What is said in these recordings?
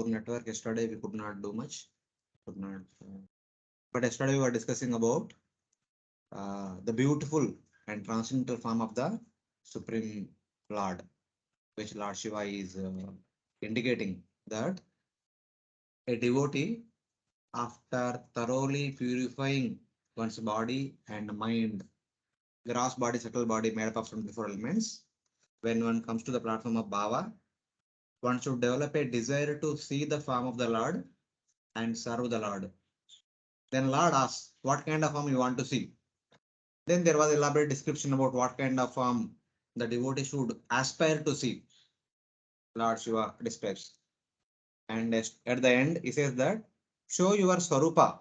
poor network. Yesterday we could not do much. Could not. But yesterday we were discussing about the beautiful and transcendental form of the Supreme Lord, which Lord Shiva is indicating that a devotee, after thoroughly purifying one's body and mind, gross body, subtle body made up of 24 elements, when one comes to the platform of Bhava, one should develop a desire to see the form of the Lord and serve the Lord. Then Lord asks, what kind of form you want to see? Then there was elaborate description about what kind of form the devotee should aspire to see. Lord Shiva describes. And at the end, he says that, show your Swarupa,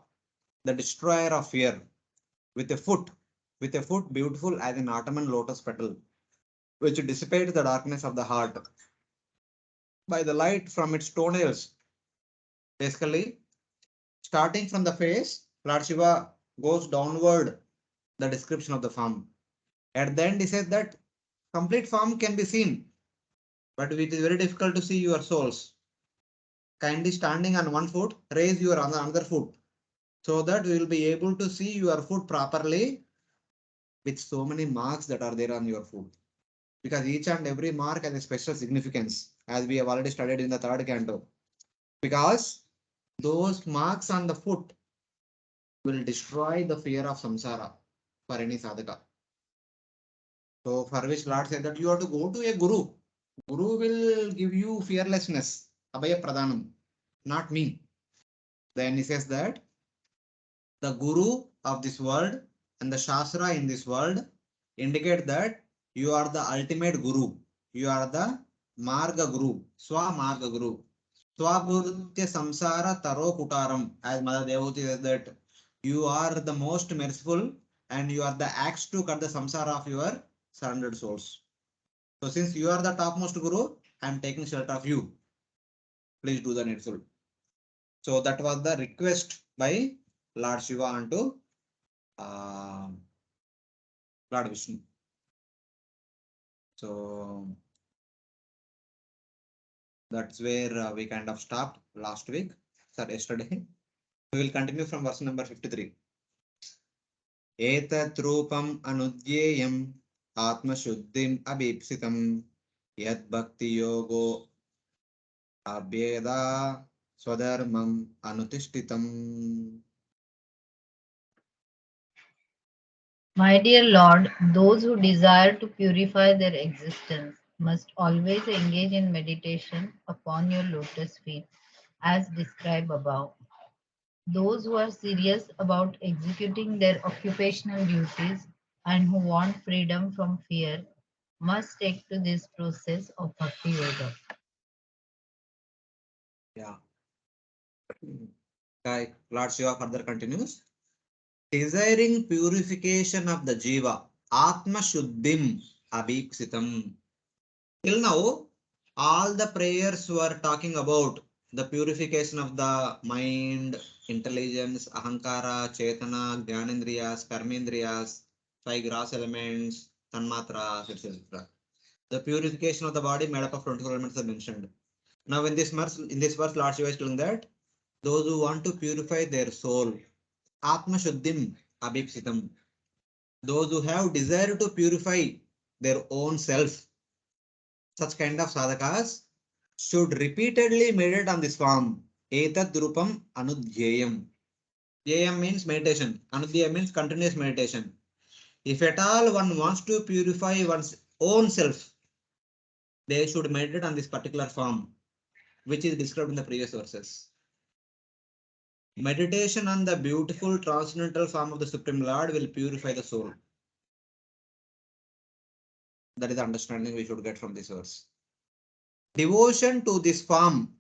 the destroyer of fear, with a foot beautiful as an autumn lotus petal, which dissipates the darkness of the heart by the light from its toenails. Basically, starting from the face, Lord Shiva goes downward, the description of the form. At the end, he says that complete form can be seen, but it is very difficult to see your souls. Kindly standing on one foot, raise your another foot, so that we will be able to see your foot properly with so many marks that are there on your foot. Because each and every mark has a special significance, as we have already studied in the third canto. Because those marks on the foot will destroy the fear of samsara for any sadhaka. So for which Lord said that you have to go to a guru. Guru will give you fearlessness, abhaya pradhanam, not me. Then he says that the guru of this world and the shastra in this world indicate that you are the ultimate guru. You are the marga guru, swa marga guru. Swabhutya samsara taro kutaram, as Mother Devoti says that you are the most merciful and you are the axe to cut the samsara of your surrendered souls. So since you are the topmost guru, I am taking shelter of you. Please do the needful. So that was the request by Lord Shiva unto Lord Vishnu. So that's where we kind of stopped last week, yesterday. We will continue from verse number 53. Etat rupam anudyeyam atmashuddhim abhipsitam yad bhakti yogo abhyeda swadharmam anutishtitam. My dear Lord, those who desire to purify their existence must always engage in meditation upon your lotus feet, as described above. Those who are serious about executing their occupational duties and who want freedom from fear must take to this process of Bhakti Yoga. Yeah. Lord Shiva further continues. Desiring purification of the jiva, atma shuddhim abhipsitam. Till now, all the prayers were talking about the purification of the mind, intelligence, ahankara, chetana, jnanendriyas, karmendriyas, five gross elements, tanmatras, etc. The purification of the body made up of 24 elements are mentioned. Now, in this verse, Lord Shiva is telling that those who want to purify their soul, Atma Shuddhim Abhipsitam, those who have desire to purify their own self, such kind of sadhakas should repeatedly meditate on this form. Etat Drupam Anudhyayam. Dhyayam means meditation. Anudhyayam means continuous meditation. If at all one wants to purify one's own self, they should meditate on this particular form, which is described in the previous verses. Meditation on the beautiful transcendental form of the Supreme Lord will purify the soul. That is the understanding we should get from this verse. Devotion to this form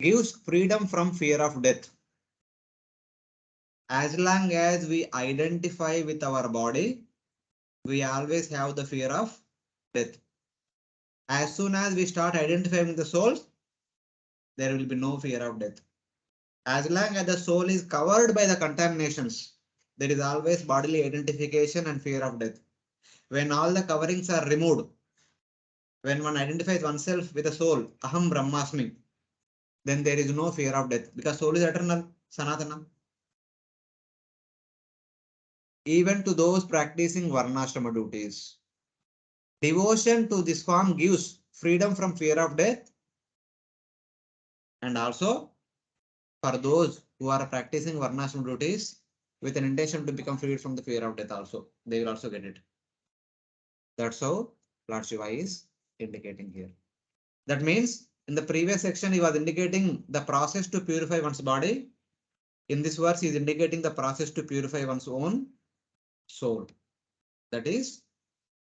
gives freedom from fear of death. As long as we identify with our body, we always have the fear of death. As soon as we start identifying with the soul, there will be no fear of death. As long as the soul is covered by the contaminations, there is always bodily identification and fear of death. When all the coverings are removed, when one identifies oneself with the soul, Aham Brahmasmi, then there is no fear of death because soul is eternal, Sanatana. Even to those practicing Varnashrama duties. Devotion to this form gives freedom from fear of death, and also for those who are practicing Varnashrama duties with an intention to become freed from the fear of death also, they will also get it. That's how Lord Shiva is indicating here. That means in the previous section he was indicating the process to purify one's body. In this verse he is indicating the process to purify one's own soul. That is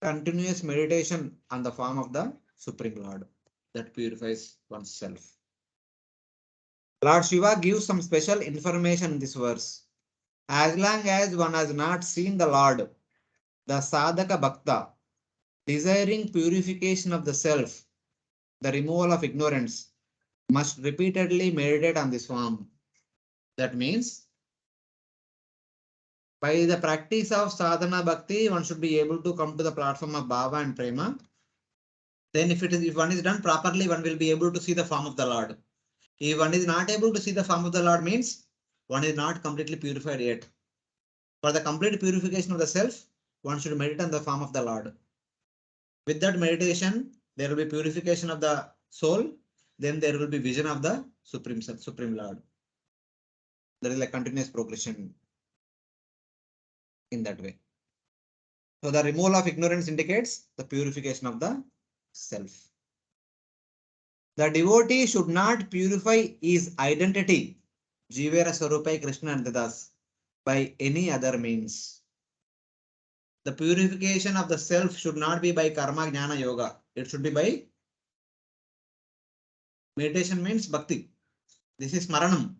continuous meditation on the form of the Supreme Lord that purifies oneself. Lord Shiva gives some special information in this verse. As long as one has not seen the Lord, the sadhaka bhakta, desiring purification of the self, the removal of ignorance, must repeatedly meditate on this form. That means by the practice of sadhana bhakti, one should be able to come to the platform of bhava and prema. Then if one is done properly, one will be able to see the form of the Lord. If one is not able to see the form of the Lord, means one is not completely purified yet. For the complete purification of the self, one should meditate on the form of the Lord. With that meditation, there will be purification of the soul. Then there will be vision of the Supreme Lord. There is a continuous progression in that way. So the removal of ignorance indicates the purification of the self. The devotee should not purify his identity, Jivera Sarupai Krishna and Dadas, by any other means. The purification of the self should not be by karma, jnana, yoga. It should be by meditation means bhakti. This is smaranam.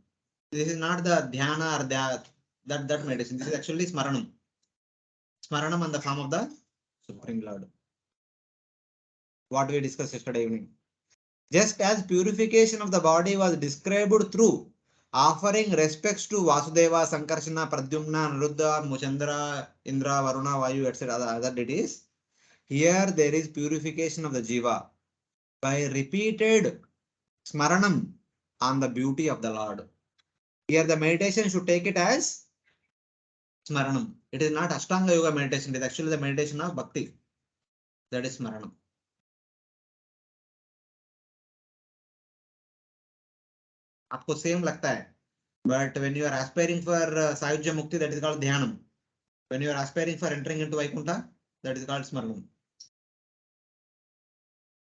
This is not the dhyana or that meditation. This is actually smaranam. Smaranam on the form of the Supreme Lord. What we discussed yesterday evening. Just as purification of the body was described through offering respects to Vasudeva, Sankarshana, Pradyumna, Aniruddha, Muchandra, Indra, Varuna, Vayu, etc. other deities, here there is purification of the jiva by repeated smaranam on the beauty of the Lord. Here the meditation should take it as smaranam. It is not Ashtanga Yoga meditation, it is actually the meditation of Bhakti. That is smaranam. आपको same लगता है, but when you are aspiring for Sayujya Mukti, that is called Dhyanam. When you are aspiring for entering into Vaikuntha, that is called Smaranam.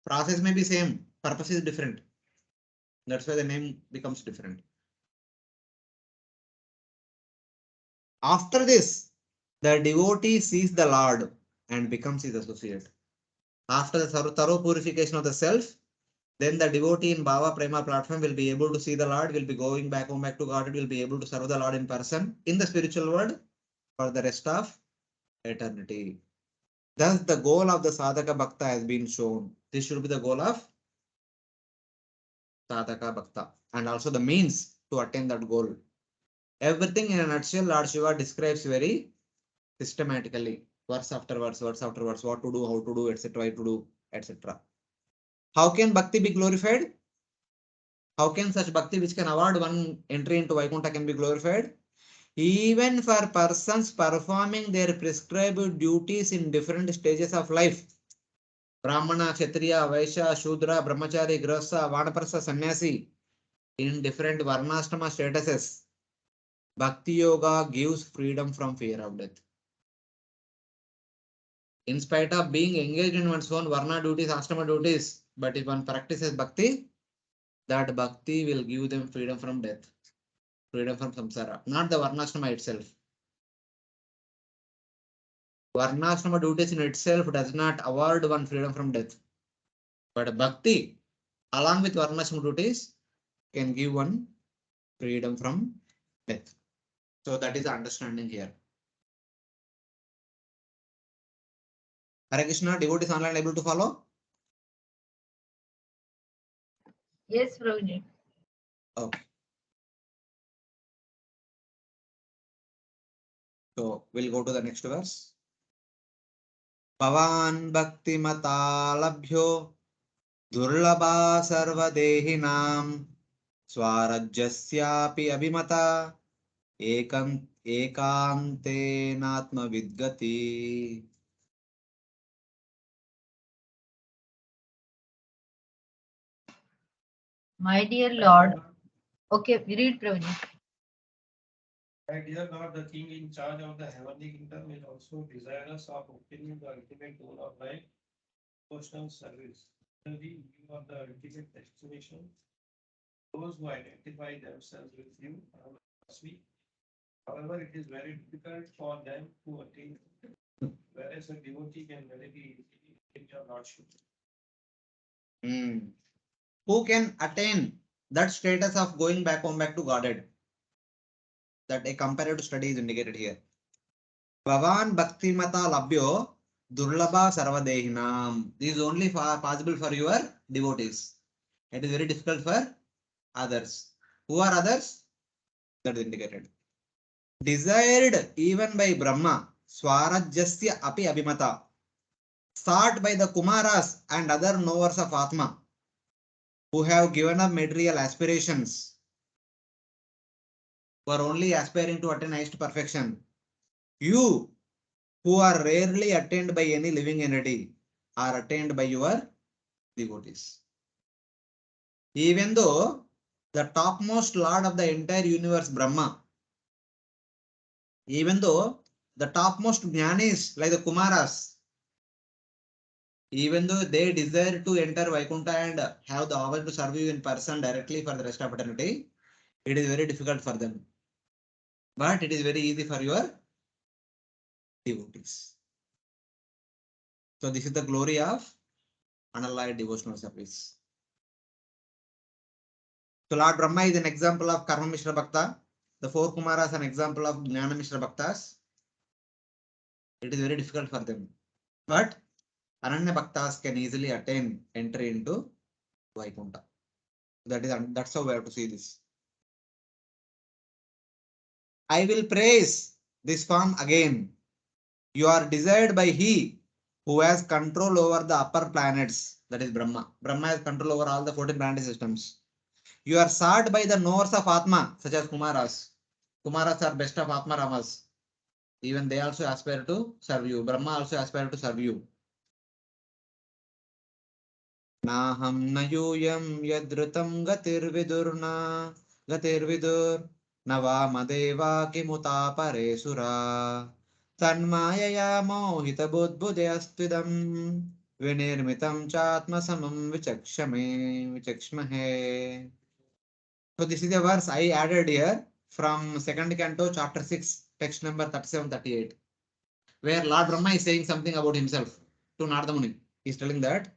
Process may be same, purpose is different. That's why the name becomes different. After this, the devotee sees the Lord and becomes his associate. After the thorough purification of the self, then the devotee in Bhava Prema platform will be able to see the Lord, will be going back home back to God, will be able to serve the Lord in person in the spiritual world for the rest of eternity. Thus, the goal of the Sadhaka Bhakta has been shown. This should be the goal of Sadhaka Bhakta and also the means to attain that goal. Everything in a nutshell, Lord Shiva describes very systematically, verse after verse, what to do, how to do, etc., why to do, etc. How can Bhakti be glorified? How can such Bhakti which can award one entry into Vaikuntha can be glorified? Even for persons performing their prescribed duties in different stages of life. Brahmana, Kshatriya, Vaishya, Shudra, Brahmachari, Grahastha, Vanaprastha, Sannyasi, in different Varnashrama statuses, Bhakti Yoga gives freedom from fear of death. In spite of being engaged in one's own Varna duties, Ashrama duties, but if one practices Bhakti, that Bhakti will give them freedom from death, freedom from samsara, not the Varnashrama itself. Varnashrama duties in itself does not award one freedom from death. But Bhakti, along with Varnashrama duties, can give one freedom from death. So that is the understanding here. Hare Krishna, devotees online able to follow? Yes, Prabhuji. Okay. So we'll go to the next verse. Pavan Bhakti Mata Labhyo Durlabha Sarvadehinam Swarajyasyapi abhimata ekantenatmavidgati. My dear Lord, okay, read Prabhuji. My dear Lord, the King in charge of the heavenly kingdom is also desirous of obtaining the ultimate goal of life, devotional service. Similarly, you are the ultimate destination. Those who identify themselves with you are sweet. However, it is very difficult for them to attain, whereas a devotee can very easily attain your lordship. Who can attain that status of going back home back to Godhead? That a comparative study is indicated here. Bhavan Bhakti Mata Labhyo Durlabha Sarvadehinam. This is only possible for your devotees. It is very difficult for others. Who are others? That is indicated. Desired even by Brahma, Swarajyasya api abhimata. Sought by the Kumaras and other knowers of Atma, who have given up material aspirations, who are only aspiring to attain highest perfection. You, who are rarely attained by any living entity, are attained by your devotees. Even though the topmost lord of the entire universe, Brahma, even though the topmost jnanis like the Kumaras, even though they desire to enter Vaikuntha and have the offer to serve you in person directly for the rest of eternity, it is very difficult for them. But it is very easy for your devotees. So this is the glory of unalloyed devotional service. So Lord Brahma is an example of Karma Mishra Bhakta. The four Kumaras are an example of Jnana Mishra Bhaktas. It is very difficult for them. But Ananya Bhaktas can easily attain entry into Vaikuntha. That's how we have to see this. I will praise this form again. You are desired by He who has control over the upper planets. That is Brahma. Brahma has control over all the 14 planetary systems. You are sought by the knowers of Atma, such as Kumaras. Kumaras are best of Atma Ramas. Even they also aspire to serve you. Brahma also aspire to serve you. Naham nayuyam yadrutam gatirvidurna gatirvidur navamadeva kimuta paresura tanmayaya mohita buddhudeyastvidam vinirmitam chatma samam vichakshmahe. So this is a verse I added here from second canto chapter 6 text number 37-38, where Lord Brahma is saying something about himself to Narada Muni. He is telling that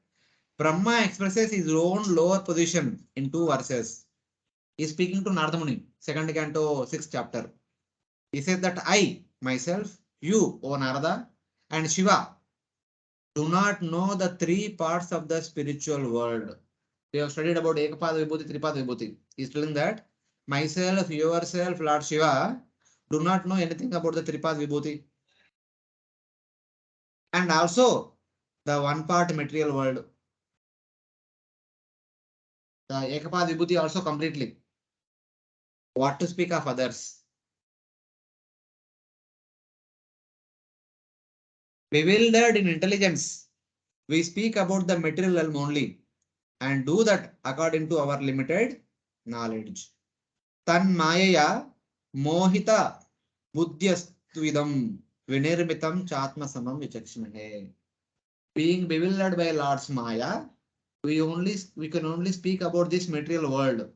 Brahma expresses his own lower position in two verses. He is speaking to Narada Muni, second canto 6th chapter. He says that I, myself, you, O Narada, and Shiva do not know the three parts of the spiritual world. We have studied about Ekapada Vibhuti, Tripada Vibhuti. He is telling that myself, yourself, Lord Shiva do not know anything about the Tripada Vibhuti. And also the one part material world. The Ekapada Vibhuti also completely. What to speak of others? Bewildered in intelligence, we speak about the material realm only and do that according to our limited knowledge. Tan mayaya mohita buddhyastvidam vinirmitam chatma samam vichakshmahe. Being bewildered by Lord's Maya, we can only speak about this material world.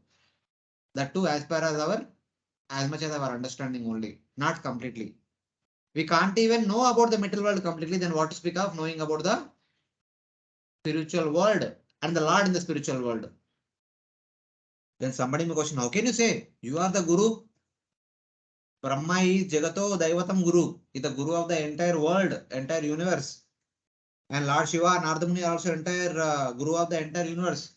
That too as much as our understanding only, not completely. We can't even know about the material world completely, then what to speak of knowing about the spiritual world and the Lord in the spiritual world. Then somebody may question, how can you say you are the Guru? Brahma is Jagato Daivatam Guru, is the Guru of the entire world, entire universe. And Lord Shiva and Narada Muni are also entire Guru of the entire universe.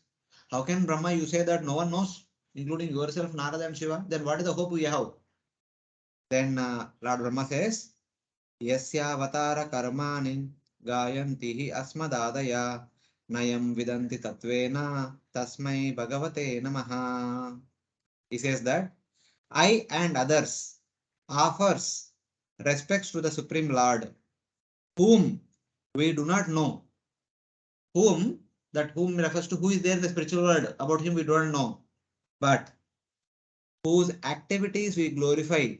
How can Brahma you say that no one knows, including yourself, Narada and Shiva? Then what is the hope we have? Then Lord Brahma says, Yasya Vatara Karmani Gayanti Asmadadaya Nayam Vidanti Tatvena Tasmai Bhagavate Namaha. He says that I and others offers respects to the Supreme Lord, whom we do not know. Whom, that whom refers to who is there in the spiritual world. About him we don't know. But whose activities we glorify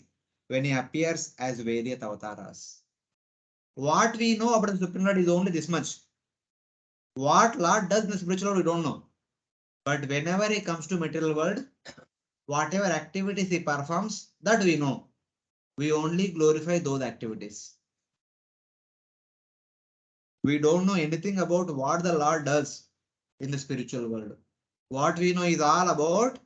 when he appears as various avatars. What we know about the Supreme Lord is only this much. What Lord does in the spiritual world we don't know. But whenever he comes to material world, whatever activities he performs, that we know. We only glorify those activities. We don't know anything about what the Lord does in the spiritual world. What we know is all about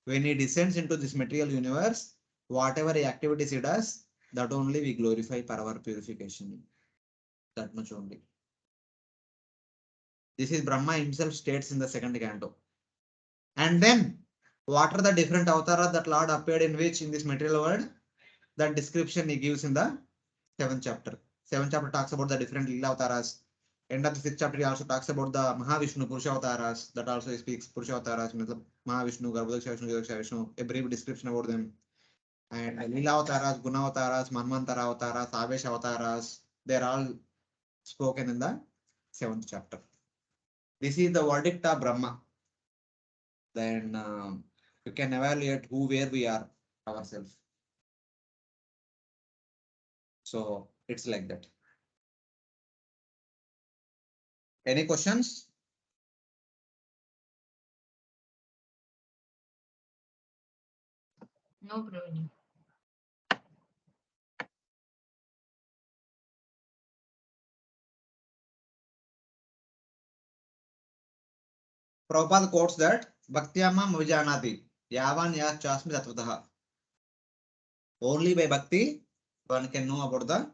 when he descends into this material universe, whatever activities he does, that only we glorify for our purification. That much only. This is Brahma himself states in the second canto. And then, what are the different avatars that Lord appeared in which in this material world? That description he gives in the 7th chapter. 7th chapter talks about the different Lila avatars. End of the 6th chapter he also talks about the Mahavishnu Purusha avatars. That also he speaks Purusha avatars, Mahavishnu, Garbhodaksha Vishnu, Yodaksha Vishnu, a brief description about them. And Lila avatars, Guna avatars, Manvantara avatars, Avesh avatars, they are all spoken in the 7th chapter. This is the verdict of Brahma. Then you can evaluate where we are ourselves. So it's like that. Any questions? No problem. Prabhupada quotes that Bhaktyamam Vijanati Yavan Yas Chasmi Tatvataha. Only by Bhakti one can know about the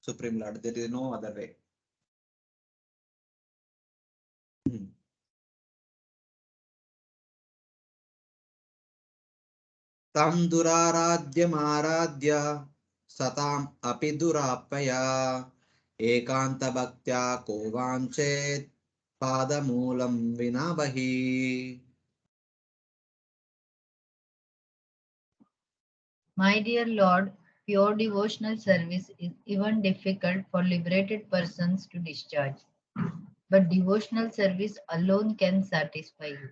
Supreme Lord. There is no other way. Tam Duraradyam Aradya Satam Api Durapaya Ekanta Bhaktya Kovanchet Padamulam Vinabahi. My dear Lord, pure devotional service is even difficult for liberated persons to discharge. But devotional service alone can satisfy you.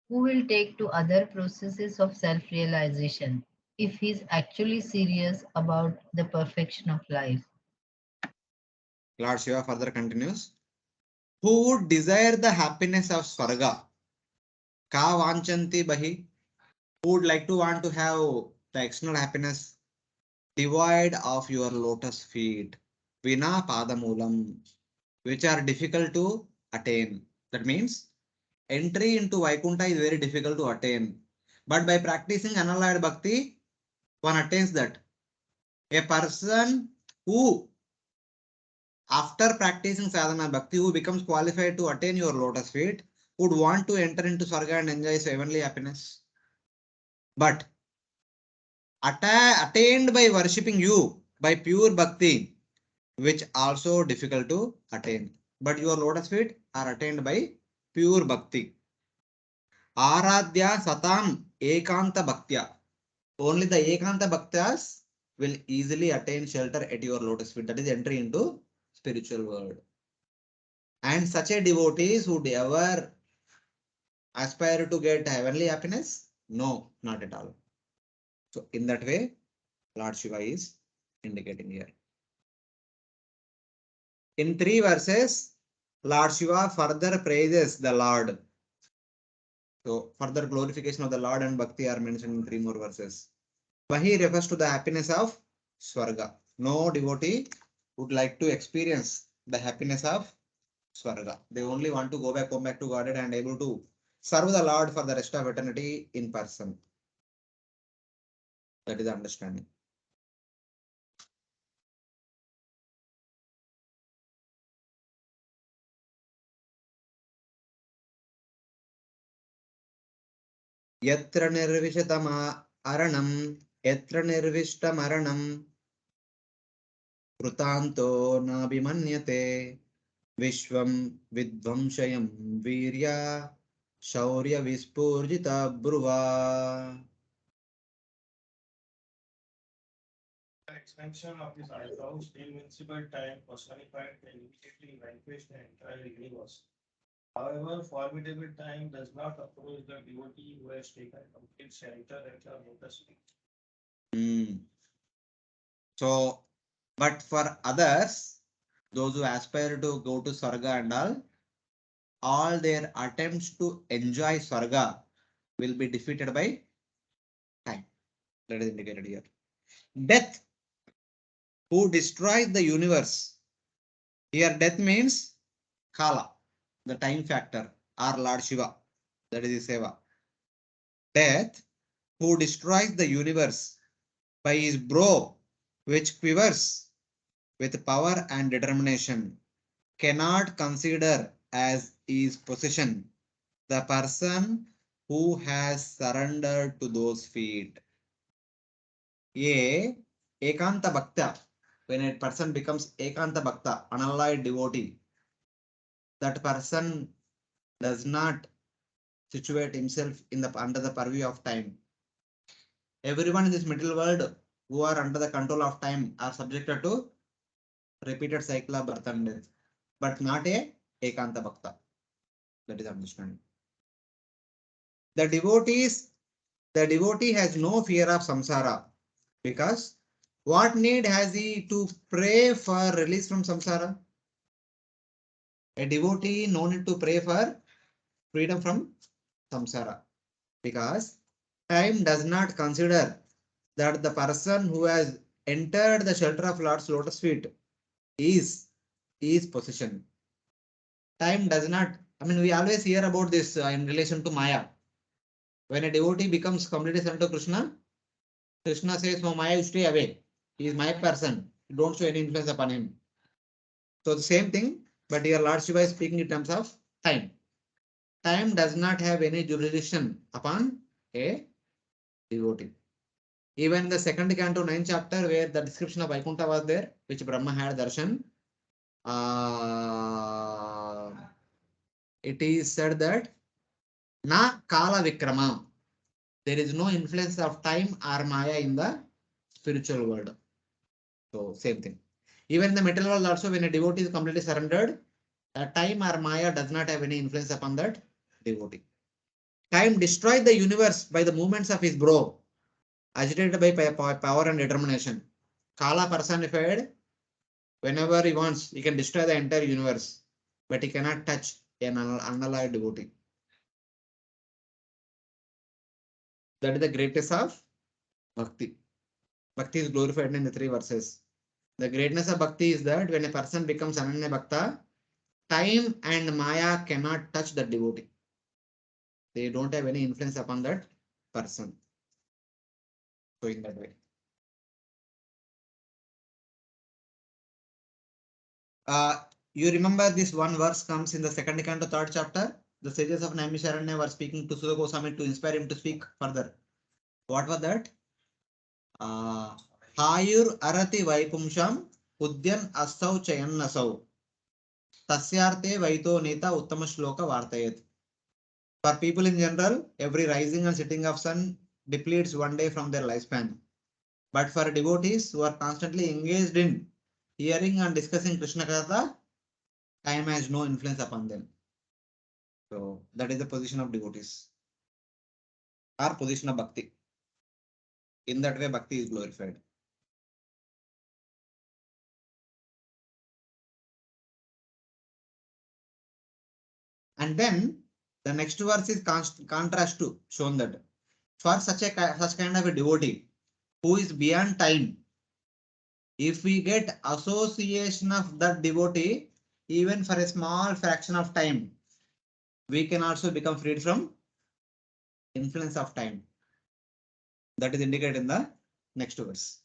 Who will take to other processes of self-realization if he is actually serious about the perfection of life? Lord Shiva further continues. Who would desire the happiness of Swarga? Ka Vanchanti Bahi. Who would like to want to have the external happiness devoid of your lotus feet, Vina Padamulam, which are difficult to attain. That means entry into Vaikuntha is very difficult to attain. But by practicing unalloyed bhakti, one attains that. A person who, after practicing sadhana bhakti, who becomes qualified to attain your lotus feet, would want to enter into Swarga and enjoy heavenly happiness. But attained by worshipping you by pure bhakti, which also difficult to attain. But your lotus feet are attained by pure bhakti. Aradhya satam ekanta bhaktya. Only the ekanta bhaktas will easily attain shelter at your lotus feet. That is entry into spiritual world. And such a devotees would ever aspire to get heavenly happiness? No, not at all. So in that way, Lord Shiva is indicating here. In 3 verses, Lord Shiva further praises the Lord. So further glorification of the Lord and Bhakti are mentioned in 3 more verses. Vahi refers to the happiness of Swarga. No devotee would like to experience the happiness of Swarga. They only want to go back, come back to Godhead and able to serve the Lord for the rest of eternity in person. That is the understanding. Yatra nirvishatama aranam, yatra nirvishtam Krutanto nabhimanyate Vishwam vidvamshayam virya Shaurya Vispurjita Bruva. The expansion of this Vaibhav's invincible time personified can immediately vanquish the entire universe. However, formidable time does not approach the devotee who has taken complete shelter at the lotus feet. Hmm. So, but for others, those who aspire to go to Swarga and all their attempts to enjoy Swarga will be defeated by time. That is indicated here. Death, who destroys the universe. Here, death means Kala, the time factor, or Lord Shiva. That is the Seva. Death, who destroys the universe by his brow, which quivers with power and determination, cannot consider as his possession the person who has surrendered to those feet. A Ekanta Bhakta, when a person becomes Ekanta Bhakta, unalloyed devotee, that person does not situate himself in the under the purview of time. Everyone in this middle world who are under the control of time are subjected to repeated cycle of birth and death, but not a Ekanta Bhakta. That is understanding. The devotee has no fear of samsara because what need has he to pray for release from samsara? A devotee no need to pray for freedom from samsara because time does not consider that the person who has entered the shelter of Lord's lotus feet is possession. Time does not, I mean, we always hear about this in relation to Maya. When a devotee becomes completely surrendered to Krishna, Krishna says, "No, Maya, you stay away. He is my person. Don't show any influence upon him." So the same thing, but here Lord Shiva is speaking in terms of time. Time does not have any jurisdiction upon a devotee. Even in the second canto, 9th chapter, where the description of Vaikuntha was there, which Brahma had darshan, it is said that na kala vikrama. There is no influence of time or Maya in the spiritual world. So same thing. Even in the material world also, when a devotee is completely surrendered, time or Maya does not have any influence upon that devotee. Time destroyed the universe by the movements of his brow, agitated by power and determination. Kala personified, whenever he wants, he can destroy the entire universe, but he cannot touch an unalloyed devotee. That is the greatness of Bhakti. Bhakti is glorified in the three verses. The greatness of Bhakti is that when a person becomes Ananya Bhakta, time and Maya cannot touch the devotee. They don't have any influence upon that person. So in that way. You remember this one verse comes in the second canto, third chapter. The sages of Naimisharanya were speaking to Sudha Goswami to inspire him to speak further. What was that? Hayur arati vaipumsham udyan asau chayan asau. Tasyarte vaito neta uttama shloka vartayet. For people in general, every rising and setting of sun depletes one day from their lifespan. But for devotees who are constantly engaged in hearing and discussing Krishna Katha, time has no influence upon them. So that is the position of devotees or position of bhakti. In that way, bhakti is glorified. And then the next verse is contrast to shown that for such kind of a devotee who is beyond time, if we get association of that devotee, even for a small fraction of time, we can also become freed from influence of time. That is indicated in the next verse.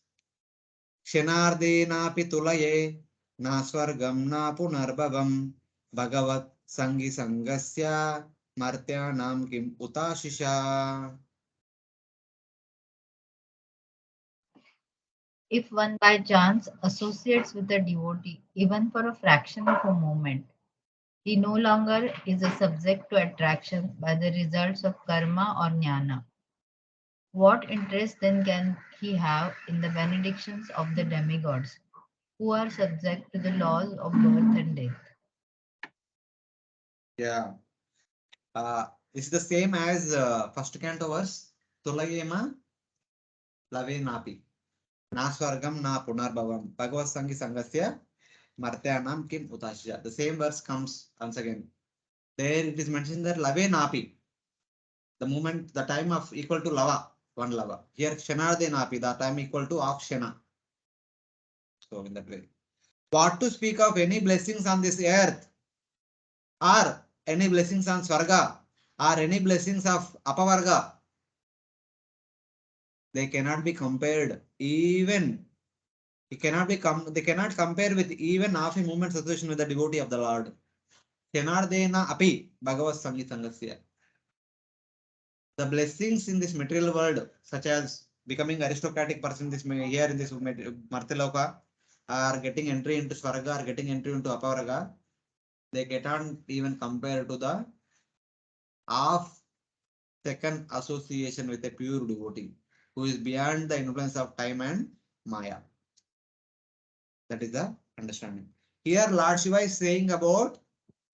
Kshanardenapi tulaye na swargam na punarbhavam bhagavat sangi sangasya martyanam kim utashisha. If one by chance associates with a devotee, even for a fraction of a moment, He no longer is a subject to attraction by the results of karma or jnana. What interest then can he have in the benedictions of the demigods, who are subject to the laws of birth and death? Yeah. It's the same as first canto verse. Tulayema lave napi. Na swargam na punarbhavam. Bhagavad Sangi Sangasya Martyanam Kim Utashya. The same verse comes once again. There it is mentioned that lave napi. The moment, the time of equal to lava, one lava. Here Shanarde napi, the time equal to of Shana. So in that way. What to speak of any blessings on this earth, or any blessings on Swarga, or any blessings of Apavarga, they cannot be compared. Even they cannot compare with even half a moment's association with the devotee of the Lord. Kenardena api Bhagavad Sangitangasya. The blessings in this material world, such as becoming aristocratic person here in this Martiloka, or getting entry into Swarga, or getting entry into Apavarga, they cannot even compare to the half second association with a pure devotee who is beyond the influence of time and Maya. That is the understanding. Here, Lord Shiva is saying about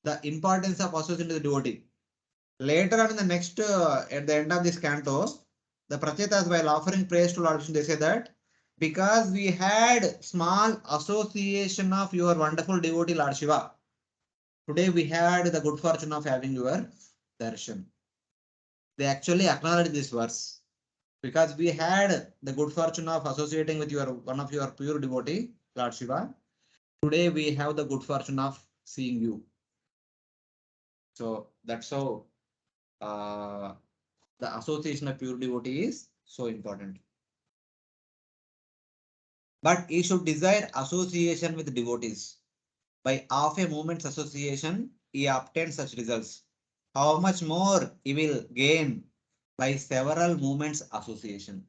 the importance of association with the devotee. Later on in the next, at the end of this canto, the Prachetas, while offering praise to Lord Vishnu, they say that because we had small association of your wonderful devotee Lord Shiva, today we had the good fortune of having your darshan. They actually acknowledge this verse because we had the good fortune of associating with one of your pure devotee Lord Shiva. Today we have the good fortune of seeing you. So that's how the association of pure devotee is so important. But he should desire association with devotees. By half a moment's association, he obtains such results. How much more he will gain by several moments association.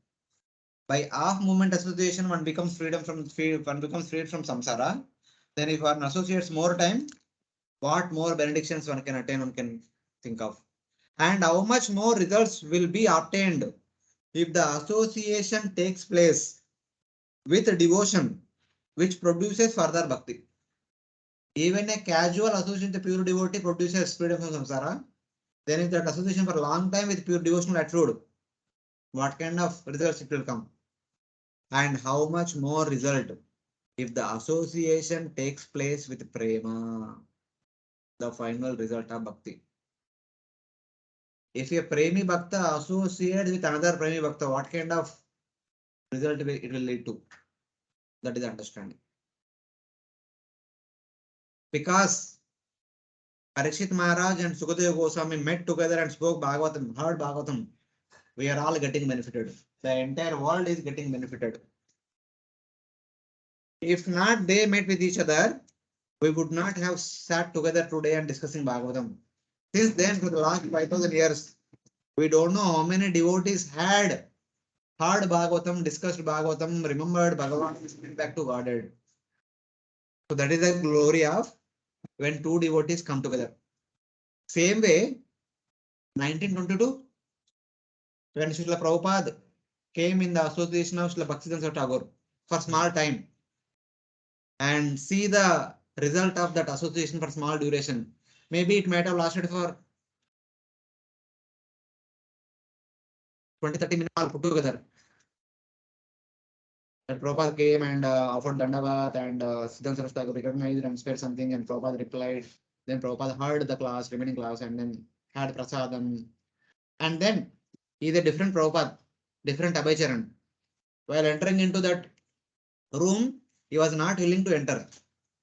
By half moment association, one becomes freed from samsara. Then if one associates more time, what more benedictions one can attain, one can think of. And how much more results will be obtained if the association takes place with devotion, which produces further bhakti. Even a casual association with pure devotee produces freedom from samsara. Then if that association for a long time with pure devotional attitude, what kind of results it will come? And how much more result if the association takes place with prema, the final result of bhakti. If a premi bhakta associates with another premi bhakta, what kind of result it will lead to? That is understanding. Because Parikshit Maharaj and Sukadeva Goswami met together and spoke Bhagavatam, heard Bhagavatam, we are all getting benefited. The entire world is getting benefited. If not they met with each other, we would not have sat together today and discussing Bhagavatam. Since then, for the last 5,000 years, we don't know how many devotees had heard Bhagavatam, discussed Bhagavatam, remembered Bhagavan, went back to Godhead. So that is the glory of when two devotees come together. Same way, 1922, when Srila Prabhupada came in the association of Srila Bhaktisiddhanta Tagore for small time and see the result of that association for small duration. Maybe it might have lasted for 20-30 minutes all put together. That Prabhupada came and offered Dandavat and Siddhanta Saraswati Thakur recognized and said something and Prabhupada replied. Then Prabhupada heard the class, remaining class, and then had prasadam. And then he is a different Prabhupada, different Abhaycharan. While entering into that room, he was not willing to enter.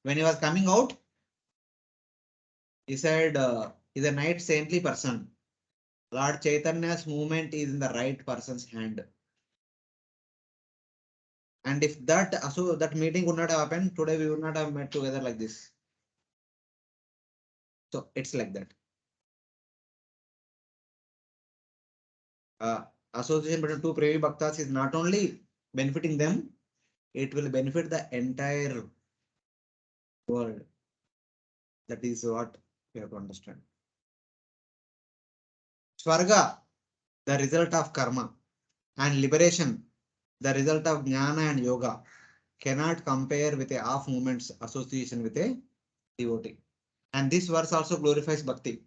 When he was coming out, he said, he's a night saintly person. Lord Chaitanya's movement is in the right person's hand. And if that meeting would not have happened, today we would not have met together like this. So it's like that. Association between two Previ Bhaktas is not only benefiting them, it will benefit the entire world. That is what You have to understand. Swarga, the result of karma, and liberation, the result of jnana and yoga, cannot compare with a half moment's association with a devotee. And this verse also glorifies bhakti.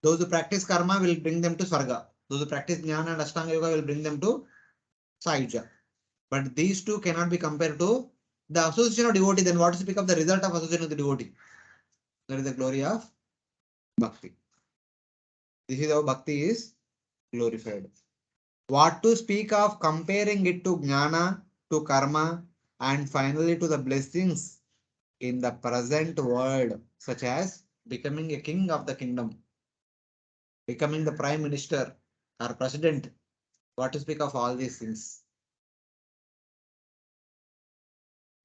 Those who practice karma will bring them to Swarga. Those who practice jnana and ashtanga yoga will bring them to Sayuja. But these two cannot be compared to the association of devotee. Then what is to speak of the result of association with the devotee? That is the glory of bhakti. This is how bhakti is glorified. What to speak of comparing it to jnana, to karma, and finally to the blessings in the present world, such as becoming a king of the kingdom, becoming the prime minister or president. What to speak of all these things?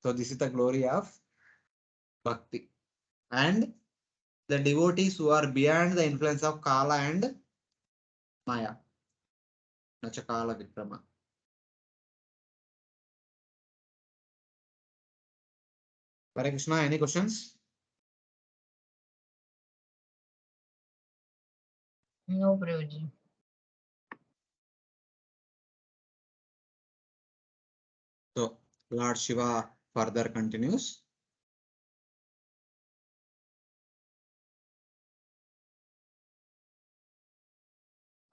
So this is the glory of bhakti. And the devotees who are beyond the influence of Kala and Maya. Nachakala Vikrama. Hare Krishna, any questions? No, Prabhuji. So Lord Shiva further continues.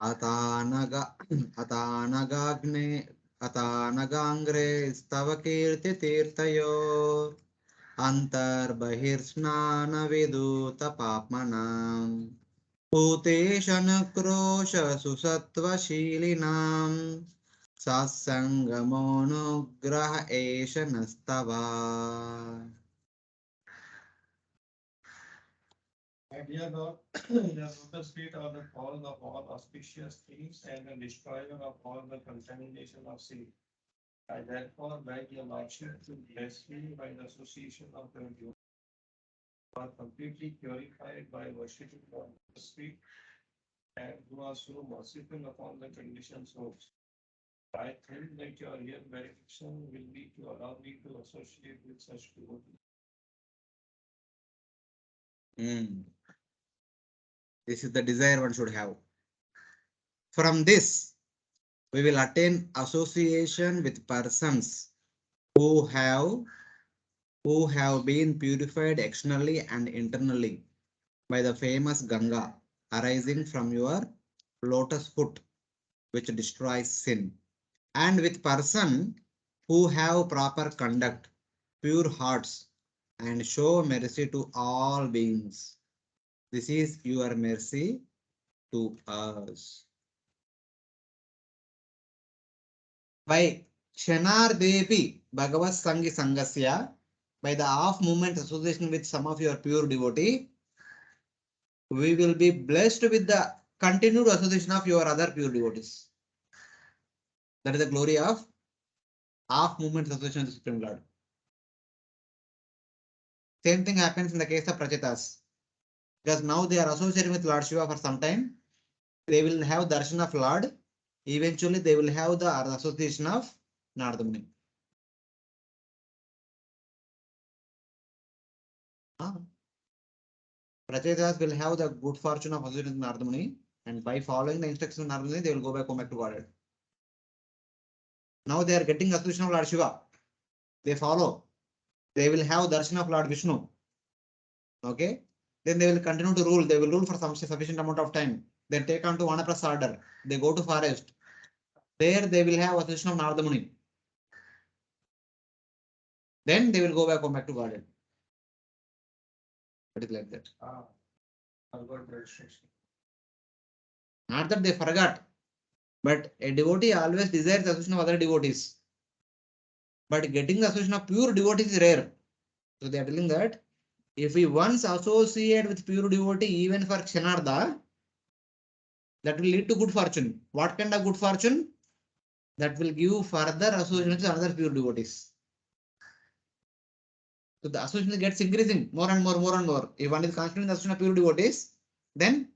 अतानगाग्ने अतानगाङ्ग्रे स्तव कीर्तितीर्थयोः अन्तर्बहिर्स्नानविदूतपाप्मनाम् भूतेशनुक्रोश सुसत्त्वशीलिनां सत्सङ्गमोऽनुग्रह एष नस्तवा. My dear Lord, the lotus feet are the cause of all auspicious things and the destroyer of all the contamination of sin. I therefore beg your Lordship to bless me by the association of your devotees who are completely purified by worshipping the lotus feet and who are so merciful upon the conditioned souls. I think that your real benediction will be to allow me to associate with such devotees. This is the desire one should have. From this, we will attain association with persons who have been purified externally and internally by the famous Ganga arising from your lotus foot, which destroys sin, and with person who have proper conduct, pure hearts, and show mercy to all beings. This is your mercy to us. By Kshanardepi Bhagavad Sangi Sangasya, by the half moment association with some of your pure devotee, we will be blessed with the continued association of your other pure devotees. That is the glory of half moment association with the Supreme Lord. Same thing happens in the case of Prachetas. Because now they are associating with Lord Shiva for some time. They will have darshan of Lord. Eventually, they will have the association of Narada Muni. Prachetas will have the good fortune of associating with Narada Muni, and by following the instructions of Narada Muni, they will go back to Godhead. Now they are getting association of Lord Shiva. They follow. They will have darshan of Lord Vishnu. Okay? Then they will continue to rule. They will rule for some sufficient amount of time. Then take on to Vanaprastha order. They go to forest. There they will have association of Narada Muni. Then they will go back to Godhead. It is like that. Forgot the instruction. Not that they forgot, but a devotee always desires the association of other devotees. But getting the association of pure devotees is rare. So they are telling that if we once associate with pure devotee, even for Kshanarda, that will lead to good fortune. What kind of good fortune? That will give further association with another pure devotees. So the association gets increasing more and more, more and more. If one is constantly in the association of pure devotees, then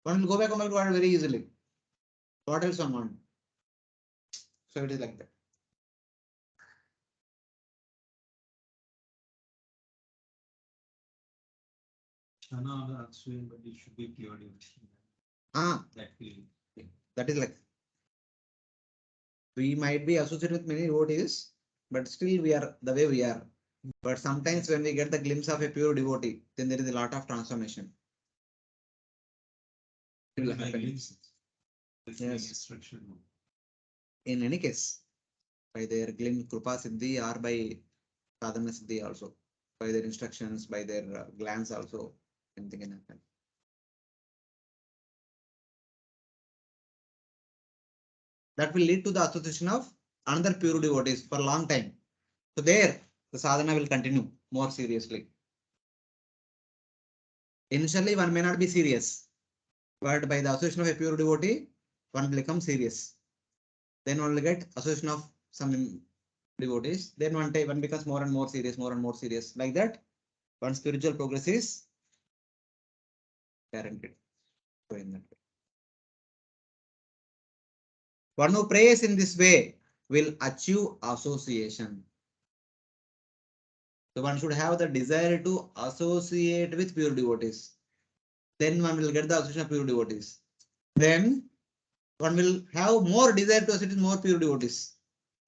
one will go back to God very easily. What else one want? So it is like that. Shana or the Akshay, but it should be pure devotee. That feeling. That is like, we might be associated with many devotees, but still we are the way we are. But sometimes when we get the glimpse of a pure devotee, then there is a lot of transformation. It will happen. Yes. In any case, by their glimpse, Krupa Siddhi, or by Sadhana Siddhi also, by their instructions, by their glance also, anything can happen. That will lead to the association of another pure devotees for a long time. So there, the sadhana will continue more seriously. Initially, one may not be serious, but by the association of a pure devotee, one will become serious. Then one will get association of some devotees. Then one day one becomes more and more serious, more and more serious. Like that, one spiritual progress is guaranteed. So in that way. One who prays in this way will achieve association. So one should have the desire to associate with pure devotees. Then one will get the association of pure devotees. Then one will have more desire to associate with more pure devotees.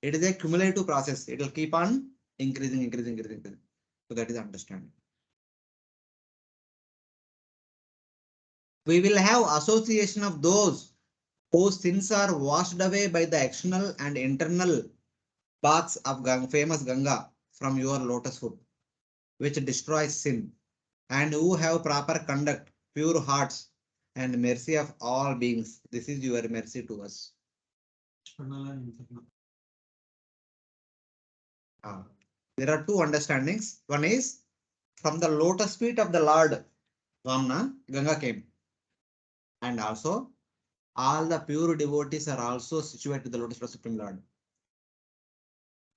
It is a cumulative process. It will keep on increasing. So that is understanding. We will have association of those whose sins are washed away by the external and internal baths of famous Ganga from your lotus foot, which destroys sin, and who have proper conduct, pure hearts, and mercy of all beings. This is your mercy to us. There are two understandings. One is from the lotus feet of the Lord Vamna, Ganga came. And also, all the pure devotees are also situated at the lotus feet of Supreme Lord.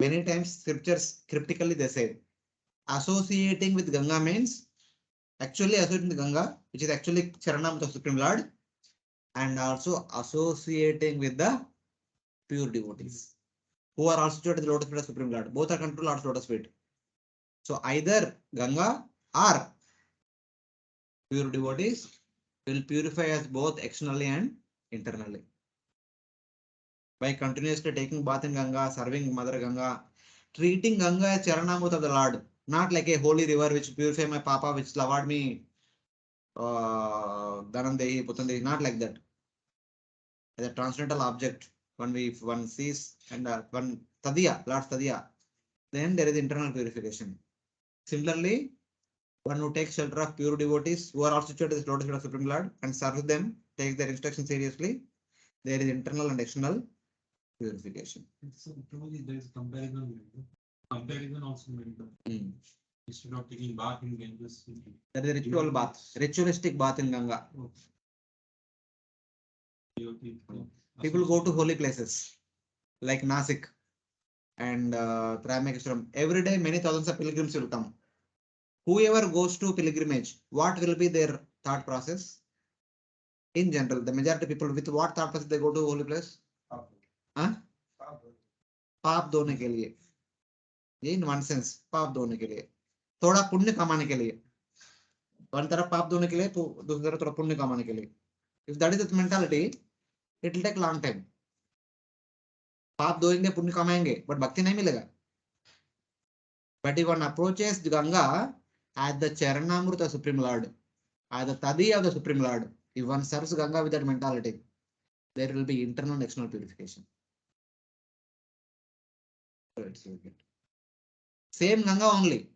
Many times scriptures cryptically they say, associating with Ganga means actually associating with Ganga, which is actually Charanam of Supreme Lord, and also associating with the pure devotees who are also situated at the lotus feet of Supreme Lord. Both are controlled Lord's lotus feet. So either Ganga or pure devotees will purify us both externally and internally. By continuously taking bath in Ganga, serving Mother Ganga, treating Ganga as Charanamut of the Lord, not like a holy river which purify my papa, which laved me, Dhanandehi, Putandehi, not like that. As a transcendental object, when one sees and one Tadiya, Lord Tadiya, then there is internal purification. Similarly, one who takes shelter of pure devotees who are also situated at the lotus feet of Supreme Lord and serves them, takes their instructions seriously, there is internal and external purification. So there is comparison. Comparison also made. Instead of taking bath in Ganges. That is a ritual bath, ritualistic bath in Ganga. People go to holy places like Nasik and Tramekeshwaram. Every day, many thousands of pilgrims will come. Whoever goes to pilgrimage, what will be their thought process? In general, the majority of people with what thought process they go to holy place? पाप धोने के लिए. In one sense, पाप धोने के लिए, थोड़ा पुण्य कमाने के लिए. One तरफ पाप धोने के लिए, दूसरी तरफ थोड़ा पुण्य कमाने के लिए. If that is the mentality, it will take long time. पाप धोएंगे, पुण्य कमाएंगे, but भक्ति नहीं मिलेगा. But if one approaches Ganga as the Charanamrita of Supreme Lord, as the Tadi of the Supreme Lord, if one serves Ganga with that mentality, there will be internal and external purification. Same Ganga only,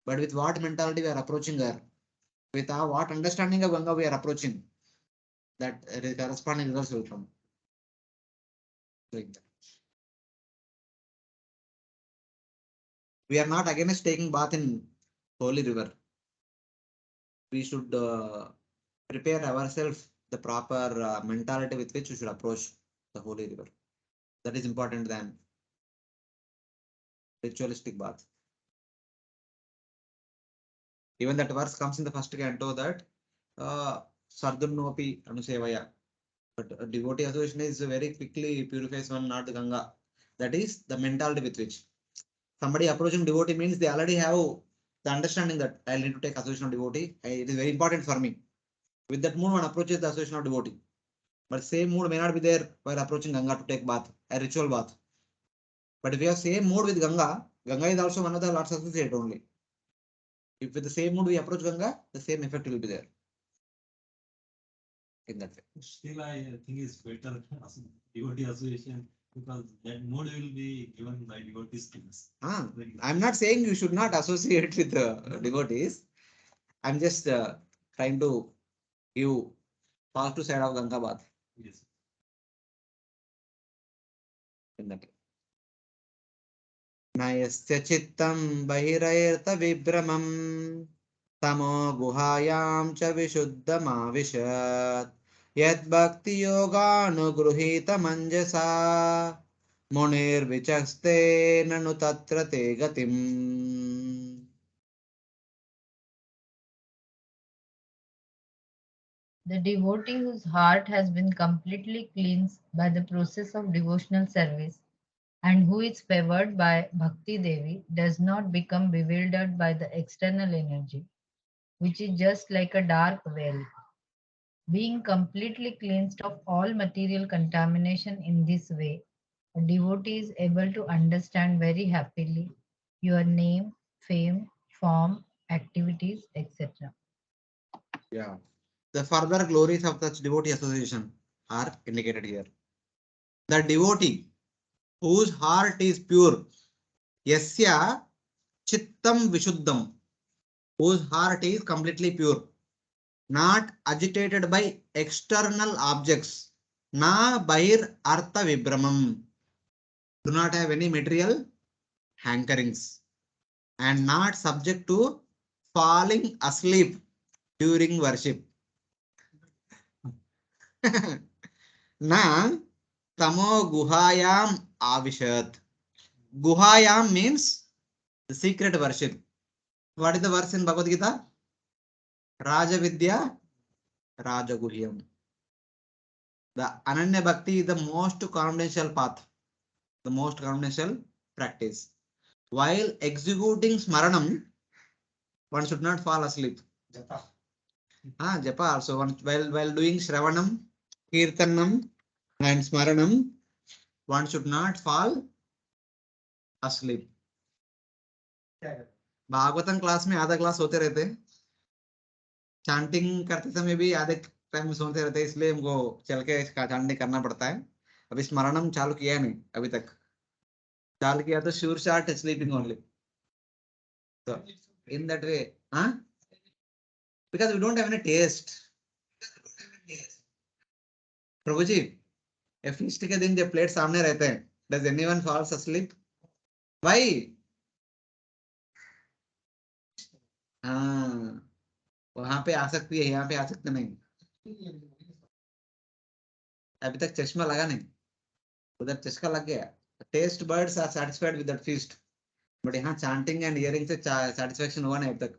but with what mentality we are approaching her, with our what understanding of Ganga we are approaching, that corresponding results will come. Like that. We are not against taking bath in holy river. We should prepare ourselves the proper mentality with which we should approach the holy river. That is important than ritualistic bath. Even that verse comes in the first canto that Sardunnopi Anusevaya. But a devotee association is very quickly purifies one, not the Ganga. That is the mentality with which somebody approaching devotee means they already have the understanding that I need to take association of devotee, it is very important for me. With that mood, one approaches the association of devotee. But same mood may not be there while approaching Ganga to take bath, a ritual bath. But if you have same mood with Ganga, Ganga is also one of the Lord's associate only. If with the same mood we approach Ganga, the same effect will be there. In that way. Still, I think it's better as devotee association because that mode will be given by devotees things. I'm not saying you should not associate with devotees. I'm just trying to give positive side of Ganga bath. Yes. In that way. नयस्य चित्तं बहिरैर्त विभ्रमं तमो गुहायां च विशुद्धमाविशत् यद्भक्तियोगानुगृहीतमञ्जसा मुनिर्विचस्ते ननु तत्र ते गतिम्. The devotee whose heart has been completely cleansed by the process of devotional service and who is favored by Bhakti Devi does not become bewildered by the external energy, which is just like a dark veil. Being completely cleansed of all material contamination in this way, a devotee is able to understand very happily your name, fame, form, activities, etc. Yeah. The further glories of such devotee association are indicated here. The devotee whose heart is pure, yasya chittam vishuddham, whose heart is completely pure, not agitated by external objects, na bair artha vibramam, do not have any material hankerings, and not subject to falling asleep during worship. Na tamo guhayam avishat. Guhayam means the secret worship. What is the verse in Bhagavad Gita? Raja Vidya Rajaguhyam. The Ananya Bhakti is the most confidential path, the most confidential practice. While executing Smaranam, one should not fall asleep. Japa. Japa also. While doing Shravanam, Kirtanam, and Smaranam, one should not fall asleep. Bhagavatam class में आधा class होते रहते हैं, chanting करते समय भी आधे time में सोते रहते हैं, इसलिए हमको चल के चैंटिंग करना पड़ता है. अभी स्मरणम चालू किया नहीं अभी तक, चालू किया तो sure shot sleeping only. So in that way, because we don't have any taste. Prabhu ji, feast के दिन जब प्लेट सामने रहते हैं, does anyone falls asleep? Why? वहां पे आ सकती है, यहाँ पे आ सकते नहीं. अभी तक चश्मा लगा नहीं, उधर चश्मा लग गया. Taste buds are satisfied with that feast, but यहाँ chanting and hearing से satisfaction हुआ नहीं अब तक.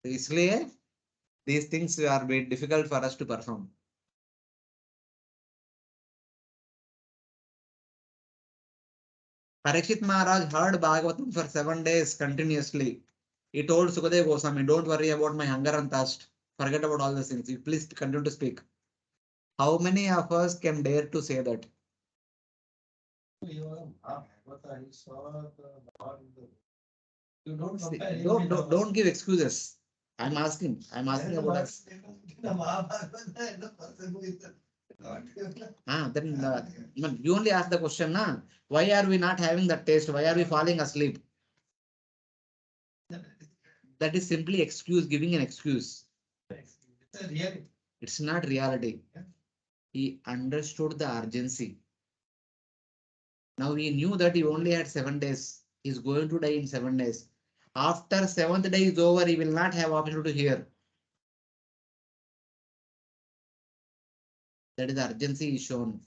तो इसलिए these things are very difficult for us to perform. Parikshit Maharaj heard Bhagavatam for 7 days continuously. He told Sukadeva Goswami, don't worry about my hunger and thirst. Forget about all these things. You please continue to speak. How many of us can dare to say that? You Don't give excuses. I'm asking about us. Then you only ask the question, na? Why are we not having that taste? Why are we falling asleep? That is simply excuse, giving an excuse. It's not reality. He understood the urgency. Now he knew that he only had 7 days. He's going to die in 7 days. After 7th day is over, he will not have opportunity to hear. That is the urgency is shown.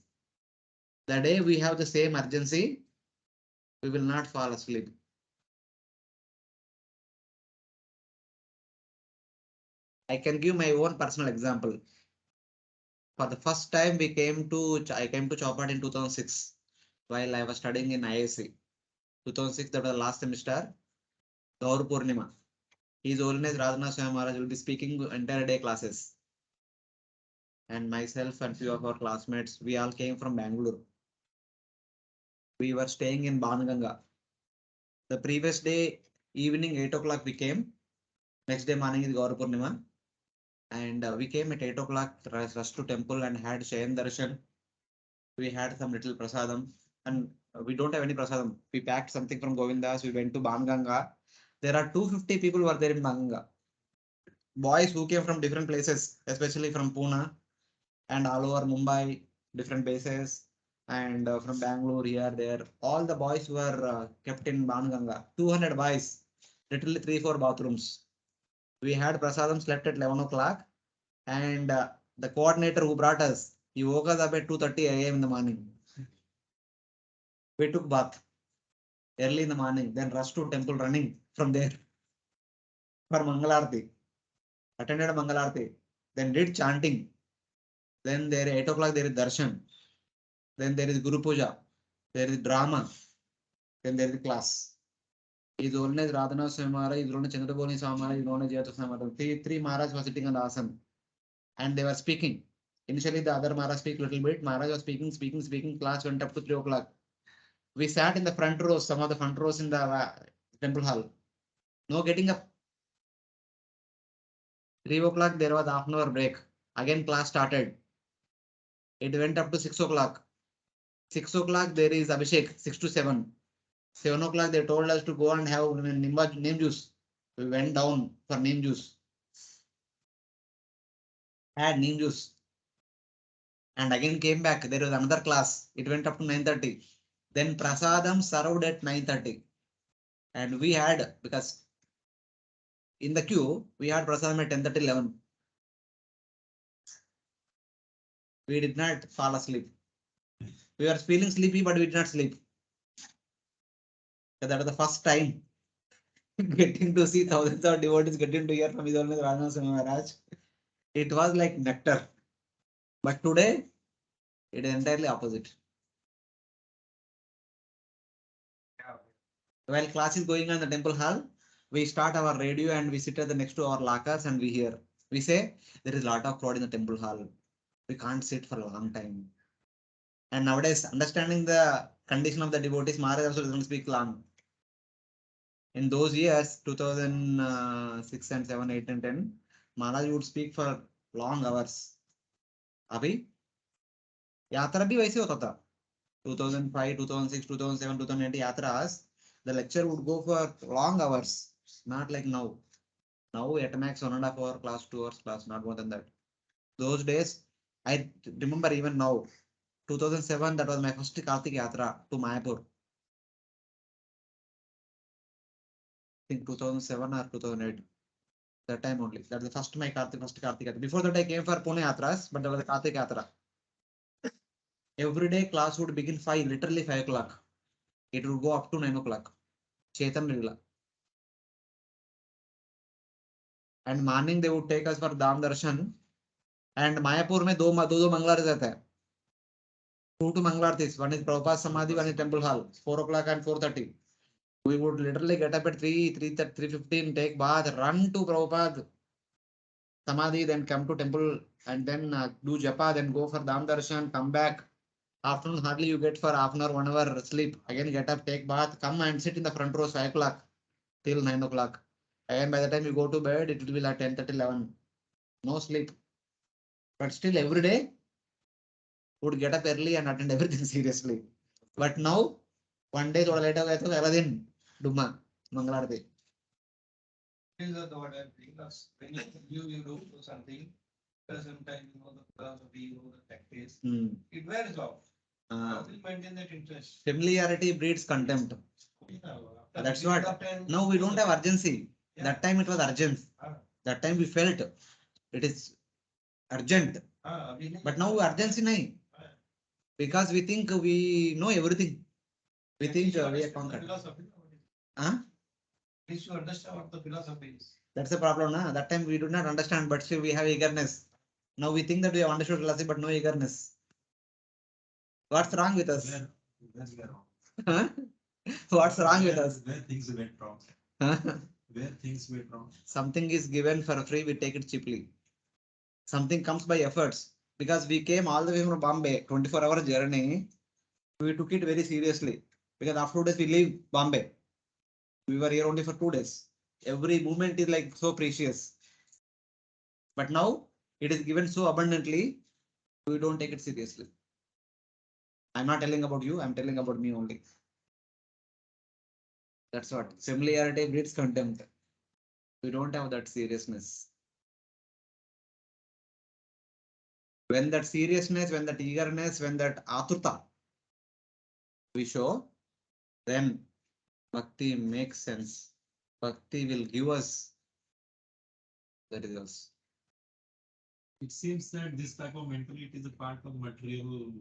The day we have the same urgency, we will not fall asleep. I can give my own personal example. For the first time, I came to Chowpatty in 2006 while I was studying in IISc. 2006, that was the last semester. Gaur Purnima. His Holiness Radhanath Swami Maharaj will be speaking entire day classes. And myself and few of our classmates, we all came from Bangalore. We were staying in Banganga. The previous day, evening 8 o'clock we came. Next day morning is Gaur Purnima. And we came at 8 o'clock, rushed to temple and had Shayan Darshan. We had some little prasadam. And we don't have any prasadam. We packed something from Govindas. We went to Banganga. There are 250 people who are there in Banganga. Boys who came from different places, especially from Pune and all over Mumbai, different bases, and from Bangalore here, there. All the boys were kept in Banganga. 200 boys, literally 3-4 bathrooms. We had prasadam, slept at 11 o'clock, and the coordinator who brought us, he woke us up at 2:30 a.m. in the morning. We took bath early in the morning, then rushed to temple running from there for Mangalarti. Attended Mangalarti, then did chanting. Then there 8 o'clock there is darshan. Then there is Guru Puja. There is drama. Then there is class. His Holiness Radhanath Swami Maharaj, His Holiness Chandraboli Swami Maharaj, His Holiness Jayata Swami Maharaj. Three Maharaj were sitting on the asana and they were speaking. Initially the other Maharaj speak little bit. Maharaj was speaking. Class went up to 3 o'clock. We sat in the front rows, some of the front rows in the temple hall. No getting up. 3 o'clock there was half an hour break. Again class started. It went up to 6 o'clock. 6 o'clock there is Abhishek, 6 to 7. 7 o'clock they told us to go and have neem juice. We went down for neem juice. Had neem juice. And again came back. There was another class. It went up to 9:30. Then prasadam served at 9:30. And we had, because in the queue, we had prasadam at 10:30, 11. We did not fall asleep. We were feeling sleepy, but we did not sleep. That was the first time getting to see thousands of devotees, getting to hear from His Holiness Radhanath Swami Maharaj. It was like nectar. But today, it is entirely opposite. While class is going on in the temple hall, we start our radio and we sit at the next to our lockers and we hear. We say, there is a lot of crowd in the temple hall. We can't sit for a long time. And nowadays, understanding the condition of the devotees, Maharaj also doesn't speak long. In those years, 2006 and 7, 8 and 10, Maharaj would speak for long hours. Abhi, yatra bhi वैसे होता था. 2005, 2006, 2007, 2008 yatras, the lecture would go for long hours. Not like now. Now at max 1.5 hour class, 2 hours class, not more than that. Those days, I remember even now, 2007, that was my first Kartik Yatra to Mayapur. I think 2007 or 2008. That time only. That's the first Kartik Yatra. Before that, I came for Pune Yatras, but that was a Kartik Yatra. Every day class would begin 5, literally 5 o'clock. It would go up to 9 o'clock. Chetan Lila. And morning they would take us for Dham Darshan. And Mayapur में दो मंगला रहता है. 2 Manglartis. One is Prabhupada Samadhi, one is Temple Hall. 4 o'clock and 4:30. We would literally get up at 3:15, take bath, run to Prabhupada Samadhi, then come to temple and then do japa, then go for Dham Darshan, come back. Afternoon hardly you get for half an hour, 1 hour sleep. Again get up, take bath, come and sit in the front row 5 o'clock till 9 o'clock. And by the time you go to bed, it will be like 10:30, 11. No sleep. But still every day would get up early and attend everything seriously. But now, one day थोड़ा late हो गया तो अगला दिन डुम्मा मंगलारती. Is the what I think when you do something, sometimes you know the philosophy, you know the practice, it wears off. How will maintain that interest? Familiarity breeds contempt. That's what. Now we don't have urgency. Yeah. That time it was urgent. That time we felt it is urgent. But now urgency nahi. Because we think we know everything. We think we are conquered. Huh? Please you understand what the philosophy is. That's the problem. Na? That time we do not understand, but still we have eagerness. Now we think that we have understood philosophy, but no eagerness. What's wrong with us? Where we are wrong. Huh? What's wrong with us? Where things went wrong. Where things went wrong. Something is given for free, we take it cheaply. Something comes by efforts. Because we came all the way from Bombay, 24-hour journey, we took it very seriously. Because after 2 days we leave Bombay. We were here only for 2 days. Every moment is like so precious. But now it is given so abundantly, we don't take it seriously. I'm not telling about you, I'm telling about me only. That's what. Familiarity breeds contempt. We don't have that seriousness. When that seriousness, when that eagerness, when that aturta we show, then bhakti makes sense. Bhakti will give us the results. It seems that this type of mentality is a part of material.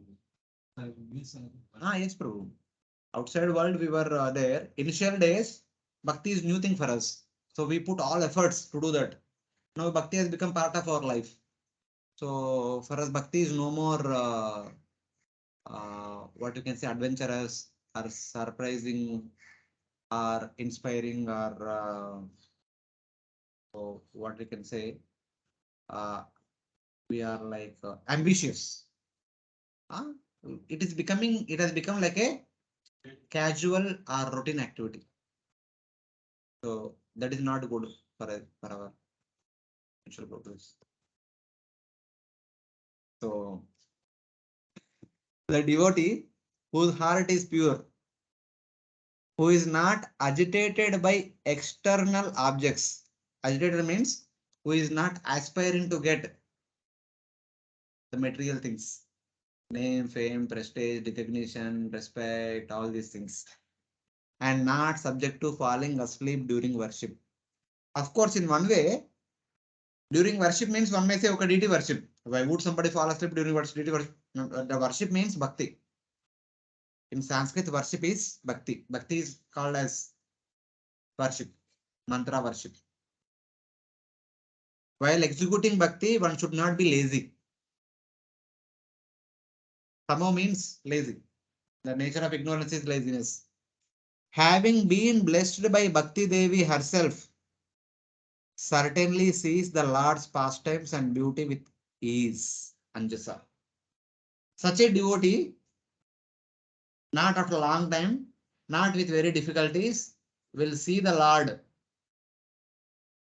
Yes, Prabhu. Outside world, we were there. Initial days, bhakti is new thing for us. So we put all efforts to do that. Now bhakti has become part of our life. So for us, bhakti is no more what you can say adventurous or surprising or inspiring or so what we can say we are like ambitious. It is becoming, it has become like a casual or routine activity. So that is not good for our spiritual progress. So the devotee whose heart is pure, who is not agitated by external objects. Agitated means who is not aspiring to get the material things. Name, fame, prestige, recognition, respect, all these things. And not subject to falling asleep during worship. Of course, in one way, during worship means one may say, okay, deity worship. Why would somebody fall asleep during worship? Deity worship? No, the worship means bhakti. In Sanskrit, worship is bhakti. Bhakti is called as worship, mantra worship. While executing bhakti, one should not be lazy. Tamo means lazy. The nature of ignorance is laziness. Having been blessed by Bhakti Devi herself, certainly sees the Lord's pastimes and beauty with ease. Anjasa. Such a devotee, not after a long time, not with very difficulties, will see the Lord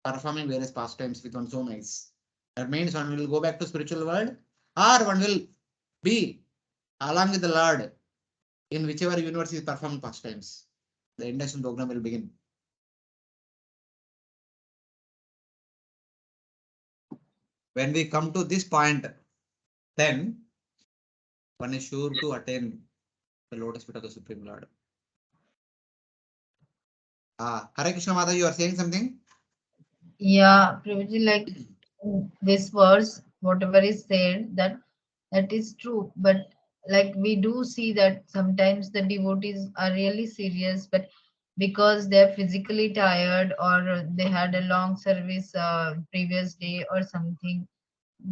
performing various pastimes with one's own eyes. That means one will go back to spiritual world, or one will be along with the Lord in whichever universe is performing pastimes. The induction program will begin. When we come to this point, then one is sure to attain the lotus feet of the Supreme Lord. Hare Krishna Mata, you are saying something? Yeah, Prabhuji, like this verse, whatever is said, that is true. But like we do see that sometimes the devotees are really serious, but because they're physically tired or they had a long service previous day or something,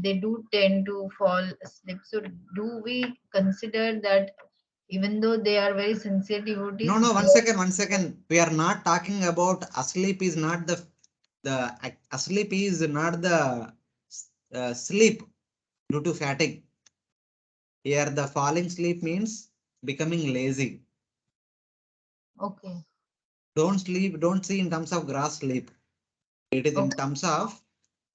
they do tend to fall asleep. So do we consider that even though they are very sincere devotees? No, one second. We are not talking about asleep is not the asleep is not the sleep due to fatigue. Here the falling sleep means becoming lazy. Okay. Don't see in terms of gross sleep. It is in Okay. terms of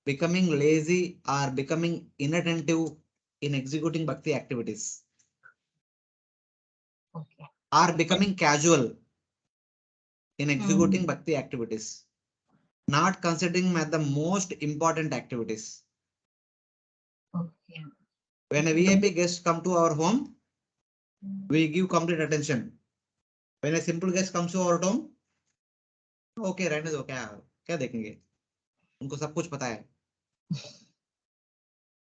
becoming lazy or becoming inattentive in executing bhakti activities. Okay. Or becoming casual in executing Mhm. bhakti activities. Not considering as the most important activities. Okay. When a VIP guest come to our home, we give complete attention. When a simple guest comes to our home, okay, रहने दो क्या देखेंगे? उनको सब कुछ पता है.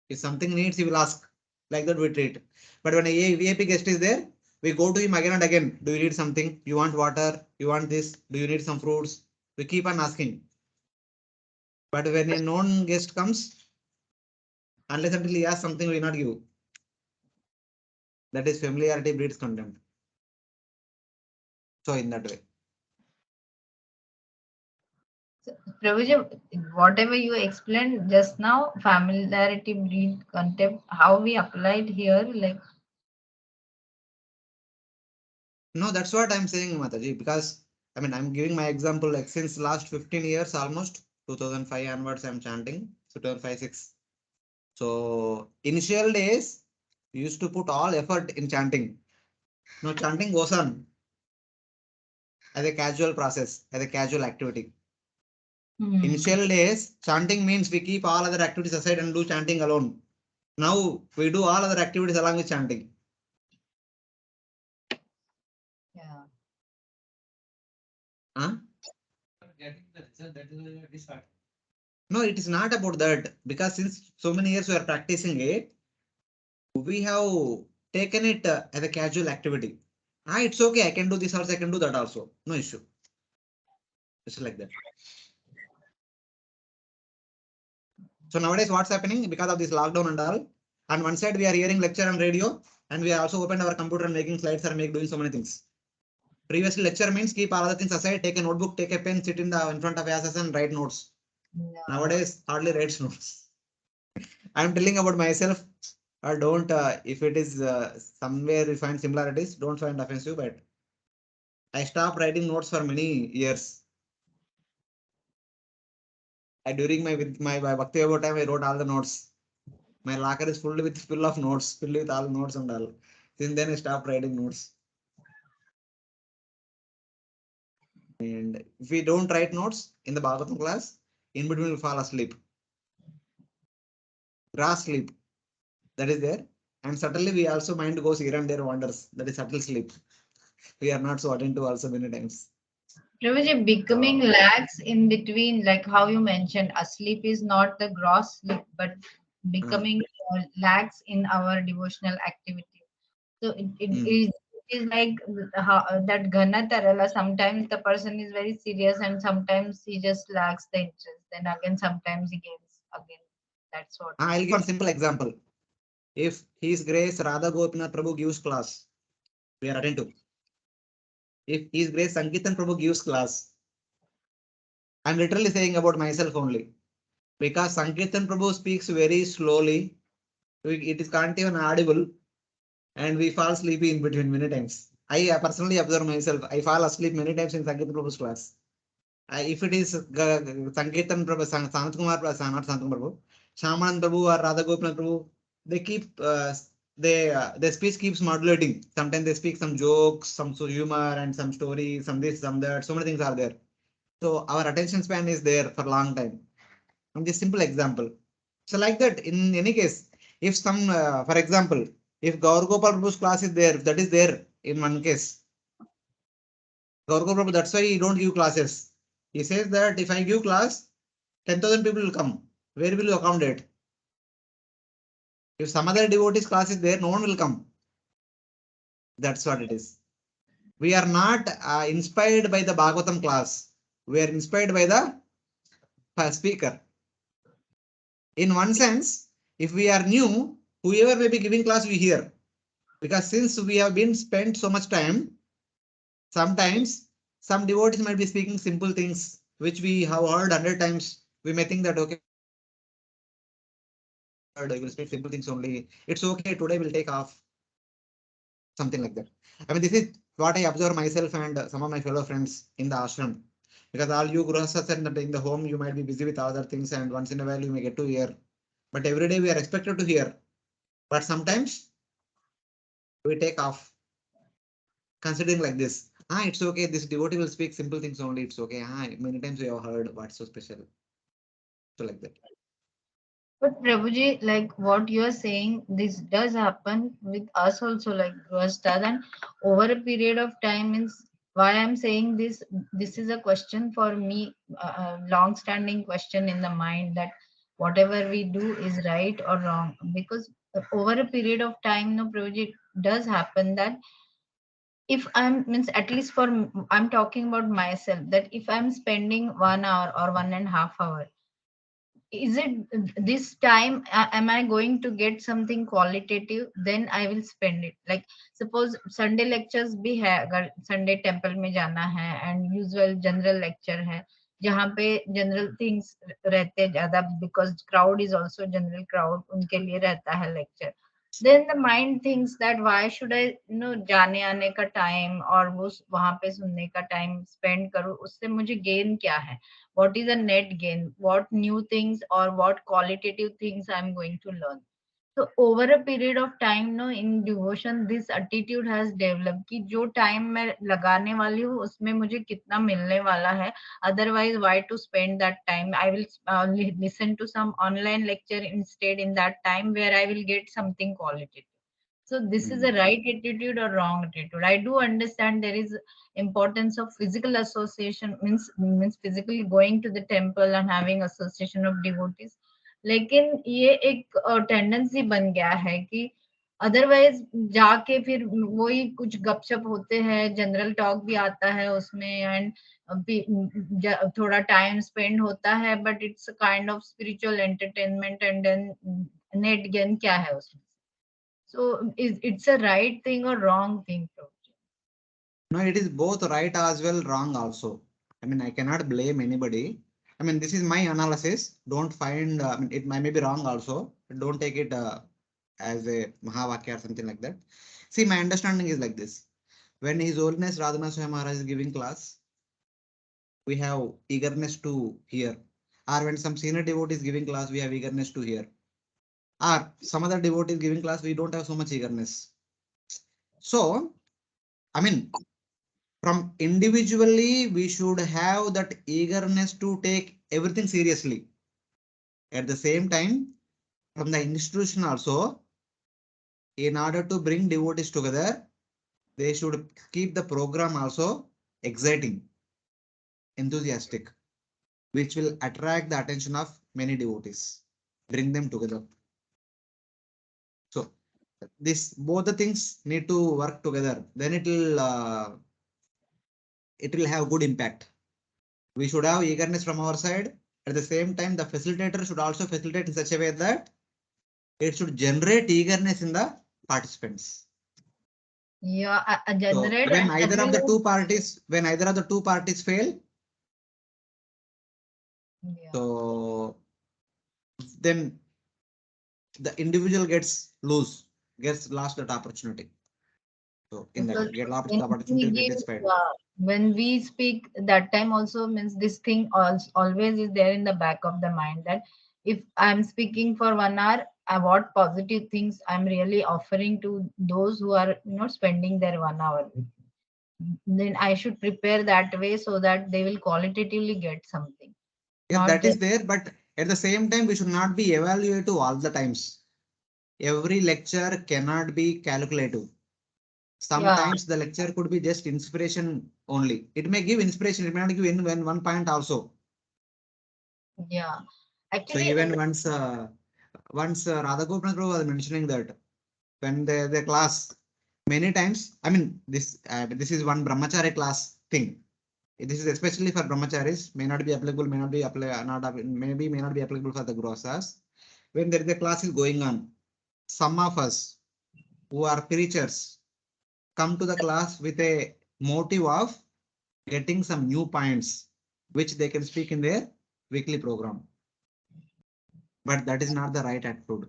If something needs, he will ask. Like that we treat. But when a VIP guest is there, we go to him again and again. Do you need something? You want water? You want this? Do you need some fruits? We keep on asking. But when a known guest comes, unless until he asks something, we will not give. That is familiarity breeds contempt. So in that way. So, Prabhuji, whatever you explained just now, familiarity breed contempt, how we applied here, like. No, that's what I'm saying, Mataji, because I mean, I'm giving my example like since last 15 years, almost 2005 onwards, I'm chanting. So 2005, 6. So initial days, we used to put all effort in chanting. Now chanting goes on as a casual process, as a casual activity. Initial days, chanting means we keep all other activities aside and do chanting alone. Now we do all other activities along with chanting. Yeah. Huh? Getting the result, that is why you are disheartened. No, it is not about that because since so many years we are practicing it, we have taken it as a casual activity. It's okay. I can do this also. I can do that also. No issue. It's like that. So nowadays, what's happening because of this lockdown and all? On one side, we are hearing lecture on radio, and we also opened our computer and making slides or doing so many things. Previously, lecture means keep all other things aside, take a notebook, take a pen, sit in front of assess and write notes. Yeah. Nowadays, hardly writes notes. I'm telling about myself. Don't if it is somewhere you find similarities, don't find offensive. But I stopped writing notes for many years. During my Bhakti about time, I wrote all the notes. My locker is full of notes, filled with all notes and all. Since then, I stopped writing notes. And if we don't write notes in the Bhagavatam class, in between we fall asleep. Grass sleep, that is there. And suddenly we also mind goes here and there wanders. That is subtle sleep. We are not so attentive also many times. Prabhuji, becoming lax in between, like how you mentioned, asleep is not the gross sleep, but becoming lax in our devotional activity. So it is like how, that Ghana Tarala. Sometimes the person is very serious and sometimes he just lacks the interest. Then again, sometimes he gains again. That's what. I'll give one simple example. If His Grace Radha Gopinath Prabhu gives class, we are attentive. If His Grace Sankirtan Prabhu gives class, I'm literally saying about myself only. Because Sankirtan Prabhu speaks very slowly, it is can't even audible, and we fall sleepy in between many times. I personally observe myself. I fall asleep many times in Sankirtan Prabhu's class. If it is Sankirtan Prabhu, Sanat Kumar, not Sanat Kumar Prabhu, Shaman Prabhu or Radha Gopinath Prabhu, they keep their speech keeps modulating. Sometimes they speak some jokes, some humor, and some story, some this, some that. So many things are there. So our attention span is there for a long time. And this simple example. So like that, in any case, if some, for example, if Gaur Gopal Prabhu's class is there, that is there in one case. Gaur Gopal Prabhu, that's why he don't give classes. He says that if I give class, 10,000 people will come. Where will you accommodate? If some other devotees class is there, no one will come. That's what it is. We are not inspired by the Bhagavatam class. We are inspired by the speaker. In one sense, if we are new, whoever may be giving class, we hear. Because since we have been spent so much time, sometimes some devotees might be speaking simple things which we have heard 100 times. We may think that okay, I will speak simple things only. It's okay. Today we'll take off. Something like that. I mean, this is what I observe myself and some of my fellow friends in the ashram. Because all you grahasthas and in the home, you might be busy with other things, and once in a while you may get to hear. But every day we are expected to hear. But sometimes we take off, considering like this. It's okay. This devotee will speak simple things only. It's okay. Many times we have heard what's so special. So like that. But Prabhuji, like what you are saying, this does happen with us also, like Grihastha. And over a period of time, means why I'm saying this. This is a question for me, a long-standing question in the mind that whatever we do is right or wrong. Because over a period of time, no, Prabhuji, it does happen that if I'm means at least for I'm talking about myself that if I'm spending 1 hour or 1.5 hour, is it this time am I going to get something qualitative, then I will spend it. Like suppose Sunday lectures bhi hai, agar Sunday temple mein jana hai and usual general lecture hai, जहाँ पे general things रहते हैं ज्यादा, because crowd is also general crowd, उनके लिए रहता है lecture, then the mind thinks that why should I जाने आने का टाइम और वो वहां पे सुनने का टाइम स्पेंड करूँ, उससे मुझे गेन क्या है, what is a net gain, what new things or what qualitative things I'm going to learn. So over a period of time, no, in devotion this attitude has developed कि जो time मैं लगाने वाली हूँ उसमें मुझे कितना मिलने वाला है, otherwise why to spend that time, I will listen to some online lecture instead in that time where I will get something qualitative. So this is a right attitude or wrong attitude. I do understand there is importance of physical association, means physically going to the temple and having association of devotees, लेकिन ये एक tendency बन गया है कि otherwise जाके फिर वही कुछ गपशप होते हैं, जनरल टॉक भी आता है उसमें, एंड थोड़ा टाइम स्पेंड होता है, but it's kind of spiritual entertainment, and then net gain क्या है उसमें. So is it's a right thing or wrong thing, Prabhuji? No, it is both right as well, wrong also. I mean, I cannot blame anybody. I mean, this is my analysis. Don't find, I mean, it may be wrong also. Don't take it as a Mahavakya or something like that. See, my understanding is like this. When His Holiness Radhana Swami Maharaj is giving class, we have eagerness to hear. Or when some senior devotee is giving class, we have eagerness to hear. Or some other devotee is giving class, we don't have so much eagerness. So, I mean, from individually, we should have that eagerness to take everything seriously. At the same time, from the institution also, in order to bring devotees together, they should keep the program also exciting, enthusiastic, which will attract the attention of many devotees, bring them together. So this both the things need to work together. Then it will have good impact. We should have eagerness from our side. At the same time, the facilitator should also facilitate in such a way that it should generate eagerness in the participants. Yeah, So generate when and either of the everyone. two parties, when either of the two parties fail, Yeah. so then the individual gets lost that opportunity. So in Because that get lost the when opportunity we to get give, inspired. when we speak, that time also means this thing always is there in the back of the mind that if I'm speaking for 1 hour, what positive things I'm really offering to those who are spending their 1 hour with me. Then I should prepare that way so that they will qualitatively get something, Yeah, not that is just. there, but at the same time, we should not be evaluative all the times. Every lecture cannot be calculative. Yeah, Sometimes the lecture could be just inspiration only. It may give inspiration, it may not give in one point also. yeah. So Actually, even once Radha Gopinath Prabhu was mentioning that when the class many times, I mean this is one brahmachari class thing. This is especially for brahmacharis, may not be applicable, may not be maybe may not be applicable for the grosas. When there is a class is going on, some of us who are preachers come to the class with a motive of getting some new points which they can speak in their weekly program. But that is not the right attitude.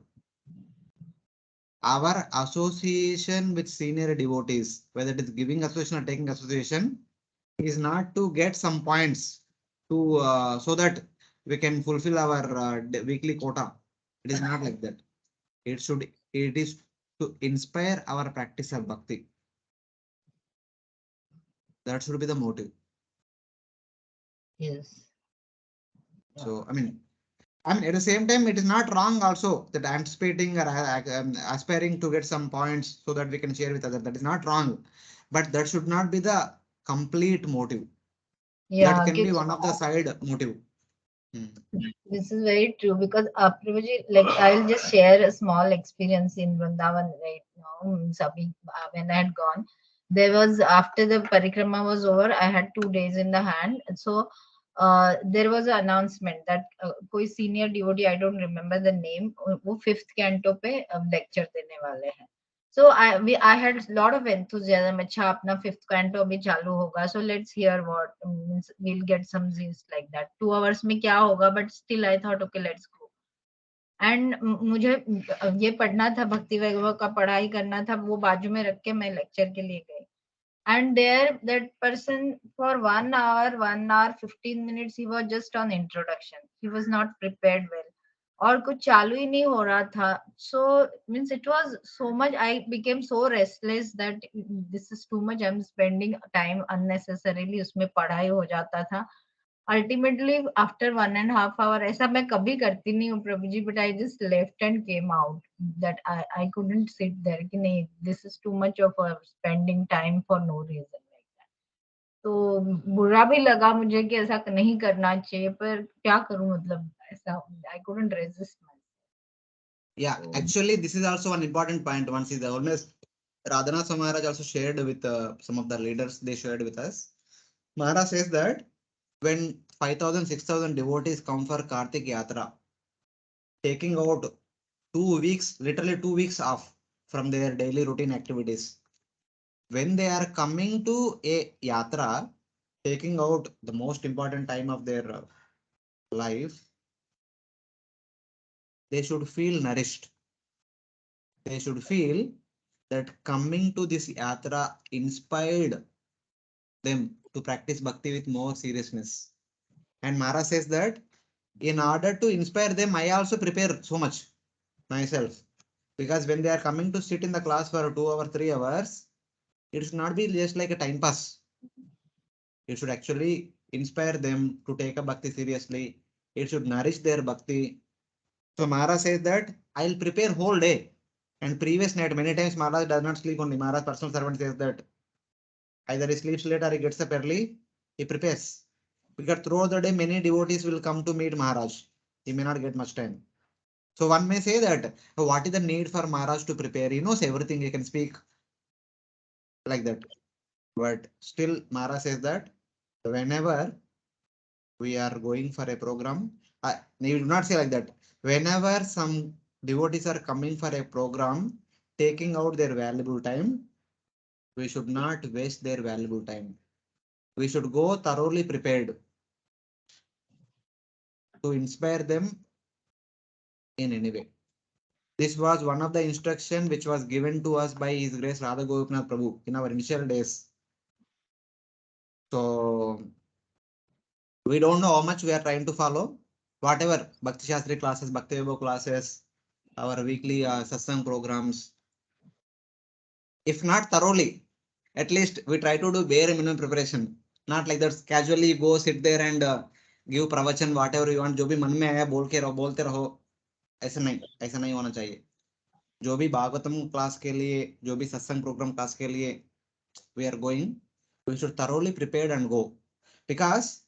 Our association with senior devotees, whether it is giving association or taking association, is not to get some points to so that we can fulfill our weekly quota. It is not like that. It is to inspire our practice of bhakti. That should be the motive. yes. So I mean, at the same time, it is not wrong also that anticipating or aspiring to get some points so that we can share with others. That is not wrong, but that should not be the complete motive. That Yeah, can be one of the side motive. Hmm. this is very true because Prabhuji, like I'll just share a small experience in Vrindavan right now. When I had gone, there was after the parikrama was over, I had 2 days in the hand. So there was an announcement that कोई senior devotee, I don't remember the name, वो fifth canto पे lecture देने वाले हैं. So I had a lot of enthusiasm. अच्छा अपना fifth canto अभी चालू होगा. So let's hear what means we'll get some gist like that. 2 hours में क्या होगा? But still I thought okay let's go. And मुझे ये पढ़ना था, भक्ति वैभव का पढ़ाई करना था, वो बाजू में रख के मैं लेक्चर के लिए गई. And there that person for 1 hour 15 minutes he was just on introduction. He was not prepared well और कुछ चालू ही नहीं हो रहा था. So means it was so much, I became so restless that this is too much, I'm spending time unnecessarily. उसमें पढ़ाई हो जाता था. Ultimately after 1.5 hour, ऐसा मैं कभी करती नहीं हूँ प्रभु जी, but I just left and came out. That I couldn't sit there कि नहीं, this is too much of a spending time for no reason like that. तो बुरा भी लगा मुझे कि ऐसा नहीं करना चाहिए, पर क्या करूं, मतलब ऐसा I couldn't resist myself. Yeah, So, actually, this is also one important point. Once is always Radhanath Maharaj also shared with some of the leaders, they shared with us. Maharaj says that when 5,000, 6,000 devotees come for Kartik Yatra, taking out 2 weeks, literally 2 weeks off from their daily routine activities. When they are coming to a yatra, taking out the most important time of their life, they should feel nourished. They should feel that coming to this yatra inspired them to practice bhakti with more seriousness. And Mara says that in order to inspire them, I also prepare so much myself. Because when they are coming to sit in the class for 2 hours, 3 hours, it should not be just like a time pass. It should actually inspire them to take a bhakti seriously. It should nourish their bhakti. So Maharaj says that I'll prepare whole day. And previous night, many times Maharaj does not sleep only. Maharaj personal servant says that either he sleeps late or he gets up early, he prepares. Because throughout the day, many devotees will come to meet Maharaj. He may not get much time. So one may say that what is the need for Maharaj to prepare? He knows everything, he can speak like that. But still, Maharaj says that whenever we are going for a program, you do not say like that. Whenever some devotees are coming for a program, taking out their valuable time, we should not waste their valuable time. We should go thoroughly prepared to inspire them in any way. This was one of the instruction which was given to us by His Grace Radha Gopinath Prabhu in our initial days. So we don't know how much we are trying to follow. Whatever Bhakti Shastri classes, Bhakti Vaibhav classes, our weekly satsang programs, if not thoroughly, at least we try to do bare minimum preparation. Not like that casually go sit there and give pravachan whatever you want. जो भी मन में आया बोल के रहो, बोलते रहो. ऐसा नहीं होना चाहिए. जो भी भागवतम क्लास के लिए, जो भी सत्संग प्रोग्राम क्लास के लिए we are going, we should thoroughly prepared and go. Because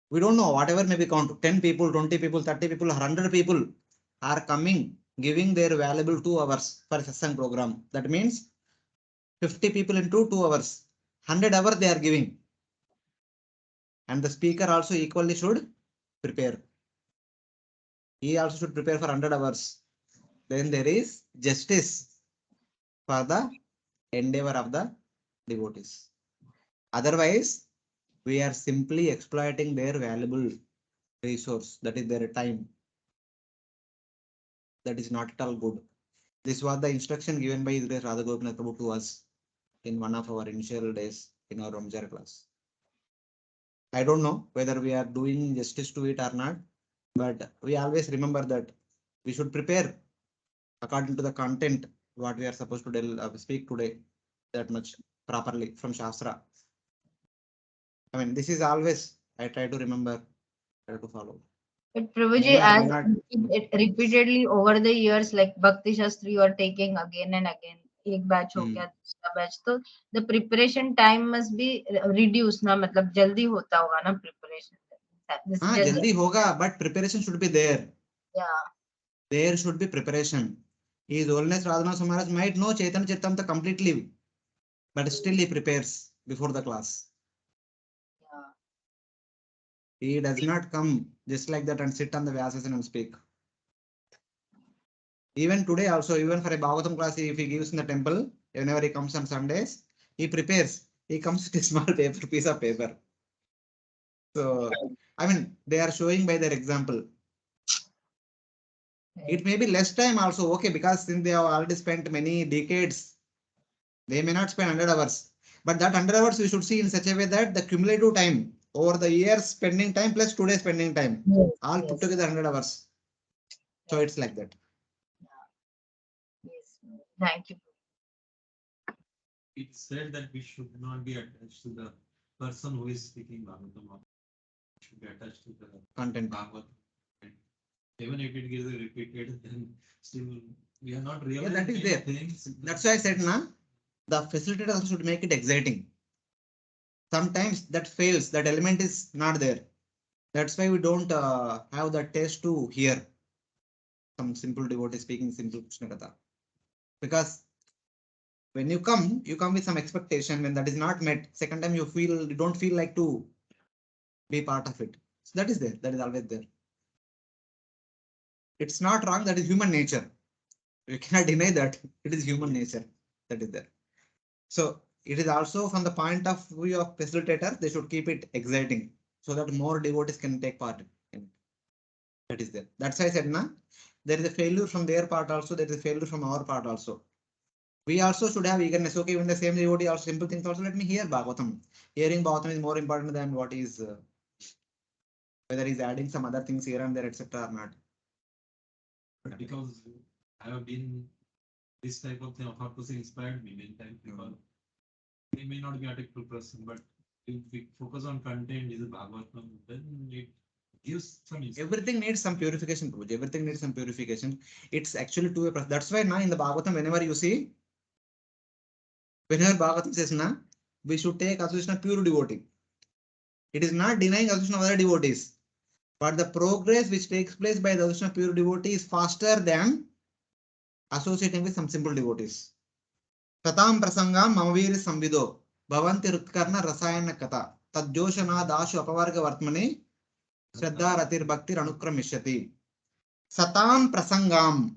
we don't know, whatever may be count, 10 people, 20 people, 30 people, 100 people are coming, giving their valuable 2 hours for satsang program. That means 50 people into 2 hours, 100 hours they are giving. And the speaker also equally should prepare. He also should prepare for 100 hours. Then there is justice for the endeavor of the devotees. Otherwise, we are simply exploiting their valuable resource, that is their time. That is not at all good. This was the instruction given by His Grace Radha Gopinath Prabhu to us in one of our initial days in our Ramjar class. I don't know whether we are doing justice to it or not, but we always remember that we should prepare according to the content what we are supposed to speak today, that much properly from Shastra. I mean, this is always I try to remember, try to follow. but Prabhuji, Maybe I may as not. it repeatedly over the years, like Bhakti Shastri, you are taking again and again. एक batch हो गया, दूसरा batch, तो the preparation time must be reduced ना, मतलब जल्दी होता होगा ना preparation. This हाँ, just, जल्दी होगा, but preparation should be there. yeah. There should be preparation. His Holiness Radhanath Maharaj might know Chaitanya Charitamrita completely, but still he prepares before the class. Yeah. He does not come just like that and sit on the Vyasasana and speak. Even today also, even for a Bhagavatam class, if he gives in the temple, whenever he comes on Sundays, he prepares. He comes with a small paper, piece of paper. So, I mean, they are showing by their example. It may be less time also, okay, because since they have already spent many decades, they may not spend 100 hours. But that 100 hours we should see in such a way that the cumulative time over the years spending time plus today spending time, Yes, all put yes, together 100 hours. So it's like that. yes. Thank you. It said that we should not be attached to the person who is speaking Bhagavatam. We should be attached to the Content. Bhagavatam. And even if it gets repeated, then still we are not Yeah, realizing that is many there. things. That's why I said, na, the facilitator also should make it exciting. Sometimes that fails, that element is not there. That's why we don't have the taste to hear some simple devotee speaking simple Krishna Katha. Because when you come with some expectation. When that is not met, second time you don't feel like to be part of it. So that is there. That is always there. It's not wrong. That is human nature. You cannot deny that. It is human nature. That is there. So it is also from the point of view of facilitator, they should keep it exciting so that more devotees can take part in it. That is there. That's why I said, na, there is a failure from their part also. There is a failure from our part also. We also should have eagerness. Okay, when the same devotee also simple things also, let me hear Bhagavatam. Hearing Bhagavatam is more important than what is whether he's adding some other things here and there, etc. or not. But because I have been this type of thing, of course, inspired me many times because they may not be a technical person, but if we focus on content, is Bhagavatam, then it gives some insight. Everything needs some purification, Puja. Everything needs some purification. It's actually two-way process. That's why now in the Bhagavatam, whenever you see, whenever Bhagavatam says, na, we should take association of pure devotee. It is not denying association of other devotees, but the progress which takes place by the association of pure devotee is faster than associating with some simple devotees. Tatam prasangam mamaviri samvido bhavanti rutkarna rasayana kata tadjoshana dashu apavarga vartmane shraddha ratir bhaktir anukramishati. Satam prasangam.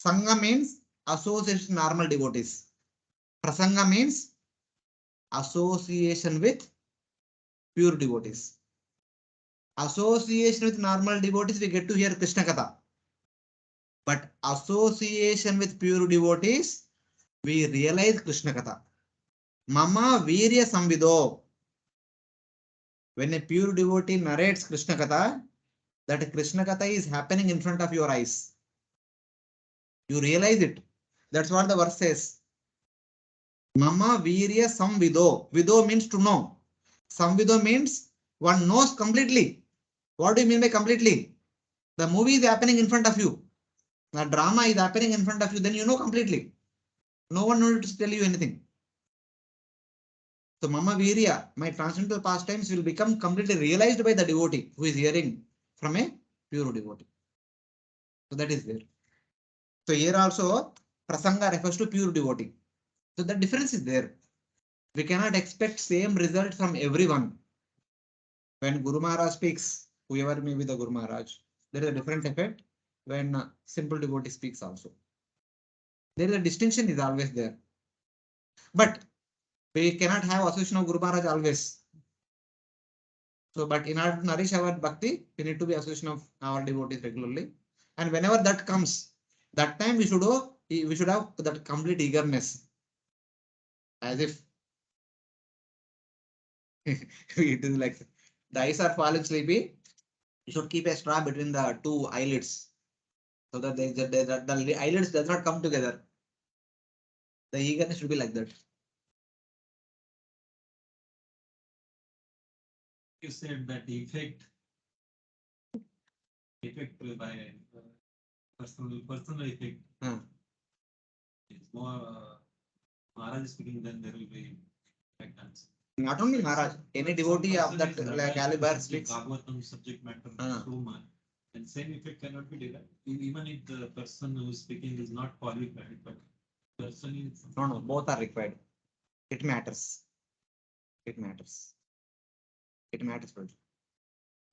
Sangha means association with normal devotees. Prasanga means association with pure devotees. Association with normal devotees, we get to hear Krishna Katha. But association with pure devotees, we realize Krishna Katha. Mama Virya Samvido. When a pure devotee narrates Krishna Katha, that Krishna Katha is happening in front of your eyes. You realize it. That's what the verse says. Mama Virya Samvido. Vido means to know. Samvido means one knows completely. What do you mean by completely? The movie is happening in front of you. The drama is happening in front of you. Then you know completely. No one needs to tell you anything. So Mama Virya, my transcendental pastimes will become completely realized by the devotee who is hearing from a pure devotee. So that is there. So here also Prasanga refers to pure devotee. So the difference is there. We cannot expect same result from everyone. When Guru Maharaj speaks, whoever may be the Guru Maharaj, there is a different effect when simple devotee speaks also. There is a distinction is always there. But we cannot have association of Guru Maharaj always. So, but in order to nourish our bhakti, we need to be association of our devotees regularly. And whenever that comes, that time we should have that complete eagerness. As if it is like the eyes are falling sleepy. You should keep a straw between the two eyelids so that the eyelids does not come together. The eagerness should be like that. You said that effect by personal effect is more Maharaj is speaking, then there will be effect answer. Not only Maharaj, any devotee of that caliber speaks. Bhagavatam subject matter so much, and same effect cannot be derived. Even if the person who is speaking is not qualified, but person is No, both are required. It matters. It matters. It matters.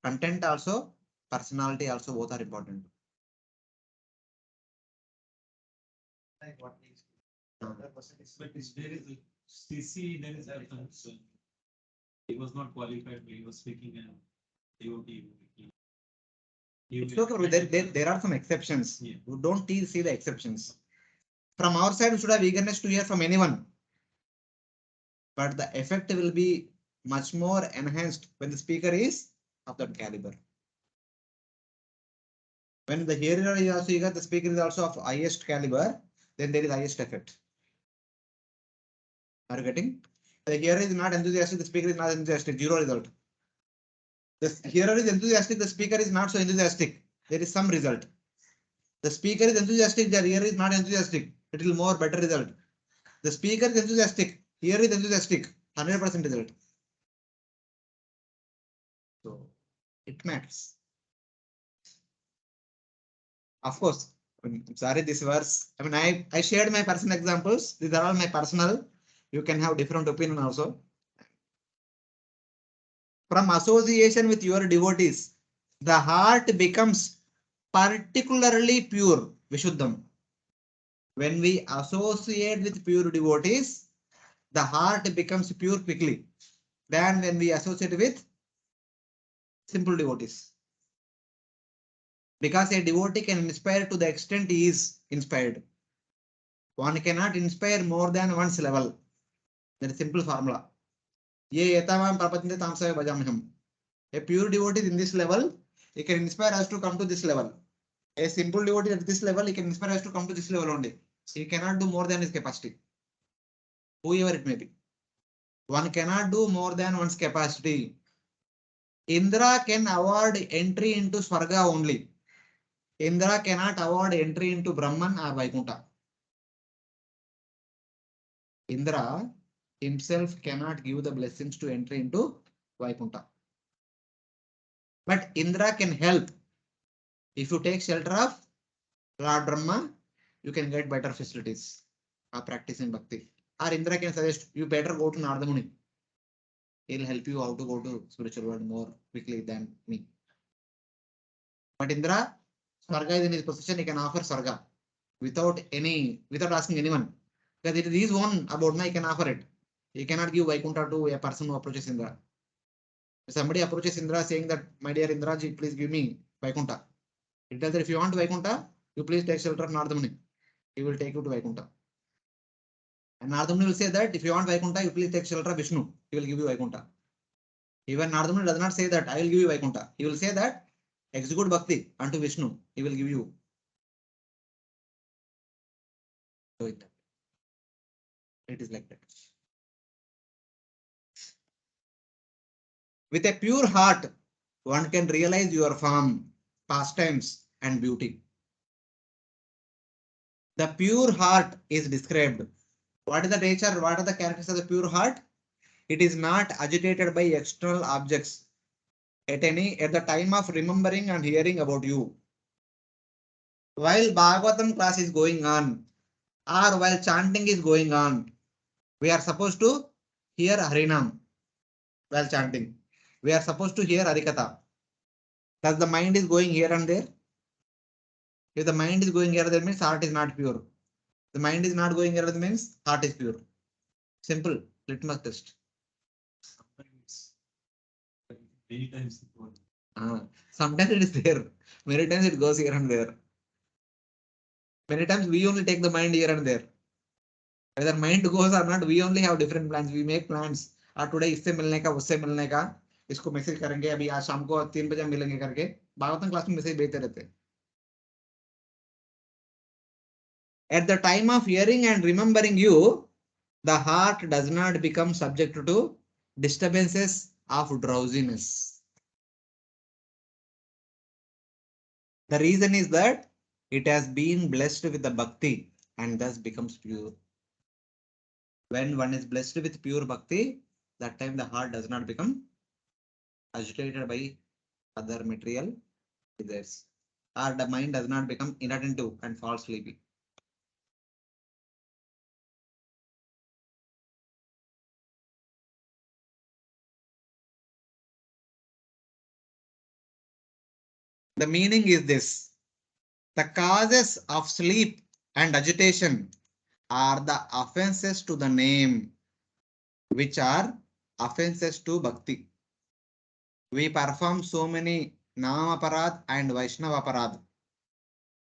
Content also, personality also, both are important. like what is Uh, other person is. But there is a CC, there is a concern. He was not qualified, but he was speaking an devotee. It's okay, bro. There are some exceptions. Yeah. We don't see the exceptions. From our side, we should have eagerness to hear from anyone. But the effect will be much more enhanced when the speaker is of that caliber. When the hearer is also eager, the speaker is also of highest caliber, then there is highest effect. Are you getting? The hearer is not enthusiastic, the speaker is not enthusiastic, zero result. The hearer is enthusiastic, the speaker is not so enthusiastic. There is some result. The speaker is enthusiastic, the hearer is not enthusiastic. It will more better result. The speaker is enthusiastic, hearer is enthusiastic, 100% result. So it matters. Of course, I'm sorry, this verse. I mean, I shared my personal examples. These are all my personal. You can have different opinion also. From association with your devotees, the heart becomes particularly pure, Vishuddham. When we associate with pure devotees, the heart becomes pure quickly than when we associate with simple devotees. Because a devotee can inspire to the extent he is inspired. One cannot inspire more than one's level. That is simple formula. A pure devotee is in this level, he can inspire us to come to this level. A simple devotee at this level, he can inspire us to come to this level only. He cannot do more than his capacity. Whoever it may be. One cannot do more than one's capacity. Indra can award entry into Swarga only. Indra cannot award entry into Brahman or Vaikuntha. Indra himself cannot give the blessings to entry into Vaikuntha. But Indra can help. If you take shelter of Lord Brahma, you can get better facilities of practicing bhakti. Or Indra can suggest you better go to Narada Muni. He'll help you how to go to spiritual world more quickly than me. But Indra, Swarga is in his possession, he can offer Swarga without asking anyone. Because it is his own about me, he can offer it. He cannot give Vaikuntha to a person who approaches Indra. If somebody approaches Indra saying that, my dear Indra ji, please give me Vaikuntha. He tells that if you want Vaikuntha, you please take shelter of Narada Muni. He will take you to Vaikuntha. And Narada Muni will say that if you want Vaikuntha, you please take shelter of Vishnu. He will give you Vaikuntha. Even Narada Muni does not say that I will give you Vaikuntha. He will say that execute bhakti unto Vishnu. He will give you. So it is like that. With a pure heart, one can realize your form, pastimes, and beauty. The pure heart is described. What is the nature? What are the characters of the pure heart? It is not agitated by external objects at the time of remembering and hearing about you. While Bhagavatam class is going on, or while chanting is going on, we are supposed to hear Harinam while chanting. We are supposed to hear Harikatha. Does the mind is going here and there? If the mind is going here, that means heart is not pure. The mind is not going here, that means heart is pure. Simple litmus test. Many times. Sometimes it is there. Many times it goes here and there. Many times we only take the mind here and there. Whether mind goes or not, we only have different plans. We make plans. Today इससे मिलने का उससे मिलने का इसको message करेंगे अभी आज शाम को 3 बजे मिलेंगे करके भागवतम क्लास में मैसेज भेजते रहते हैं. At the time of hearing and remembering you, the heart does not become subject to disturbances of drowsiness. The reason is that it has been blessed with the bhakti and thus becomes pure. When one is blessed with pure bhakti, that time the heart does not become agitated by other material desires, or the mind does not become inattentive and fall sleepy. The meaning is this: the causes of sleep and agitation are the offenses to the name, which are offenses to bhakti. We perform so many Nama Aparad and Vaishnava Aparad,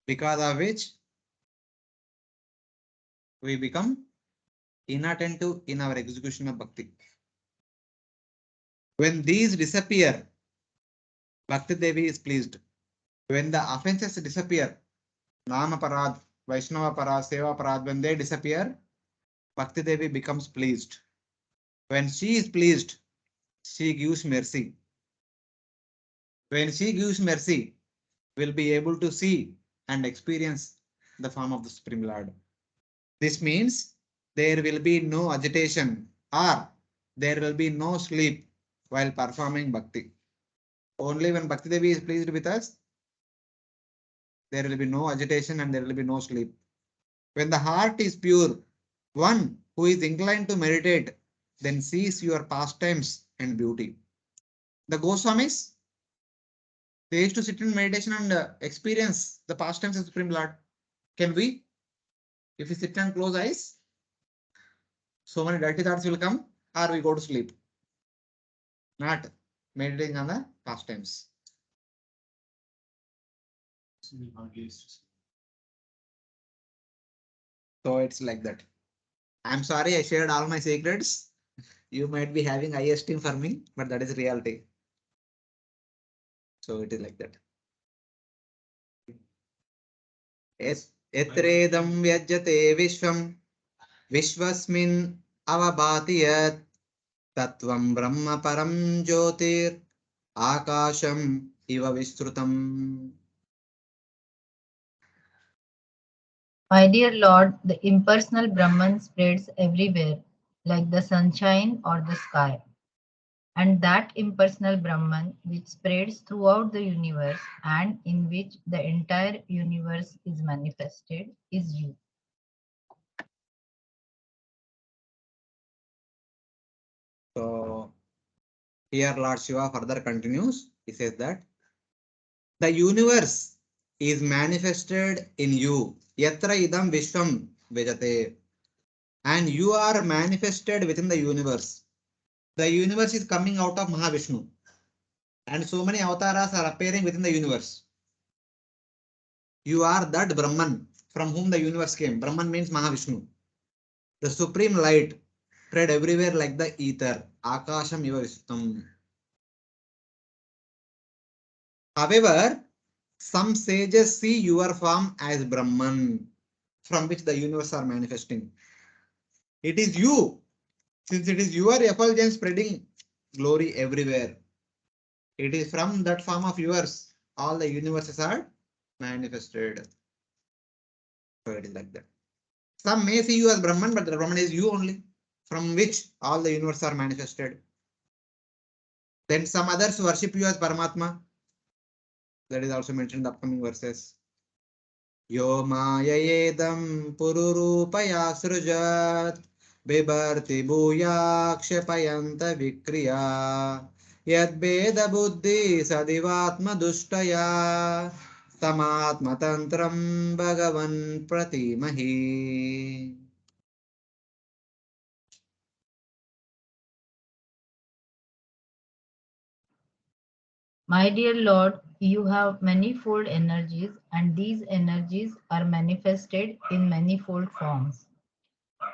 because of which we become inattentive in our execution of bhakti. When these disappear, Bhakti Devi is pleased. When the offenses disappear, Nama Parad, Vaishnava Parad, Seva Parad, when they disappear, Bhakti Devi becomes pleased. When she is pleased, she gives mercy. When she gives mercy, we'll be able to see and experience the form of the Supreme Lord. This means there will be no agitation or there will be no sleep while performing bhakti. Only when Bhakti Devi is pleased with us, there will be no agitation and there will be no sleep. When the heart is pure, one who is inclined to meditate, then sees your pastimes and beauty. The Goswamis, they used to sit in meditation and experience the pastimes of Supreme Lord. Can we? If we sit and close eyes, so many dirty thoughts will come, or we go to sleep. Not meditating on the pastimes. So it's like that. I'm sorry I shared all my secrets. You might be having high esteem for me, but that is reality. So it is like that. Etredam vyajyate vishvam vishvasmin avabhati yat tatvam brahma param jyotir akasham iva vistrutam. My dear Lord, the impersonal Brahman spreads everywhere, like the sunshine or the sky. And that impersonal Brahman, which spreads throughout the universe and in which the entire universe is manifested, is you. So here Lord Shiva further continues. He says that the universe is manifested in you. Yatra idam vishwam vejate. And you are manifested within the universe. The universe is coming out of Mahavishnu. And so many avatars are appearing within the universe. You are that Brahman from whom the universe came. Brahman means Mahavishnu. The supreme light spread everywhere like the ether. Akasham iva vishtam. However, some sages see your form as Brahman, from which the universe are manifesting. It is you, since it is your effulgence spreading glory everywhere. It is from that form of yours, all the universes are manifested. So it is like that. Some may see you as Brahman, but the Brahman is you only, from which all the universe are manifested. Then some others worship you as Paramatma. That is also mentioned in the upcoming verses. Yo mayayedam pururupaya srujat bibarti bhuya kshapayanta vikriya yad veda buddhi sadivatma dushtaya tamatma tantram bhagavan pratimahi. My dear Lord, you have manifold energies, and these energies are manifested in manifold forms.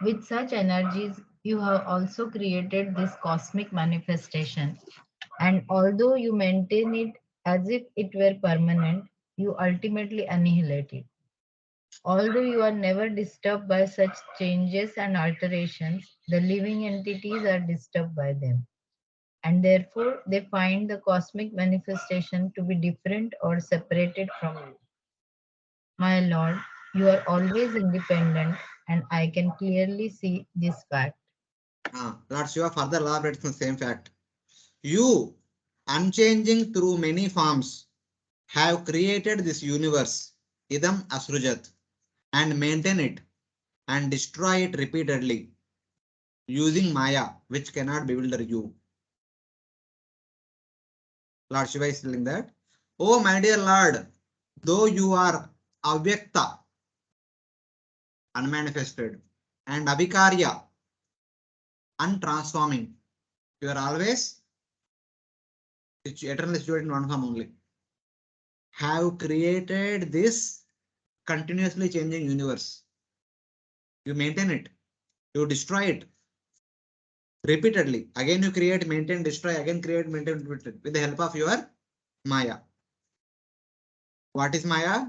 With such energies, you have also created this cosmic manifestation. And although you maintain it as if it were permanent, you ultimately annihilate it. Although you are never disturbed by such changes and alterations, the living entities are disturbed by them. And therefore, they find the cosmic manifestation to be different or separated from you. My Lord, you are always independent, and I can clearly see this fact. Lord Shiva further elaborates on the same fact. You, unchanging through many forms, have created this universe, idam asrujat, and maintain it and destroy it repeatedly using Maya, which cannot bewilder you. Lord Shiva is telling that, oh my dear Lord, though you are avyakta, unmanifested, and Abhikarya, untransforming. You are always eternally situated in one form only. Have created this continuously changing universe. You maintain it, you destroy it repeatedly. Again, you create, maintain, destroy, again create, maintain, repeat with the help of your Maya. What is Maya?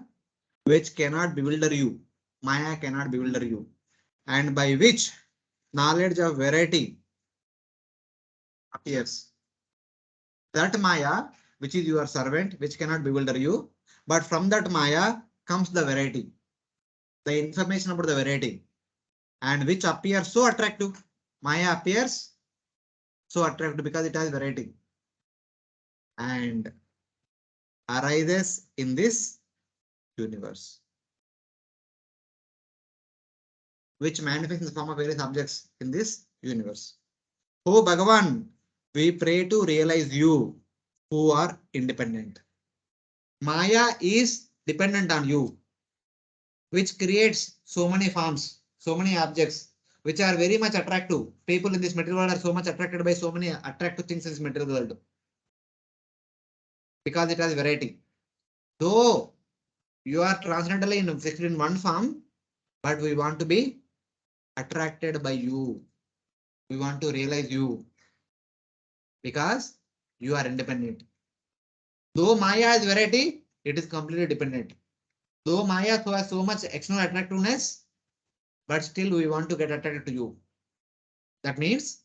Which cannot bewilder you. Maya cannot bewilder you. And by which knowledge of variety appears. That Maya, which is your servant, which cannot bewilder you, but from that Maya comes the variety, the information about the variety, and which appears so attractive. Maya appears so attractive because it has variety and arises in this universe, which manifests in the form of various objects in this universe. Oh Bhagavan, we pray to realize you who are independent. Maya is dependent on you, which creates so many forms, so many objects, which are very much attractive. People in this material world are so much attracted by so many attractive things in this material world because it has variety. Though you are transcendentally fixed in one form, but we want to be attracted by you. We want to realize you because you are independent. Though Maya has variety, it is completely dependent. Though Maya has so much external attractiveness, but still we want to get attracted to you. That means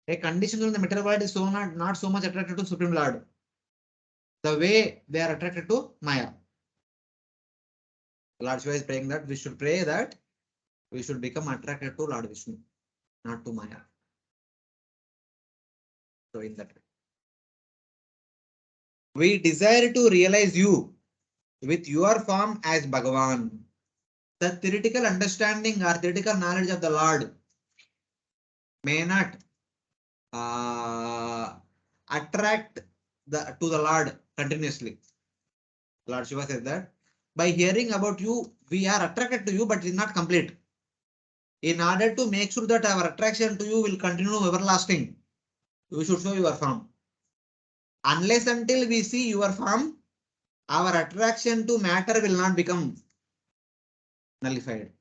a condition in the material world is so not so much attracted to Supreme Lord. The way they are attracted to Maya. Lord Shiva is praying that we should pray that we should become attracted to Lord Vishnu, not to Maya. So in that way. We desire to realize you with your form as Bhagavan. The theoretical understanding or theoretical knowledge of the Lord may not attract to the Lord continuously. Lord Shiva said that by hearing about you, we are attracted to you, but it is not complete. In order to make sure that our attraction to you will continue everlasting, you should show your form. Unless until we see your form, our attraction to matter will not become nullified.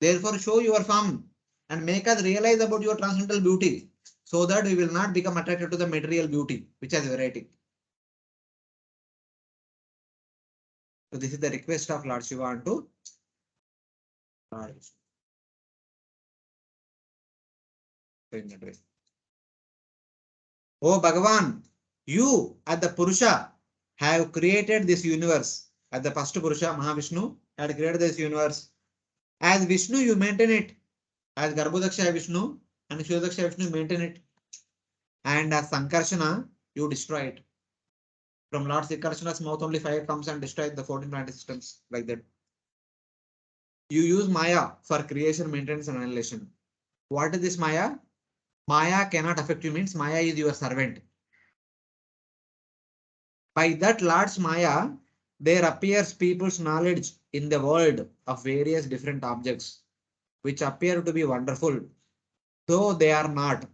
Therefore, show your form and make us realize about your transcendental beauty so that we will not become attracted to the material beauty, which has variety. So this is the request of Lord Shiva unto Lord Vishnu. So in that way. Oh Bhagavan, you as the Purusha have created this universe. As the first Purusha, Mahavishnu, had created this universe. As Vishnu, you maintain it. As Garbhodaksha Vishnu and Kshirodaksha Vishnu, maintain it. And as Sankarshana, you destroy it. From Lord Sankarshana's mouth, only fire comes and destroys the 14 planet systems like that. You use Maya for creation, maintenance, and annihilation. What is this Maya? Maya cannot affect you, means Maya is your servant. By that Lord's Maya, there appears people's knowledge in the world of various different objects, which appear to be wonderful, though they are not.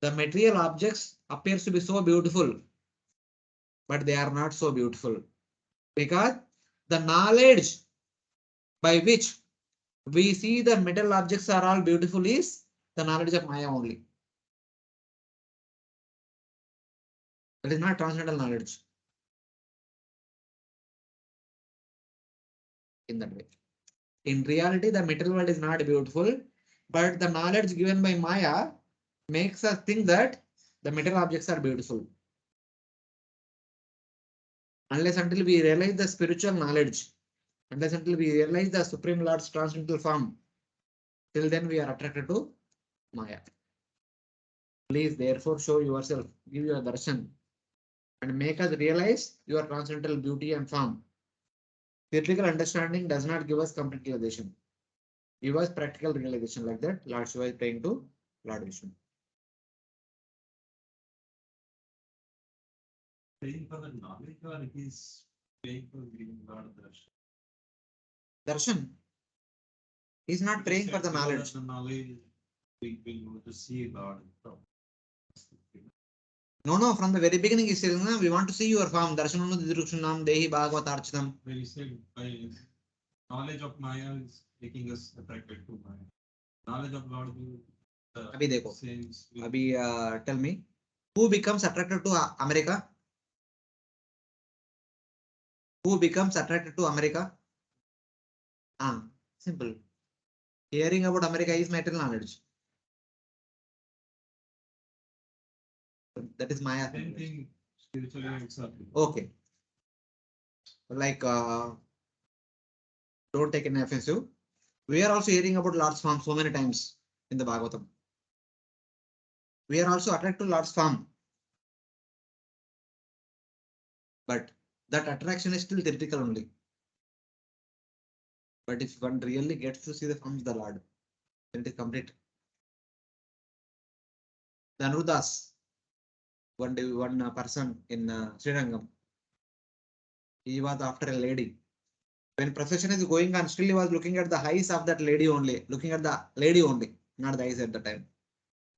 The material objects appears to be so beautiful, but they are not so beautiful because the knowledge by which we see the metal objects are all beautiful is the knowledge of Maya only. That is not transcendental knowledge. In that way. In reality, the material world is not beautiful, but the knowledge given by Maya makes us think that the material objects are beautiful. Unless until we realize the spiritual knowledge, unless until we realize the Supreme Lord's transcendental form, till then we are attracted to Maya. Please therefore show yourself, give your darshan, and make us realize your transcendental beauty and form. Theoretical understanding does not give us complete realization. Give us practical realization like that. Lord Shiva is praying to Lord Vishnu. Praying for the knowledge or it is praying for giving God darshan? Darshan. He's not praying for the knowledge. The knowledge we will to see God. No, from the very beginning he's saying, "No, we want to see your form. Darshanam Didukshanam Dehi Bhagavad Archanam." When he said by knowledge of Maya is making us attracted to Maya. Knowledge of God will Abhi dekho. sense. Abhi tell me, who becomes attracted to America? Who becomes attracted to America? Simple. Hearing about America is material knowledge. That is Maya. Same thing spiritually also. Okay. Like, don't take an offensive. We are also hearing about Lord's form so many times in the Bhagavatam. We are also attracted to Lord's form. But that attraction is still theoretical only. But if one really gets to see the form of the Lord, then it is complete. The Anuruddhas, one person in Srirangam, he was after a lady. When procession is going on, still he was looking at the eyes of that lady only, looking at the lady only, not the eyes at the time.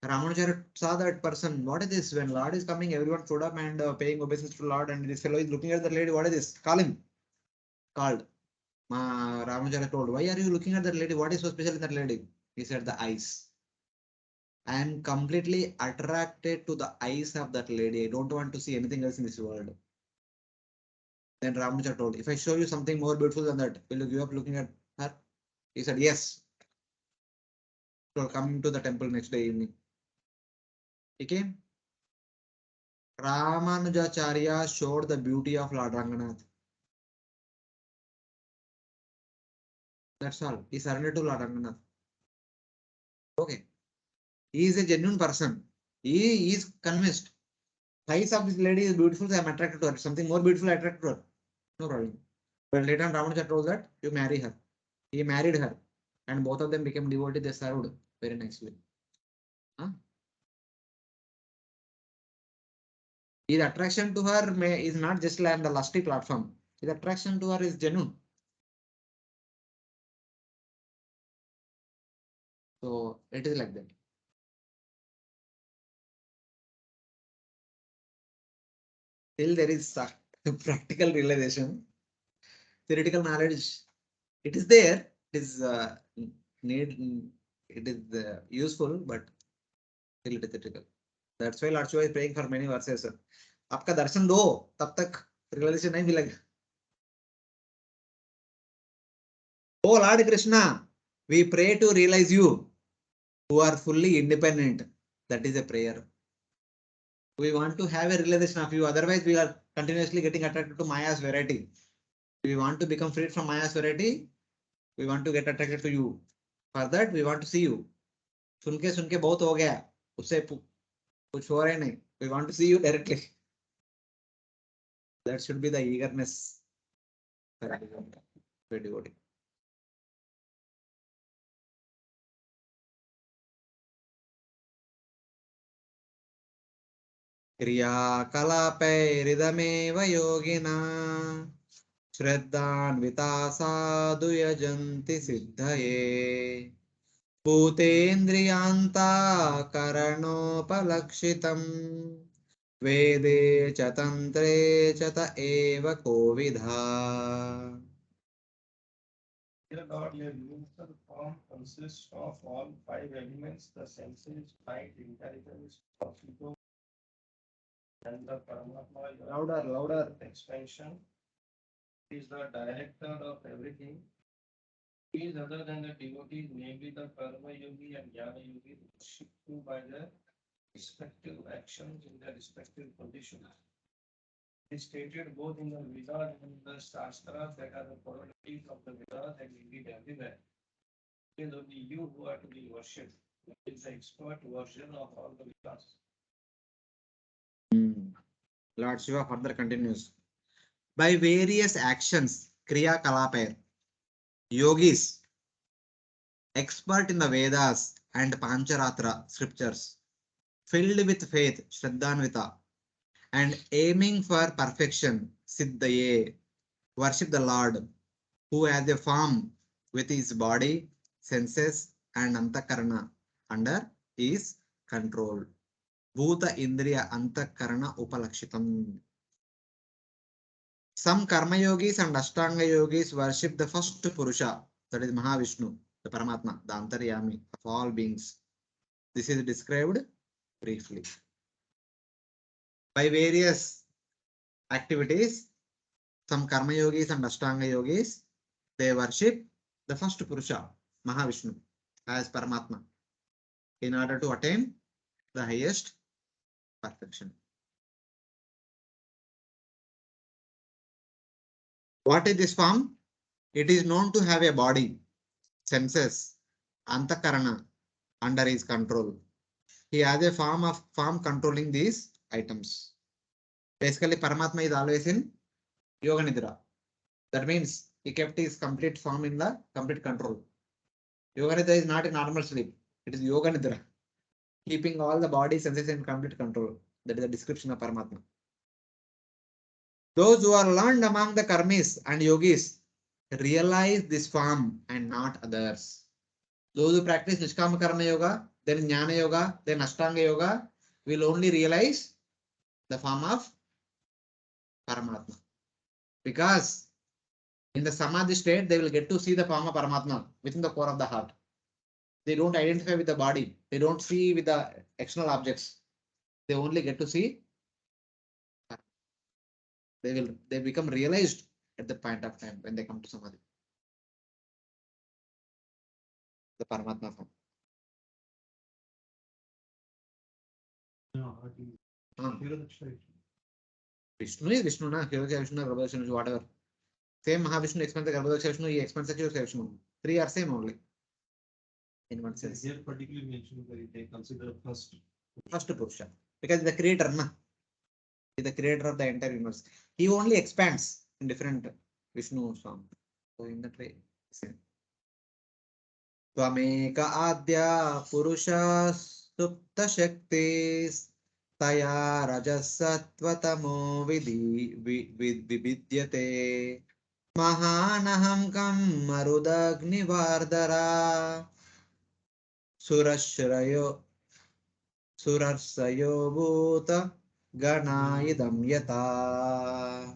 Ramanujara saw that person. What is this? When Lord is coming, everyone stood up and paying obeisance to Lord, and this fellow is looking at the lady. What is this? Call him. Called. Ramanujara told, "Why are you looking at that lady? What is so special in that lady?" He said, "The eyes. I am completely attracted to the eyes of that lady. I don't want to see anything else in this world." Then Ramanujara told, "If I show you something more beautiful than that, will you give up looking at her?" He said, "Yes." So coming to the temple next day evening. He came. Ramanujacharya showed the beauty of Lord Ranganath. That's all. He surrendered to Lord Ranganath. Okay. He is a genuine person. He is convinced. Eyes of this lady is beautiful, so I am attracted to her. Something more beautiful, I attracted to her. No problem. But later on, Ramanuja told that you marry her. He married her. And both of them became devotees. They served very nicely. Huh? His attraction to her is not just like the lusty platform. His attraction to her is genuine. So it is like that. Till there is practical realization, theoretical knowledge, it is there. It is need. It is useful, but still it is theoretical. That's why Lord Shiva is praying for many verses. आपका दर्शन दो तब तक realization नहीं मिलेगा. Oh Lord Krishna, we pray to realize you who are fully independent. That is a prayer. We want to have a realization of you. Otherwise, we are continuously getting attracted to Maya's variety. We want to become freed from Maya's variety. We want to get attracted to you. For that, we want to see you. सुन के बहुत हो गया. उससे कुछ हो रहा है नहीं. We want to see you directly. That should be the eagerness for a devotee. क्रियाकलापैरिदमेव योगिना श्रद्धान्विता साधु यजन्ति सिद्धये भूतेन्द्रियान्ताकरणोपलक्षितम् वेदे च तन्त्रे च त एव कोविधा. Dear God, your universal form consists of all five elements: the senses, mind, intelligence, ego, and the Paramatma. Louder. Expansion is the director of everything. He is other than the devotees, namely the Karma Yogi and Jnana Yogi, worshipped you by their respective actions in their respective conditions. It is stated both in the Vedas and in the Shastras that are the qualities of the Vedas and indeed everywhere. It is only you who are to be worshipped. It is the expert version of all the Vedas. Lord Shiva further continues. By various actions, Kriya Kalapaya, yogis, expert in the Vedas and Pancharatra scriptures, filled with faith, Shraddhanvita, and aiming for perfection, Siddhaye, worship the Lord, who has a form with his body, senses and antakarana under his control. Bhuta Indriya Antakarana Upalakshitam. Some Karma Yogis and Ashtanga Yogis worship the first Purusha, that is Mahavishnu, the Paramatma, the Antaryami of all beings. This is described briefly. By various activities, some Karma Yogis and Ashtanga Yogis, they worship the first Purusha, Mahavishnu, as Paramatma, in order to attain the highest perfection. What is this form? It is known to have a body, senses, antakarana under his control. He has a form controlling these items. Basically, Paramatma is always in Yoga Nidra. That means he kept his complete form in the complete control. Yoga Nidra is not a normal sleep. It is Yoga Nidra. Keeping all the body senses in complete control. That is the description of Paramatma. Those who are learned among the karmis and yogis realize this form and not others. Those who practice Nishkama Karma Yoga, then Jnana Yoga, then Ashtanga Yoga will only realize the form of Paramatma. Because in the Samadhi state, they will get to see the form of Paramatma within the core of the heart. They don't identify with the body. They don't see with the external objects. They only get to see. They become realized at the point of time when they come to Samadhi. The Paramatma form. Vishnu is Vishnu, na? Vishnu, Vishnu, whatever. Same Mahavishnu expands the Garbhodaksha Vishnu, he expands the Vishnu. Three are same only. In one sense. Here particularly mentioned that they consider First Purusha. Because the creator, na? He is the creator of the entire universe. He only expands in different Vishnu form. So in that way, same. Tvameka Adya Purusha Supta Shaktis Taya Rajasatvatamo Vividyate Mahanaham Kam Marudagni Surashrayo Surarsayo Bhuta Ganayidam Yata.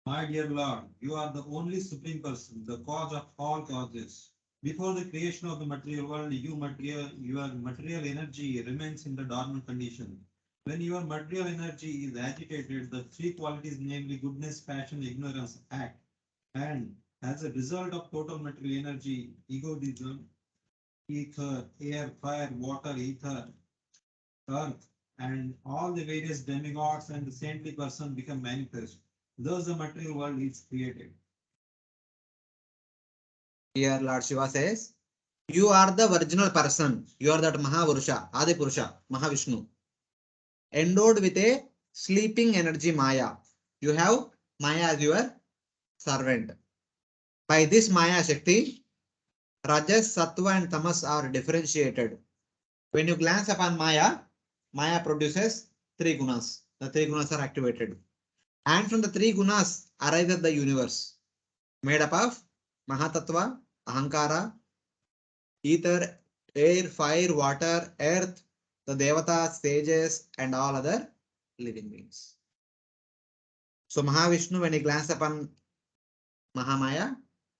My dear Lord, you are the only supreme person, the cause of all causes. Before the creation of the material world, your material energy remains in the dormant condition. When your material energy is agitated, the three qualities, namely goodness, passion, ignorance, act. And as a result of total material energy, egoism, ether, air, fire, water, ether, earth, and all the various demigods and the saintly person become manifest. Thus the material world is created. Here Lord Shiva says, you are the original person. You are that Mahavurusha, Adi Purusha, Mahavishnu. Endowed with a sleeping energy Maya. You have Maya as your servant. By this Maya Shakti, Rajas, Sattva and Tamas are differentiated. When you glance upon Maya, Maya produces three gunas. The three gunas are activated. And from the three gunas arises the universe, made up of Mahatattva, Ahankara, ether, air, fire, water, earth, the Devatas, sages, and all other living beings. So Mahavishnu, when he glances upon Mahamaya,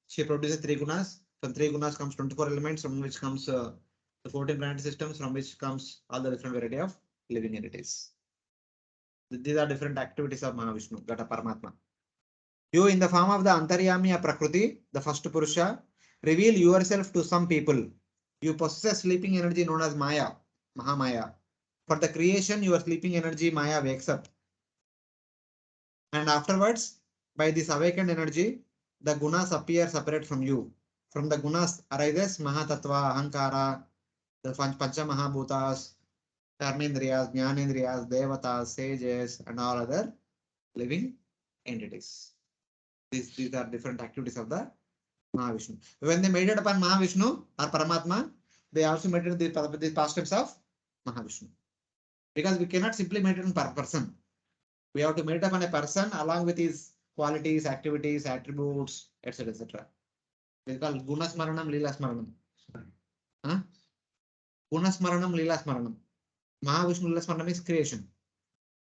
she produces three gunas. From three gunas comes 24 elements, from which comes the 14 planet systems, from which comes all the different variety of living entities. These are different activities of Mahavishnu, that are Paramatma. You, in the form of the Antaryami of Prakriti, the first Purusha, reveal yourself to some people. You possess a sleeping energy known as Maya, Mahamaya. For the creation, your sleeping energy Maya wakes up. And afterwards, by this awakened energy, the gunas appear separate from you. From the gunas arises Mahatattva, Ahankara, the Pancha Mahabhutas, Karmendriyas, Jnanendriyas, Devatas, sages, and all other living entities. These are different activities of the Mahavishnu. When they meditate upon Mahavishnu or Paramatma, they also meditate the pastimes of Mahavishnu. Because we cannot simply meditate on per person. We have to meditate upon a person along with his qualities, activities, attributes, etc. etc. It's called Guna Smaranam, Leela Smaranam. Huh? Guna Smaranam, Leela Smaranam. Mahavishnu Leela Smaranam is creation.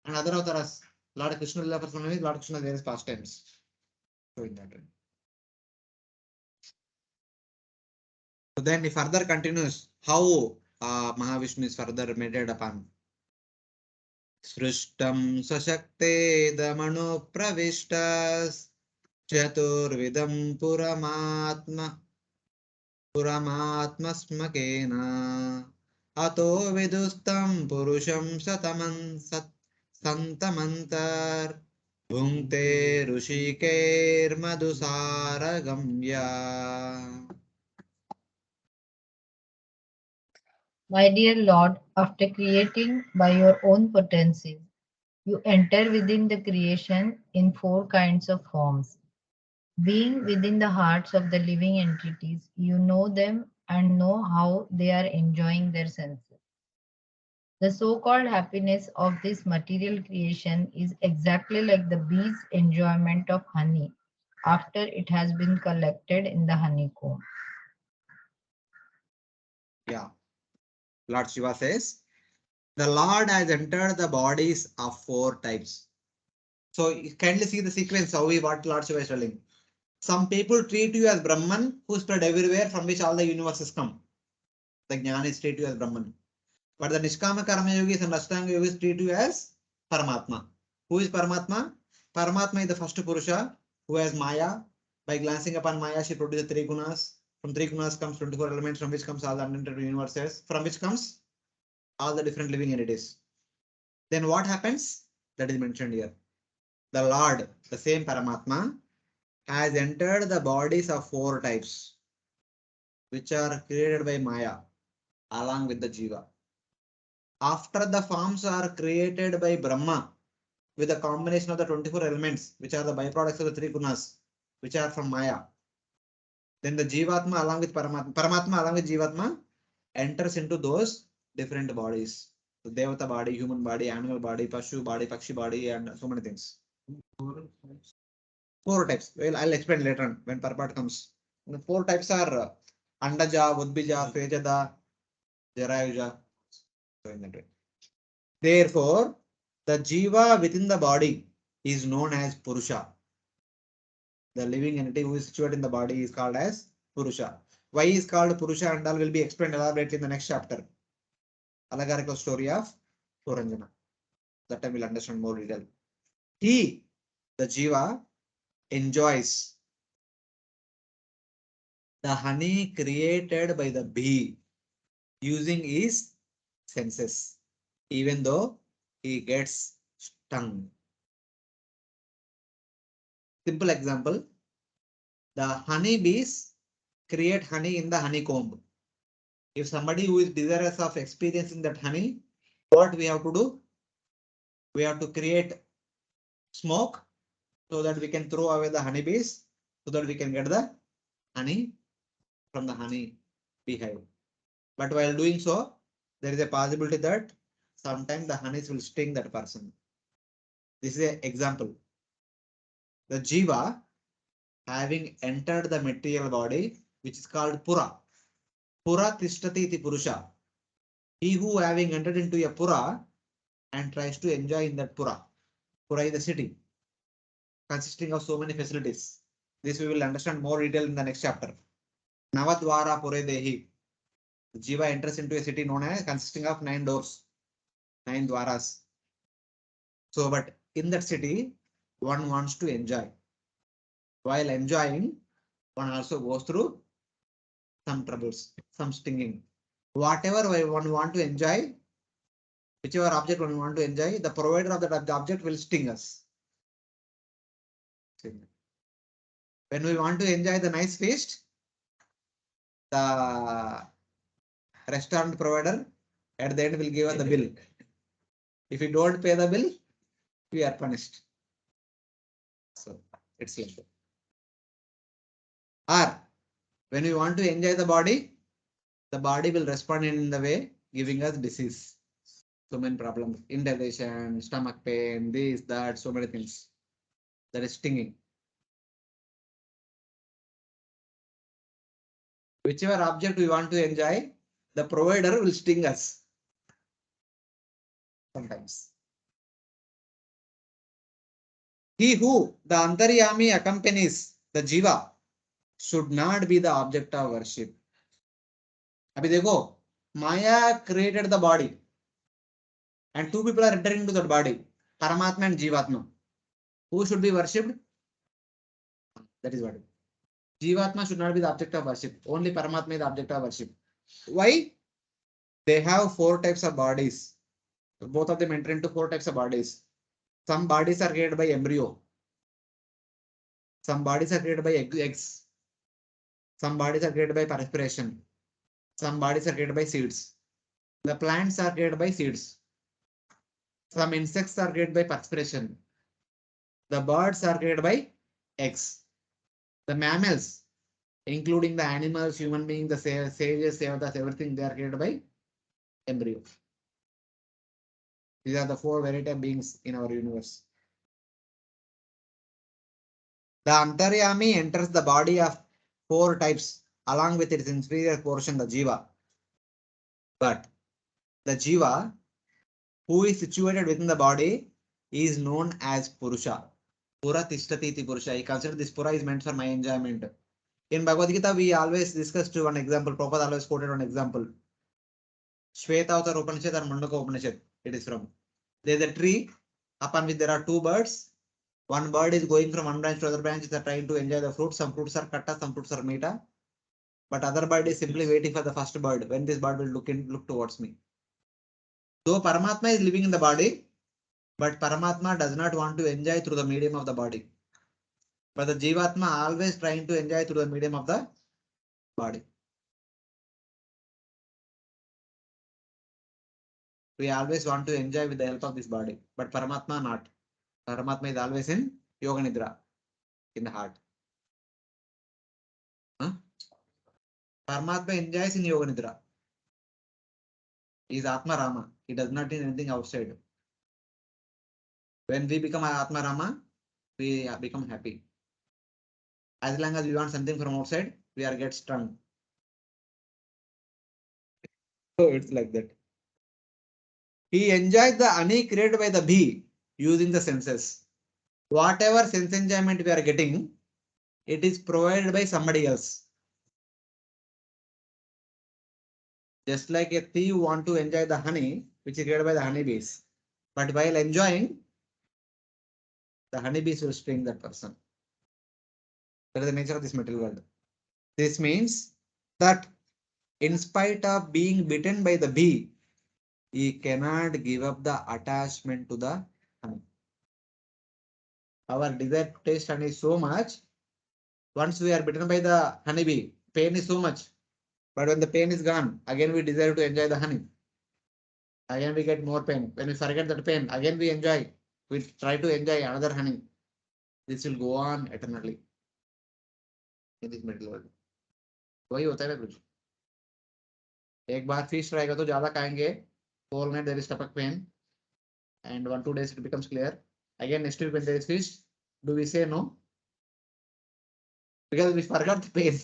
And other avatars, Lord Krishna Leela Smaranam is Lord Krishna various pastimes. So in that way. So then it further continues how Mahavishnu is further meditated upon. Srishtam sashakte pravistas chaturvidam puramatmasmakena ato vidustam purusham santamantar bhungte rushikeir madhusaragamya. My dear Lord, after creating by your own potencies, you enter within the creation in four kinds of forms. Being within the hearts of the living entities, you know them and know how they are enjoying their senses. The so called happiness of this material creation is exactly like the bee's enjoyment of honey after it has been collected in the honeycomb. Yeah. Lord Shiva says, the Lord has entered the bodies of four types. So you kindly see the sequence how what Lord Shiva is telling. Some people treat you as Brahman who spread everywhere from which all the universes come. The Jnanis treat you as Brahman. But the Nishkama Karma Yogis and Ashtanga Yogis treat you as Paramatma. Who is Paramatma? Paramatma is the first Purusha who has Maya. By glancing upon Maya, she produces three gunas. From three gunas comes 24 elements, from which comes all the unlimited universes, from which comes all the different living entities. Then what happens? That is mentioned here. The Lord, the same Paramatma, has entered the bodies of four types, which are created by Maya, along with the Jiva. After the forms are created by Brahma, with a combination of the 24 elements, which are the byproducts of the three gunas, which are from Maya, then the Jivatma along with Paramatma along with Jivatma enters into those different bodies. The Devata body, human body, animal body, Pashu body, Pakshi body, and so many things. Four types. Well, I'll explain later on when purport comes. The four types are Andaja, Udbija, Fejada, Jarayuja. So in that way. Therefore, the Jiva within the body is known as Purusha. The living entity who is situated in the body is called as Purusha. Why is called Purusha and all will be explained elaborately in the next chapter. Allegorical story of Puranjana. That time we'll understand more detail. He, the Jiva, enjoys the honey created by the bee using his senses, even though he gets stung. Simple example, the honey bees create honey in the honeycomb. If somebody who is desirous of experiencing that honey, what we have to do? We have to create smoke so that we can throw away the honeybees, so that we can get the honey from the honey beehive. But while doing so, there is a possibility that sometimes the honeys will sting that person. This is an example. The Jiva having entered the material body, which is called Pura. Pura Tishtati iti Purusha. He who having entered into a Pura and tries to enjoy in that Pura. Pura is the city, consisting of so many facilities. This we will understand more detail in the next chapter. Navadvara Pure Dehi. Jiva enters into a city known as consisting of 9 doors, 9 dwaras. So, but in that city, one wants to enjoy. While enjoying, one also goes through some troubles, some stinging. Whatever one want to enjoy, whichever object one want to enjoy, the provider of that object will sting us. When we want to enjoy the nice feast, the restaurant provider at the end will give us the bill. If you don't pay the bill, we are punished. So it's like that. Or when we want to enjoy the body will respond in the way giving us disease. So many problems, indigestion, stomach pain, this, that, so many things. that is stinging. Whichever object we want to enjoy, the provider will sting us sometimes. He who the Antaryami accompanies the Jiva should not be the object of worship. Abhi dekho, Maya created the body and two people are entering into that body, Paramatma and Jivatma. Who should be worshipped? That is what. Jivatma should not be the object of worship. Only Paramatma is the object of worship. Why? They have four types of bodies. Both of them enter into four types of bodies. Some bodies are created by embryo. Some bodies are created by eggs. Some bodies are created by perspiration. Some bodies are created by seeds. The plants are created by seeds. Some insects are created by perspiration. The birds are created by eggs. The mammals, including the animals, human beings, the sages, devas, everything, they are created by embryo. These are the four variety of beings in our universe. The Antaryami enters the body of four types along with its inferior portion, the Jiva. But the Jiva, who is situated within the body, is known as Purusha. Pura Tishtati iti Purusha. I consider this Pura is meant for my enjoyment. In Bhagavad Gita, we always discussed one example. Prabhupada always quoted one example. Shvetavatar Upanishad or Mandaka Upanishad. It is from. There is a tree upon which there are two birds. One bird is going from one branch to other branch. They are trying to enjoy the fruit. Some fruits are katta, some fruits are meta. But other bird is simply waiting for the first bird. When this bird will look towards me. Though Paramatma is living in the body, but Paramatma does not want to enjoy through the medium of the body. But the Jivatma always trying to enjoy through the medium of the body. We always want to enjoy with the help of this body, but Paramatma not. Paramatma is always in Yoga Nidra, in the heart. Huh? Paramatma enjoys in Yoga Nidra. He is Atma Rama. He does not need anything outside. When we become Atma Rama, we become happy. As long as we want something from outside, we are get strung. So it's like that. He enjoys the honey created by the bee using the senses. Whatever sense enjoyment we are getting, it is provided by somebody else. Just like a thief want to enjoy the honey, which is created by the honeybees. But while enjoying, the honeybees will sting that person. That is the nature of this material world. This means that in spite of being bitten by the bee, he cannot give up the attachment to the honey. Our desire to taste honey is so much. Once we are bitten by the honeybee, pain is so much. But when the pain is gone, again we desire to enjoy the honey. Again we get more pain. When we forget that pain, again we enjoy. We try to enjoy another honey. This will go on eternally in this middle world. वही होता है कुछ. एक बार fish fry का तो ज़्यादा खाएंगे. Whole night there is stomach pain, and 1-2 days it becomes clear. Again next week when there is fish, do we say no? Because we forgot the pain.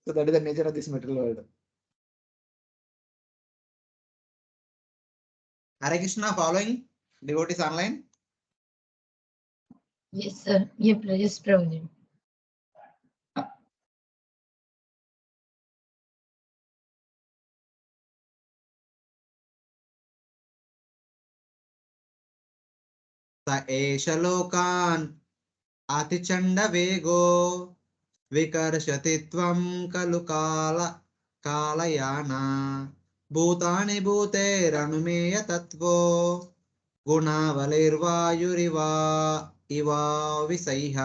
So that is the nature of this material world. Hare Krishna, following devotees online. Yes, sir. Yes, Prabhuji. स एष लोकान् अतिचण्डवेगो विकर्षति त्वं खलु कालयाना भूतानि भूतेरनुमेय तत्त्वो गुणावलिर्वायुरिवा Eva विसैः.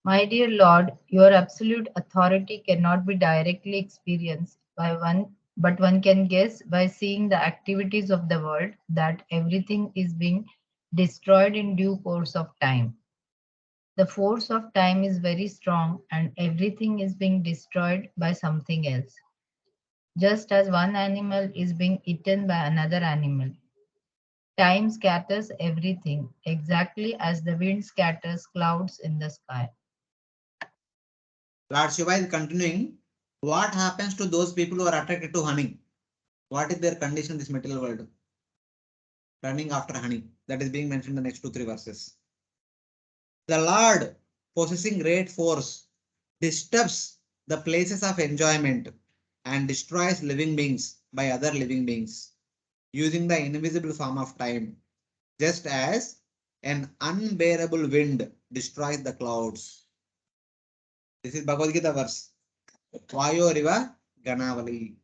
My dear Lord, your absolute authority cannot be directly experienced by one, but one can guess by seeing the activities of the world that everything is being destroyed in due course of time. The force of time is very strong and everything is being destroyed by something else. Just as one animal is being eaten by another animal, Time scatters everything, exactly as the wind scatters clouds in the sky. Lord Shiva is continuing. What happens to those people who are attracted to honey? What is their condition in this material world? Running after honey. That is being mentioned in the next 2-3 verses. The Lord, possessing great force, disturbs the places of enjoyment and destroys living beings by other living beings, using the invisible form of time, just as an unbearable wind destroys the clouds. This is Bhagavad Gita verse. Vayo Riva Ganavali.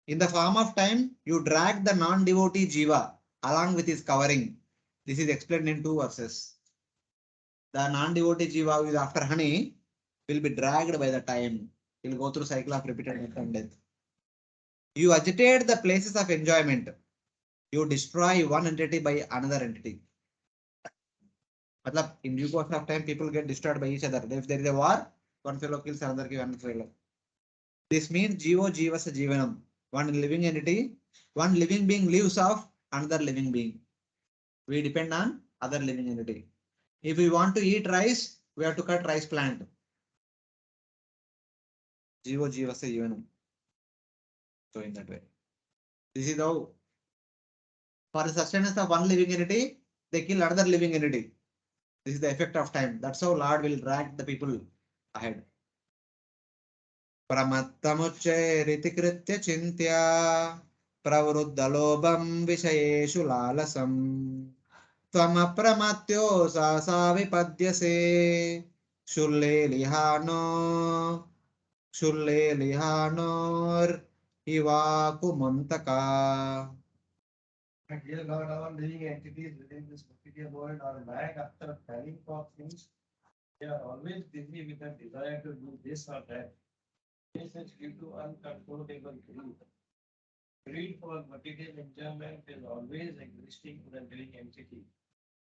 In the form of time, you drag the non-devotee jiva along with his covering. This is explained in 2 verses. The non-devotee jiva who is after honey will be dragged by the time. He will go through cycle of repeated birth and death. You agitate the places of enjoyment. You destroy one entity by another entity. Matlab, in due course of time, people get destroyed by each other. If there is a war, one fellow kills another fellow. This means Jivo Jivasa Jivanam. One living entity, one living being lives off another living being. We depend on other living entity. If we want to eat rice, we have to cut rice plant. Jivo Jivasa Jivanam. So in that way. This is how for the sustenance of one living entity, they kill another living entity. This is the effect of time. That's how Lord will drag the people ahead. Pramattamucchairitikritya chintya pravruddalobam vishayeshu lalasam tvamapramatyo sa vipadyase shulle lihanor ivakumantaka. My dear Lord, all living entities within this material world are mad after planning for things. They are always busy with a desire to do this or that. This is due to uncontrollable greed. Greed for material enjoyment is always existing in the living entity.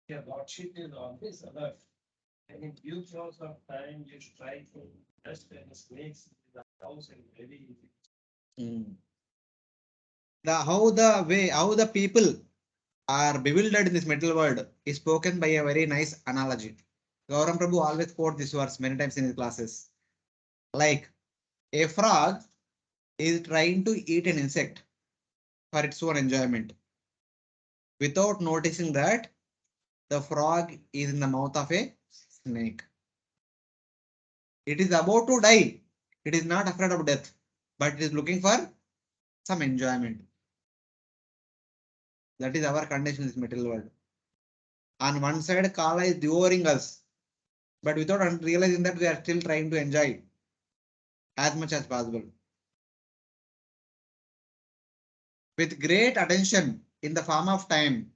Your lordship is always alert. And in due course of time, you strike him just as snakes in the house and very easy. How the people are bewildered in this material world is spoken by a very nice analogy. Gauram Prabhu always quote this verse many times in his classes. Like a frog is trying to eat an insect for its own enjoyment without noticing that the frog is in the mouth of a snake. It is about to die. It is not afraid of death, but it is looking for some enjoyment. That is our condition in this material world. On one side, Kala is devouring us, but without realizing that we are still trying to enjoy as much as possible. With great attention in the form of time,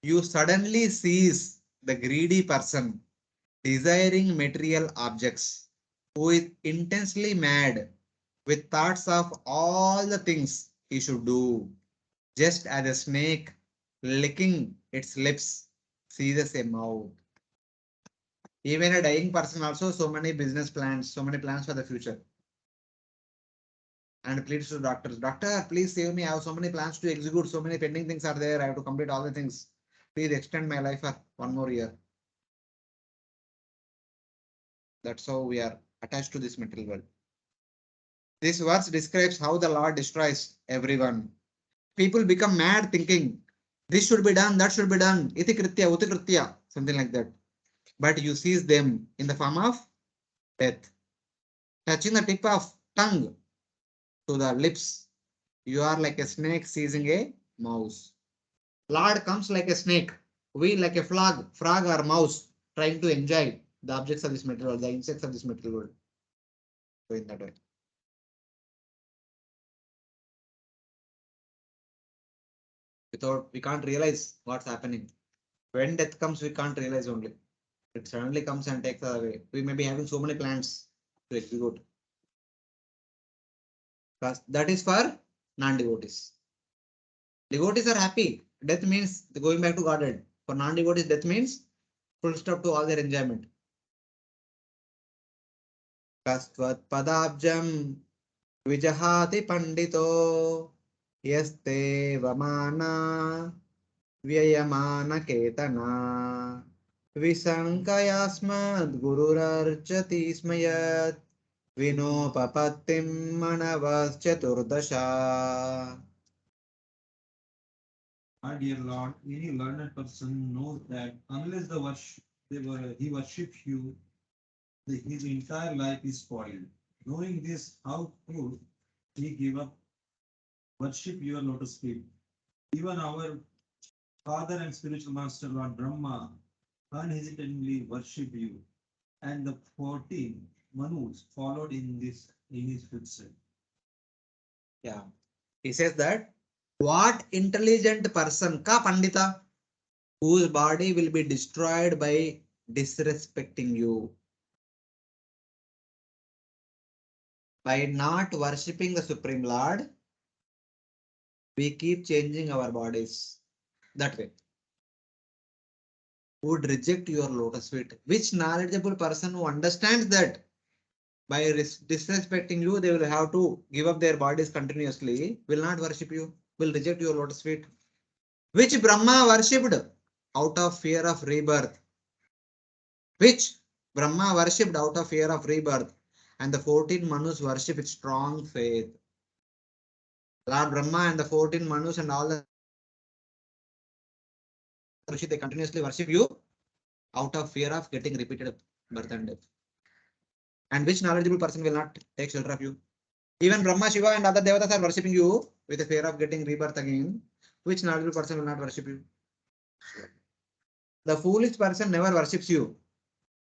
you suddenly seize the greedy person desiring material objects who is intensely mad with thoughts of all the things he should do, just as a snake licking its lips seizes a mouth. Even a dying person also so many business plans, so many plans for the future. And pleads to doctors, doctor, please save me. I have so many plans to execute. So many pending things are there. I have to complete all the things. Please extend my life for one more year. That's how we are attached to this material world. This verse describes how the Lord destroys everyone. People become mad thinking, this should be done, that should be done, iti kritya, uti kritya, something like that. But you seize them in the form of death. Touching the tip of tongue to the lips, you are like a snake seizing a mouse. Lord comes like a snake, we like a frog or mouse trying to enjoy the objects of this material world, the insects of this material world. So in that way. We can't realize what's happening. When death comes, we can't realize only. It suddenly comes and takes us away. We may be having so many plans to execute. Because that is for non-devotees. Devotees are happy. Death means going back to Godhead. For non-devotees, death means full stop to all their enjoyment. Kastvat padabjam vijahati pandito yaste vamana vyayamana ketana visankayasmad gururarchati smayat vinopapattim manavas chaturdasha. My dear Lord, any learned person knows that unless he worships you, his entire life is spoiled. Knowing this, how could he give up worship your lotus feet? Even our father and spiritual master Lord Brahma unhesitatingly worship you, and the 14 Manus followed in his footsteps. Yeah. He says that what intelligent person ka pandita whose body will be destroyed by disrespecting you, by not worshipping the Supreme Lord, we keep changing our bodies that way. Would reject your lotus feet. Which knowledgeable person who understands that by disrespecting you, they will have to give up their bodies continuously, will not worship you, will reject your lotus feet. Which Brahma worshipped out of fear of rebirth. Which Brahma worshipped out of fear of rebirth, and the 14 Manus worship with strong faith. Lord Brahma and the 14 Manus and all the Rishi, they continuously worship you out of fear of getting repeated birth and death. And which knowledgeable person will not take shelter of you? Even Brahma, Shiva, and other devatas are worshipping you with the fear of getting rebirth again. Which knowledgeable person will not worship you? The foolish person never worships you.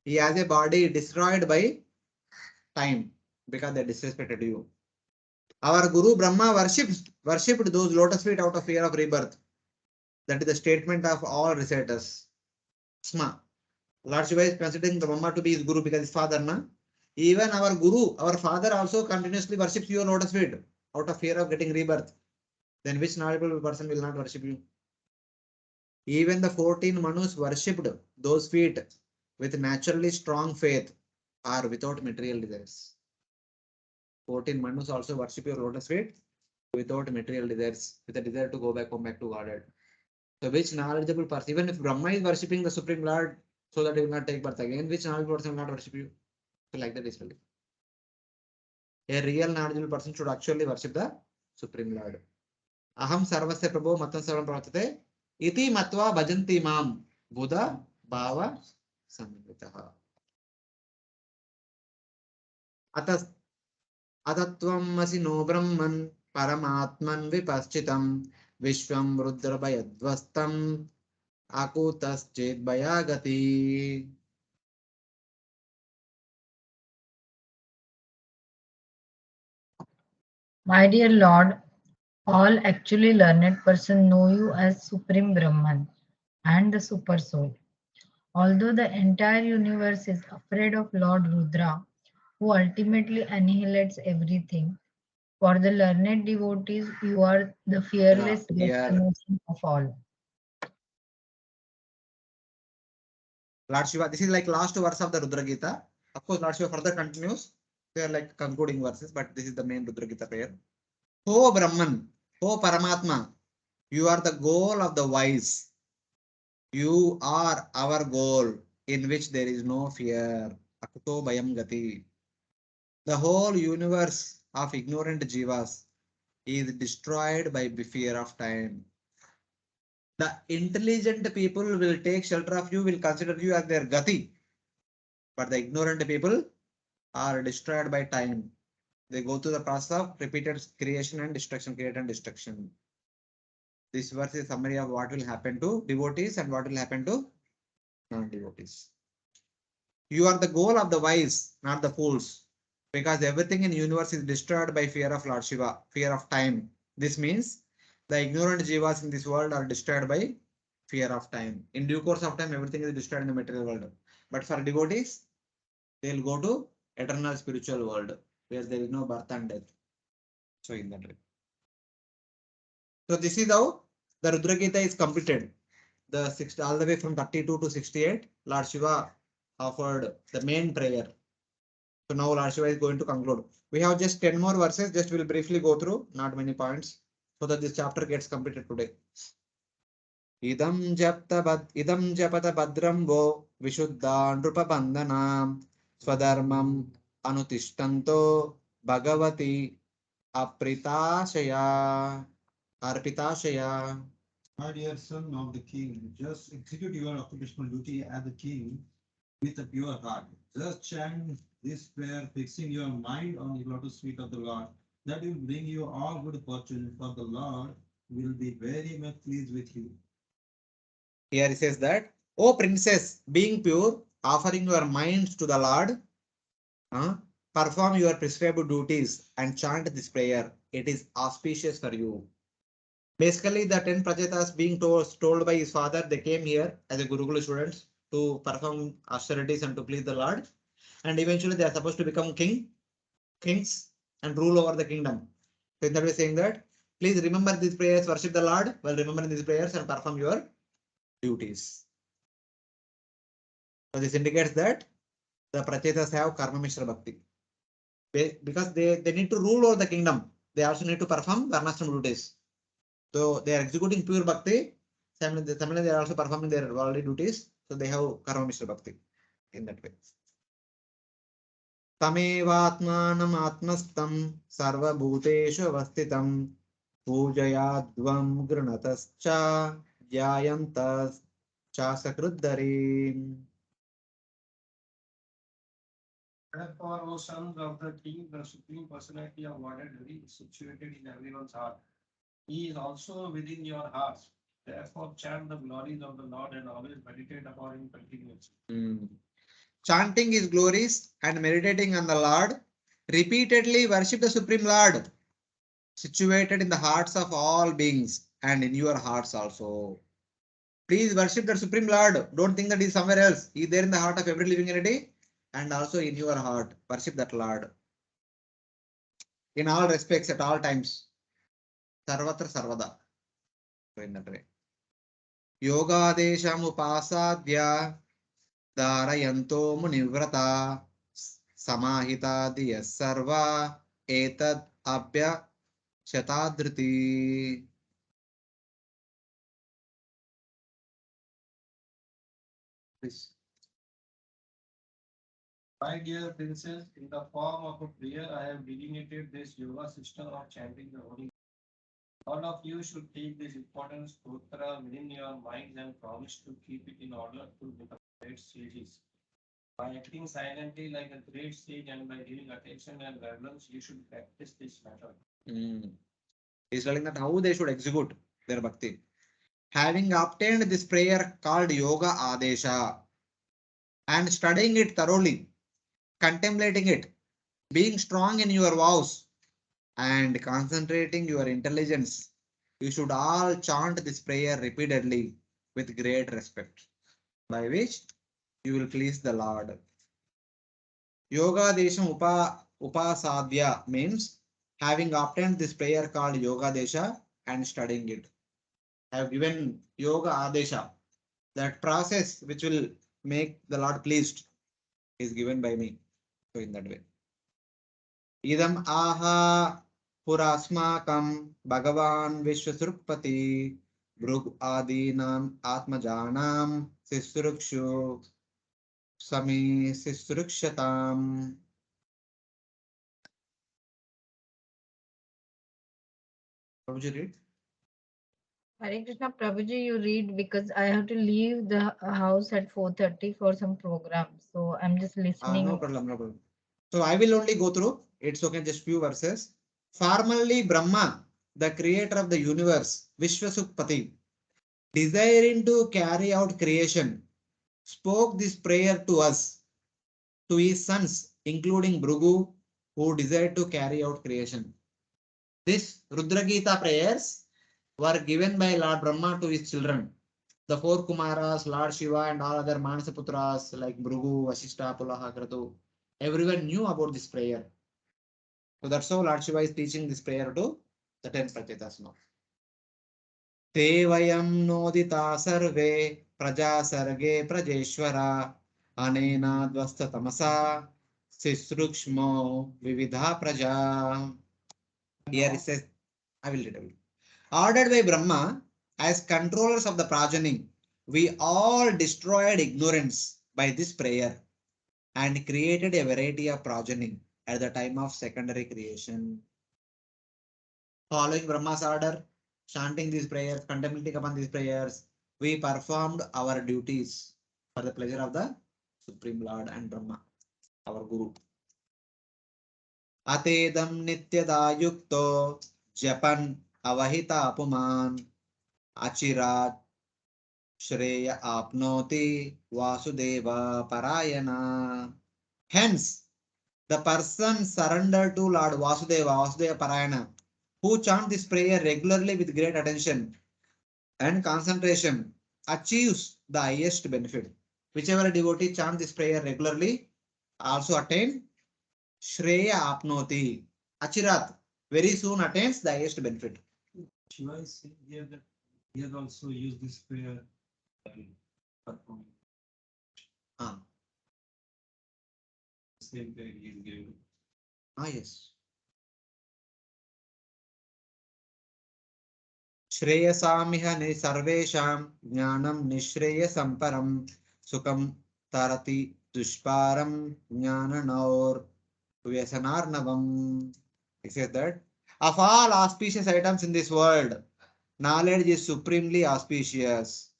He has a body destroyed by time because they disrespected you. Our Guru Brahma worshipped those lotus feet out of fear of rebirth. That is the statement of all reciters. Sma. Lord Shiva is considering the Brahma to be his Guru because his father, na? Even our Guru, our father also continuously worships your lotus feet out of fear of getting rebirth. Then which knowledgeable person will not worship you? Even the 14 Manus worshipped those feet with naturally strong faith or without material desires. 14 Manus also worship your lotus feet without material desires, with a desire to go back home, back to Godhead. So which knowledgeable person, even if Brahma is worshipping the Supreme Lord so that he will not take birth again, which knowledgeable person will not worship you? So like that is really. A real knowledgeable person should actually worship the Supreme Lord. Aham sarvasya prabho matam sarvam pravartate iti matva bhajanti mam buddha bhava samvitaha. Atas atatvam asi no brahman paramatman vipaschitam vishwam rudrabhayadvastam akutaschet bhayagati. My dear Lord, all actually learned persons know you as Supreme Brahman and the Super Soul. Although the entire universe is afraid of Lord Rudra, who ultimately annihilates everything, for the learned devotees, you are the Yeah, fearless here destination of all. Lord Shiva, this is like last verse of the Rudra-Gita. Of course, Lord Shiva further continues. They are like concluding verses, but this is the main Rudra-Gita prayer. O Brahman, O Paramatma, you are the goal of the wise. You are our goal in which there is no fear. Akuto Bhayam Gati. The whole universe of ignorant jivas is destroyed by fear of time. The intelligent people will take shelter of you, will consider you as their gati. But the ignorant people are destroyed by time. They go through the process of repeated creation and destruction, create and destruction. This verse is a summary of what will happen to devotees and what will happen to non-devotees. You are the goal of the wise, not the fools, because everything in universe is destroyed by fear of Lord Shiva, fear of time. This means the ignorant jivas in this world are destroyed by fear of time. In due course of time, everything is destroyed in the material world. But for devotees, they will go to eternal spiritual world where there is no birth and death. So in that way. So this is how the Rudra Gita is completed. The sixth, all the way from 32 to 68, Lord Shiva offered the main prayer. So now Lord Shiva is going to conclude. We have just 10 more verses, just will briefly go through, not many points. so that this chapter gets completed today. Idam japata badram vo vishuddha nrupabandhanam swadharmam anutishtanto bhagavati apritashaya arpitashaya. My dear son of the king, just execute your occupational duty as a king with a pure heart. Just chant this prayer, fixing your mind on the lotus feet of the Lord. That will bring you all good fortune, for the Lord will be very much pleased with you. Here he says that, O princess, being pure, offering your mind to the Lord, perform your prescribed duties and chant this prayer. It is auspicious for you. Basically, the 10 Prajatas being told by his father, they came here as a Gurukula students to perform austerities and to please the Lord. And eventually they are supposed to become kings and rule over the kingdom. So in that way saying that, please remember these prayers, worship the Lord while remembering these prayers and perform your duties. So this indicates that the Prachetas have Karma Mishra Bhakti. Because they need to rule over the kingdom. They also need to perform Varnashram duties. So they are executing pure Bhakti. Similarly, they are also performing their worldly duties. So they have Karma Mishra Bhakti in that way. तमेवात्मानम् आत्मस्थं सर्वभूतेषु अवस्थितं पूजयाध्वं गृणतश्च ध्यायन्तश्च सकृद्धरीम्. Therefore, O sons of the king, the supreme personality of Godhead is situated in everyone's heart. He is also within your hearts. Therefore, chant the glories of the Lord and always meditate upon him continuously. Chanting his glories and meditating on the Lord, repeatedly worship the Supreme Lord, situated in the hearts of all beings and in your hearts also. Please worship the Supreme Lord. Don't think that he is somewhere else. He is there in the heart of every living entity and also in your heart. Worship that Lord. In all respects, at all times. Sarvatra Sarvada. So in that way. Yogadesham upasadhya Dharayanto munivrata samahita diya sarva etad abhya shatadriti. Please. My dear princess, in the form of a prayer, I have delineated this yoga system of chanting the holy. All of you should take this important stotra within your minds and promise to keep it in order to become great sages. By acting silently like a great sage and by giving attention and reverence, you should practice this method. He's telling that how they should execute their bhakti. Having obtained this prayer called Yoga Adesha and studying it thoroughly, contemplating it, being strong in your vows, and concentrating your intelligence, you should all chant this prayer repeatedly with great respect, by which you will please the Lord. Yoga Desham Upasadhya means having obtained this prayer called Yoga Desha and studying it. I have given Yoga Adesha, that process which will make the Lord pleased is given by me. So in that way. Idam aha purasmakam Bhagavan Vishwasrupati Brug Adinam Atmajanam Sisrukshu Sami Sisrukshatam. What would you read? Hare Krishna, Prabhuji, you read because I have to leave the house at 4:30 for some program. So I'm just listening. No problem, no problem. So I will only go through. It's okay, just few verses. Formerly Brahma, the creator of the universe, Vishwasupati, desiring to carry out creation, spoke this prayer to us, to his sons, including Bhrigu, who desired to carry out creation. This Rudra-Gita prayers were given by Lord Brahma to his children. The four Kumaras, Lord Shiva, and all other Manasaputras like Bhrigu, Vasishta, Pulaha, Kratu, everyone knew about this prayer. So that's how Lord Shiva is teaching this prayer to the 10 Prachetas now. Te vayam nodita sarve praja sarge prajeshwara anena dvasta tamasa sisrukshmo vividha praja. Here it says, I will read. Ordered by Brahma as controllers of the progeny, we all destroyed ignorance by this prayer and created a variety of progeny at the time of secondary creation. Following Brahma's order, chanting these prayers, contemplating upon these prayers, we performed our duties for the pleasure of the Supreme Lord and Brahma, our Guru. Atedam nityada yukto japan avahita apuman achirat shreya apnoti vasudeva parayana. Hence, the person surrendered to Lord Vasudeva Parayana, who chant this prayer regularly with great attention and concentration, achieves the highest benefit. Whichever devotee chant this prayer regularly also attain Shreya Apnoti. Achirat very soon attains the highest benefit. Shiva is saying here that he has also used this prayer while performing Ah, the same prayer he is giving. yes. श्रेयसामिह नि सर्वेषां ज्ञानं निःश्रेयसं परं सुखं तरति दुष्पारं ज्ञाननौर व्यसनार्णवम्. It says that of all auspicious items in this world, knowledge is supremely auspicious.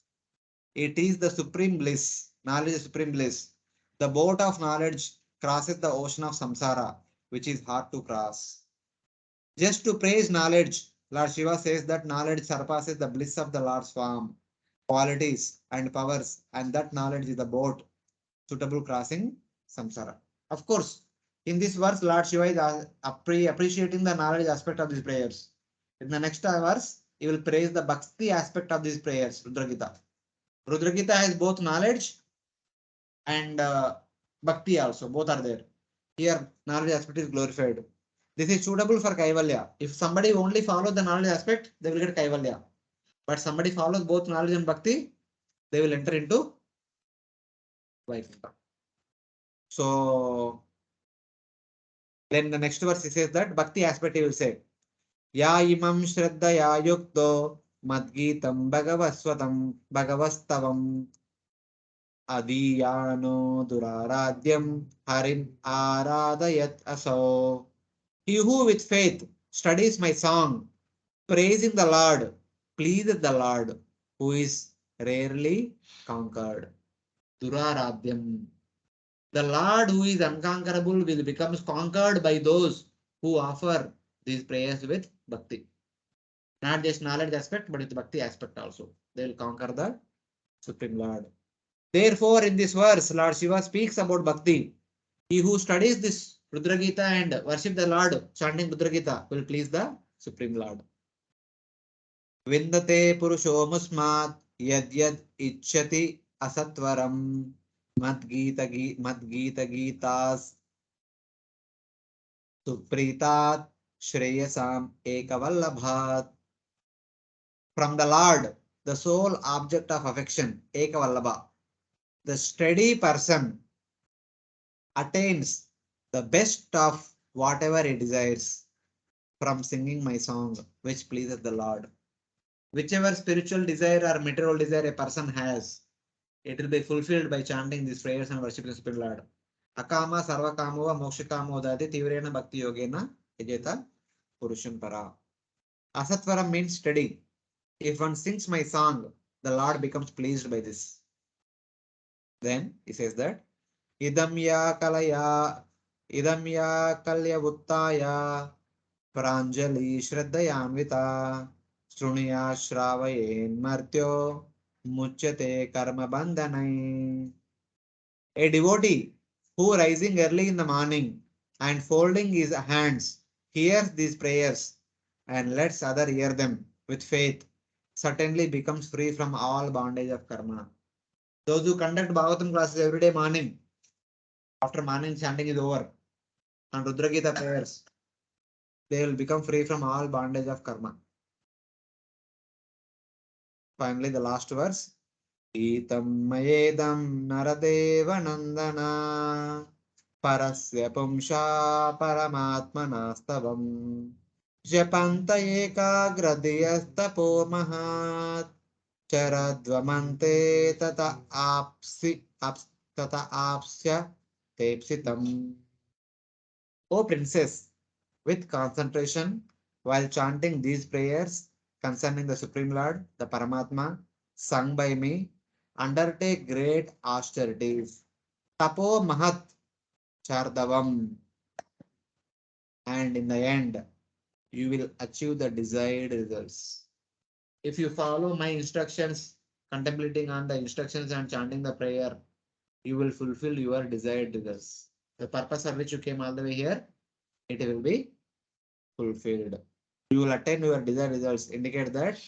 It is the supreme bliss. Knowledge is supreme bliss. The boat of knowledge crosses the ocean of samsara, which is hard to cross. Just to praise knowledge, Lord Shiva says that knowledge surpasses the bliss of the Lord's form, qualities, and powers, and that knowledge is the boat suitable crossing samsara. Of course, in this verse, Lord Shiva is appreciating the knowledge aspect of these prayers. In the next verse, he will praise the Bhakti aspect of these prayers, Rudra-Gita. Rudra-Gita has both knowledge and Bhakti also, both are there. Here, knowledge aspect is glorified. This is suitable for Kaivalya. If somebody only follows the knowledge aspect, they will get Kaivalya. But somebody follows both knowledge and Bhakti, they will enter into Vaibhav. So, then the next verse says that Bhakti aspect he will say, Ya imam shraddaya yukto madgitam bhagavaswatam bhagavastavam adiyano duraradyam harim aradayat aso. He who with faith studies my song, praising the Lord, pleaseth the Lord, who is rarely conquered. Duraradyam. The Lord who is unconquerable will become conquered by those who offer these prayers with bhakti. Not just knowledge aspect, but with bhakti aspect also. They will conquer the Supreme Lord. Therefore, in this verse, Lord Shiva speaks about bhakti. He who studies this Rudra-Gita and worship the Lord, chanting Rudra-Gita, will please the Supreme Lord. Vindate purusho musmat yad yad ichchati asatvaram madgita gitas supritat shreyasam ekavallabhat. From the Lord, the sole object of affection, ekavallabha, the steady person attains the best of whatever he desires from singing my song, which pleases the Lord. Whichever spiritual desire or material desire a person has, it will be fulfilled by chanting these prayers and worshiping the Supreme Lord. Akama sarvakamo mokshakamo dadi tivrena bhakti yogena yajeta purusham para. Asatvaram means steady. If one sings my song, the Lord becomes pleased by this. Then he says that idam ya kalya vuttaya pranjali shraddhayanvita shruniya shravayeen martyo muchyate karma bandhanai. A devotee who rising early in the morning and folding his hands hears these prayers and lets other hear them with faith certainly becomes free from all bondage of karma. Those who conduct Bhagavatam classes every day morning, after morning chanting is over, and Rudra-Gita prayers, they will become free from all bondage of karma. Finally, the last verse. Itam mayedam naradeva nandana parasya pumsha paramatmanastavam जपन्त एकाग्रधियस्तपो महात् चरध्वमन्ते तत आप्स्य तेप्सितम्. O princess, with concentration while chanting these prayers concerning the Supreme Lord, the Paramatma, sung by me, undertake great austerities. Tapo Mahat Chardavam, and in the end, you will achieve the desired results. If you follow my instructions, contemplating on the instructions and chanting the prayer, you will fulfill your desired results. The purpose for which you came all the way here, it will be fulfilled. You will attain your desired results, indicate that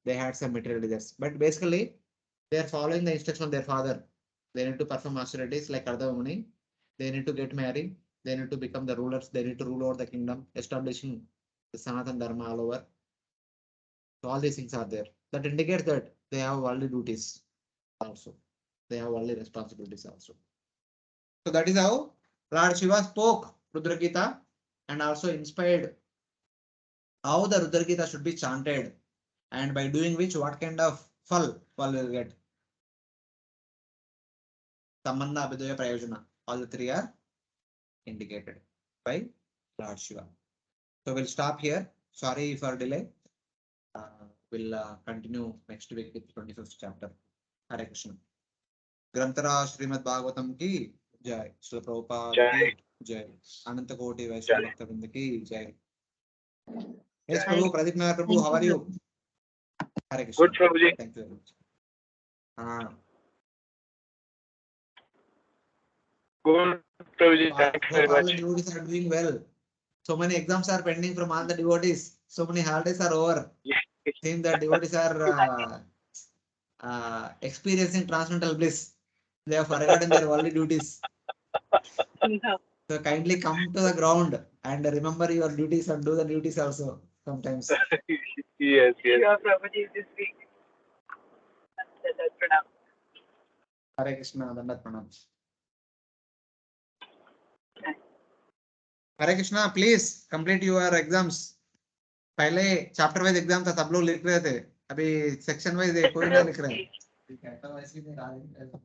they had some material results. But basically, they are following the instruction of their father. They need to perform austerities like Ardhavamuni. They need to get married. They need to become the rulers. They need to rule over the kingdom, establishing the Sanatan Dharma all over. So all these things are there. That indicates that they have worldly duties also. They have worldly responsibilities also. So that is how Lord Shiva spoke Rudra-Gita and also inspired how the Rudra-Gita should be chanted, and by doing which what kind of fall will get. Sambandha, Abhidaya, Prayojana. All the three are indicated by Lord Shiva. So we'll stop here. Sorry for delay. We'll continue next week with 25th chapter. Hare Krishna. Grantara Srimad Bhagavatam ki Jai. Srila Prabhupada ki Jai. Ananta Koti Vaishnava Bhakta Vrinda ki Jai. Yes, Prabhu, Pradeep Nagar Prabhu, how are you? Hare Krishna. Good, Prabhuji. Thank you very much. Good, Prabhuji. I Thanks hope very all the much. devotees are doing well. So many exams are pending from all the devotees. So many holidays are over. Seems that devotees are experiencing transcendental bliss. They have forgotten their worldly duties. No. So kindly come to the ground and remember your duties and do the duties also sometimes. Yes, yes. Sure, Prabhuji, this week. Pranam. Hare Krishna, Dandat Pranam. Hare Krishna, please complete your exams. पहले chapter wise exam था, सब लोग लिख रहे थे. अभी section wise कोई नहीं लिख रहे हैं.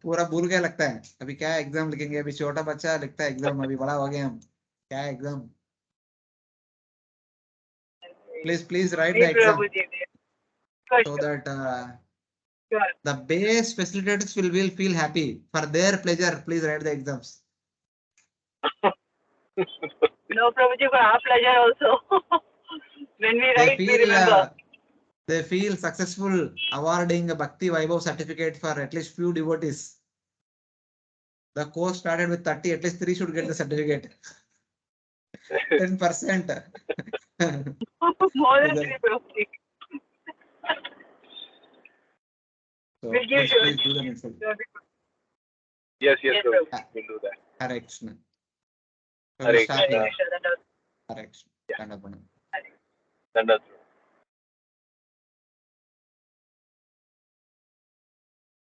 पूरा भूल गया लगता है. अभी क्या एग्जाम लिखेंगे? अभी छोटा बच्चा लिखता है एग्जाम, अभी बड़ा हो गया हम. क्या exam? Please write the exam so that the base facilitators will feel happy. For their pleasure, please write the exams. No, Prabhuji, for our pleasure also. When we write, we remember. They feel successful awarding a Bhakti Vaibhav certificate for at least few devotees. The course started with 30, at least 3 should get the certificate. 10%. More than 3, Prabhuji. So We'll give you. please do the needful. Yes, Prabhuji. We'll do that. Hare Krishna. So Hare we'll start Krishna. here. Hare Krishna. Yeah. Dandat Pranam. Dandat.